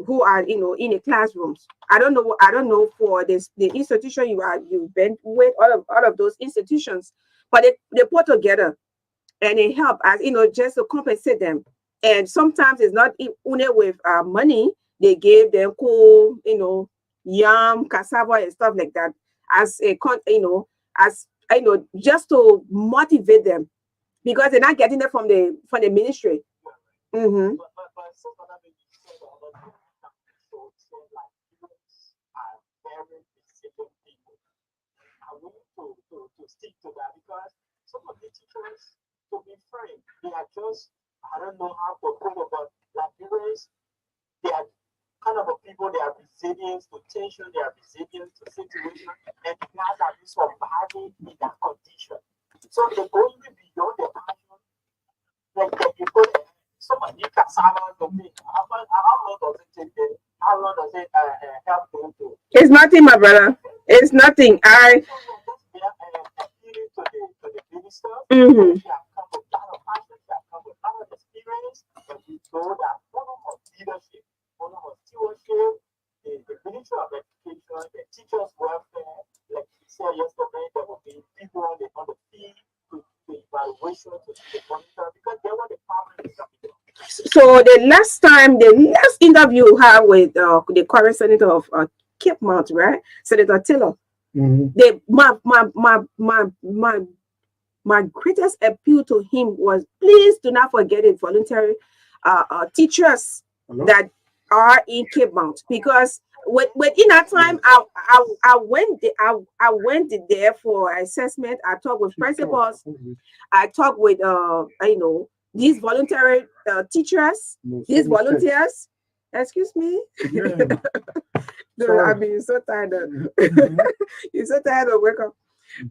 S1: who are in the classrooms. I don't know for this the institution you've been with, all of those institutions, but they put together and they help as just to compensate them. And sometimes it's not only with money. They gave them cool, yam, cassava and stuff like that as just to motivate them, because they're not getting it from the ministry. Mm-hmm.
S10: But some other things you said the other day, so like humans are very resilient people. I want to stick to that because some of the teachers, to be frank, they are just, I don't know how to put it, but Liberians, they are kind of a people, they are resilient to tension, they are resilient to situation, and the guys are surviving in that condition. So they're going beyond the passion, like you put it. Somebody cassava to me. How long does it take them? How long does it help them to?
S1: It's nothing, my brother. It's nothing.
S10: Appealing to the minister.
S1: Mm-hmm.
S10: They have come with a lot of passion. They have come with a lot of experience. And we know that one of leadership, one of stewardship, the Ministry of Education, the teachers' welfare, like we said yesterday, there will be people on the field to the evaluation, to the monitor, because they want the family to be.
S1: So the last interview you had with the current senator of Cape Mount, right, Senator Taylor, my greatest appeal to him was, please do not forget the voluntary teachers that are in Cape Mount, because within that time I went there for assessment. I talked with principals. I talked with these voluntary teachers, these volunteers. Excuse me.
S3: Yeah.
S1: No, I mean, you're so tired of you're so tired of wake up.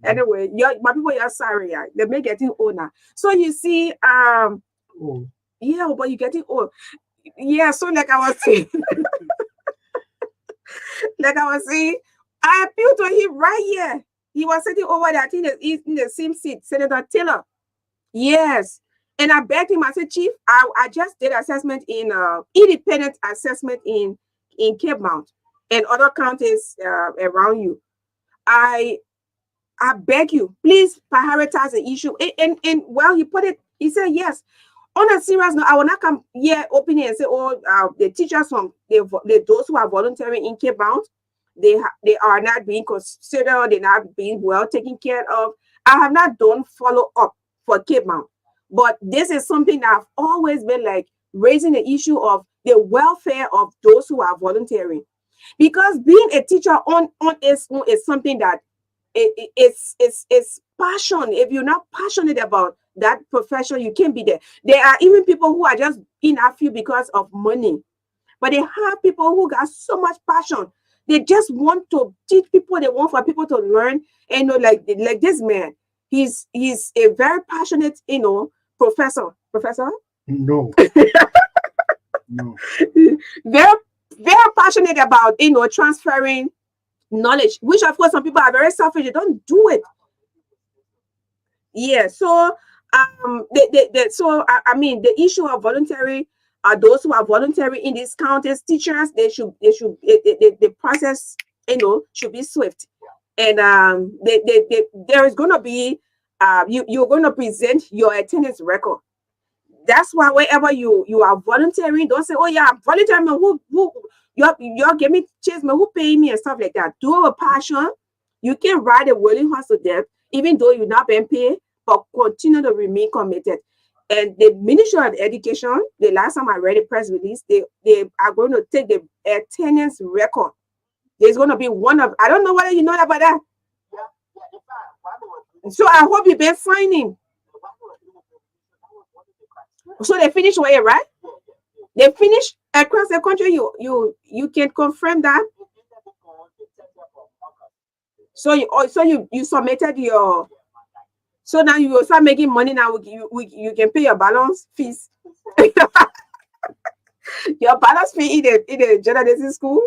S1: Anyway, my people, you're sorry. Yeah. They may getting old now. So you see, yeah, but you're getting old. Yeah, so like I was saying, I appealed to him right here. He was sitting over there, I think in the same seat, Senator Taylor. Yes. And I begged him, I said, Chief, I just did assessment in independent assessment in Cape Mount and other counties around you. I beg you, please prioritize the issue. And well, he put it, he said, yes. On a serious note, I will not come here openly and say, oh, the teachers from those who are volunteering in Cape Mount, they are not being considered, they're not being well taken care of. I have not done follow up for Cape Mount, but this is something that I've always been like raising the issue of the welfare of those who are volunteering, because being a teacher on its own is something that it's passion. If you're not passionate about that profession, you can't be there. There are even people who are just in a field because of money, but they have people who got so much passion. They just want to teach people. They want for people to learn. And like this man, he's a very passionate, professor. Professor?
S3: No. No.
S1: Very, very passionate about transferring knowledge, which of course some people are very selfish. They don't do it. Yeah. So I mean, the issue of voluntary those who are voluntary in these counties, teachers, the process should be swift. And there is going to be you're going to present your attendance record. That's why wherever you are volunteering, don't say, oh yeah, I'm volunteering. Who you're give me chase me, who pay me and stuff like that. Do it with passion. You can ride a willing horse to death, even though you're not being paid, but continue to remain committed. And the Ministry of Education, the last time I read a press release, they are going to take the attendance record. There's going to be one of, I don't know whether you know about that. So I hope you've been signing. So they finished where, right? They finished across the country. You can confirm that. So you submitted your. So now you will start making money. Now you can pay your balance fees. Your balance fee in the journalism school.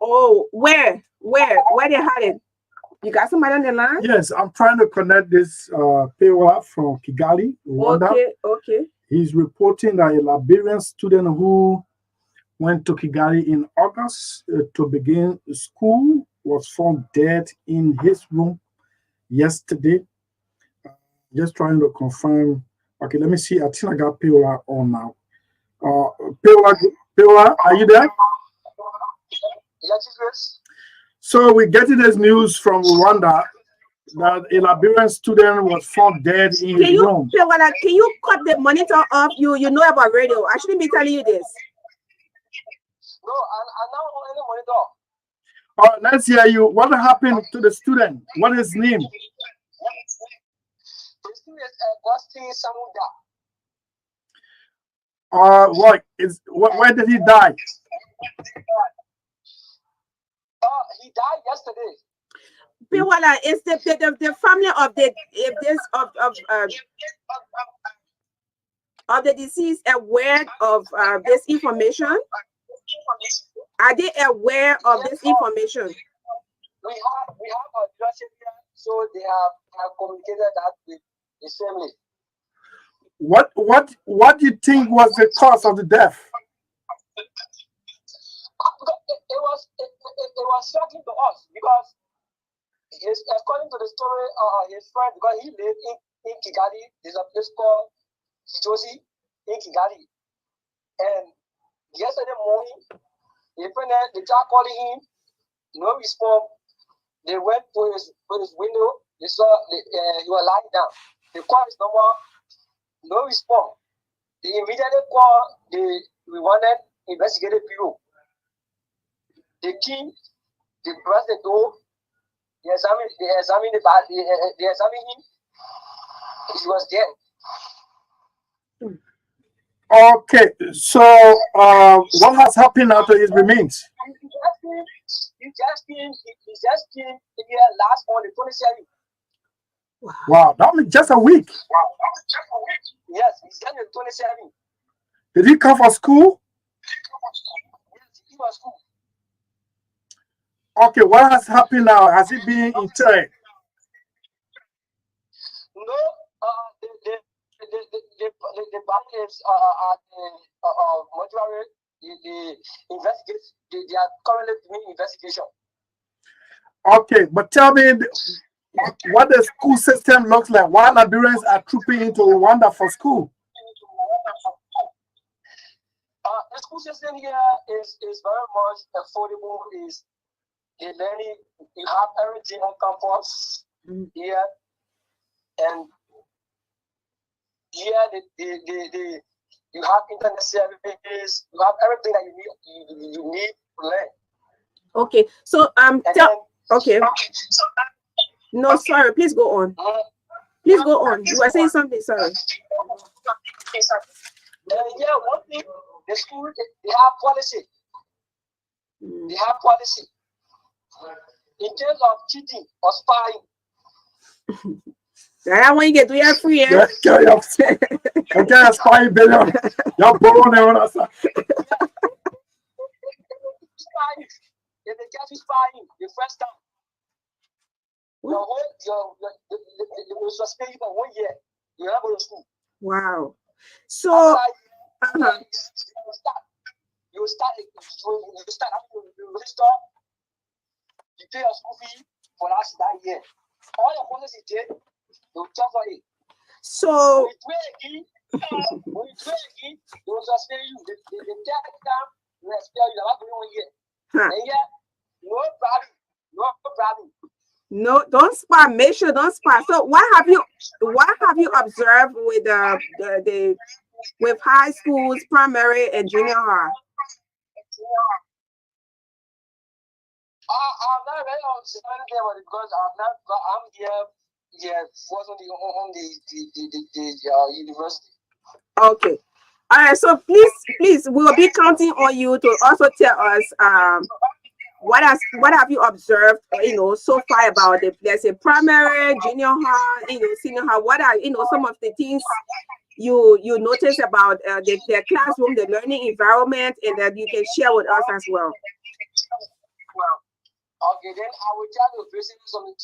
S1: Oh, where they had it? You got somebody on the line?
S3: Yes, I'm trying to connect this paywall from Kigali, Rwanda.
S1: Okay.
S3: He's reporting that a Liberian student who went to Kigali in August to begin school was found dead in his room yesterday. Just trying to confirm. Okay, let me see. I think I got Payola on now. Payola, are you there?
S5: Yes.
S3: So we're getting this news from Rwanda that a Liberian student was found dead in his room.
S1: Payola, can you cut the monitor off? You know about radio. I shouldn't be telling you this.
S5: No, I'm not on any monitor.
S3: Let's hear you. What happened to the student? What is his name?
S5: His name is Augustine Samuda.
S3: Where did he die?
S5: He died yesterday.
S1: Payola, is the family of the deceased aware of this information? Are they aware of this information?
S5: We have a leadership here, so they have communicated that with his family.
S3: What do you think was the cause of the death?
S5: It was shocking to us because according to the story, his friend, because he lived in Kigali, there's a place called Kijosi in Kigali, and yesterday morning, the child calling him, no response. They went to his window. They saw he was lying down. They called his number, no response. They immediately called the Rwandan investigative bureau. They came, they pressed the door. They examined the body. They examined him. He was dead.
S3: Okay, so what has happened after his remains?
S5: He just came here last on the 27th.
S3: Wow, that means just a week.
S5: Yes, he's done the 27th.
S3: Did he come for school?
S5: Yes, he was school.
S3: Okay, what has happened now? Has he been interred?
S5: No, the body is at the mortuary. The investigate. They are currently doing investigation.
S3: Okay, but tell me what the school system looks like. Why Liberians are trooping into Rwanda for school?
S5: The school system here is very much affordable. Is the learning, you have everything on campus here, and here you have internet services, you have everything that you need to learn.
S1: Okay, so okay. No, sorry, please go on. Please go on. You were saying something, sorry.
S5: Yeah, one thing, the school, they have policy. They have policy. In terms of cheating or spying.
S1: That one you get to your free, eh?
S3: Yeah, spying, billion. You're borrowing everyone.
S5: Spying. If they catch you spying the first time, they will suspend you for 1 year. You have to go to school.
S1: Wow. So
S5: you start you register, you pay your school fee for that year. All your policy did, they will charge for it.
S1: So
S5: when you do it again, they will suspend you. They take down, they will expel you. About 1 year. And yet, no problem.
S1: No, don't spy. Make sure don't spy. So what have you observed with the with high schools, primary and junior high?
S5: I'm not very understanding there because I'm here was on the university.
S1: Okay. All right. So please, we'll be counting on you to also tell us what have you observed, so far about the, let's say, primary, junior high, senior high. What are some of the things you notice about the classroom, the learning environment, and that you can share with us as well?
S5: Okay, then I will try to visit some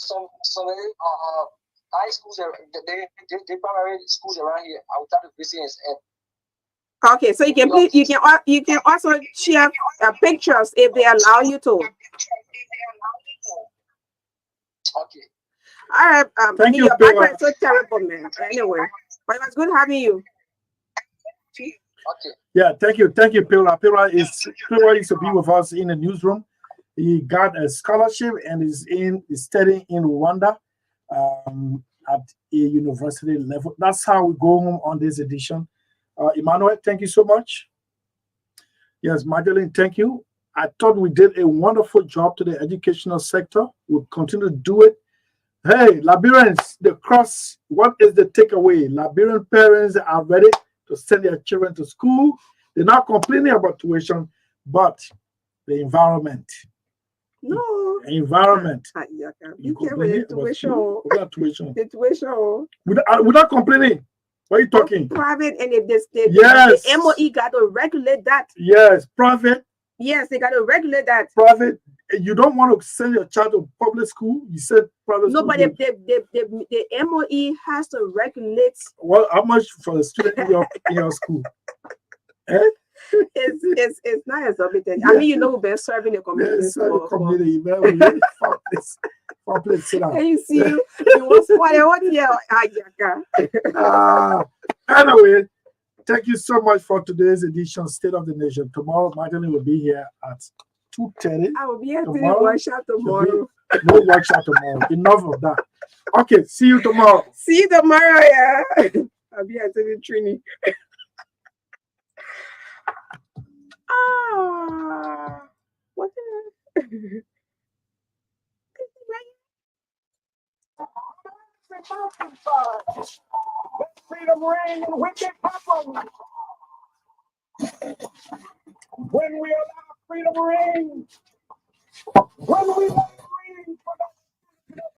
S5: high schools, the primary schools around here. I will try to visit and
S1: okay, so you can also share pictures if they allow you to.
S5: Okay.
S1: All right.
S3: Thank you.
S1: Your background is so terrible, man. Anyway, but it was good having you.
S5: Okay.
S3: Yeah, thank you, Pila. Pila used to be with us in the newsroom. He got a scholarship and is studying in Rwanda at a university level. That's how we go home on this edition. Emmanuel, thank you so much. Yes, Magdalene, thank you. I thought we did a wonderful job to the educational sector. We'll continue to do it. Hey, Liberians, what is the takeaway? Liberian parents are ready to send their children to school. They're not complaining about tuition, but the environment.
S1: No.
S3: Environment.
S1: You can't read tuition.
S3: Tuition.
S1: The tuition.
S3: Without complaining. What are you talking?
S1: Private, and if
S3: yes.
S1: The MOE got to regulate that.
S3: Yes, private.
S1: Yes, they got to regulate that.
S3: Private. You don't want to send your child to public school. You said private school.
S1: No, but the MOE has to regulate.
S3: Well, how much for a student in your school?
S1: It's not exorbitant. Yeah. I mean, we've been serving the community.
S3: Yes, community.
S1: Can you see you want what
S3: anyway, thank you so much for today's edition of State of the Nation. Tomorrow, Magdalene will be here at 2:30.
S1: I will be at the workshop tomorrow.
S3: No workshop tomorrow. Enough of that. Okay, see you tomorrow.
S1: See you tomorrow, yeah. I'll be at the training. What the
S10: Freedom reign and wicked happen.
S11: When we allow freedom reign, when we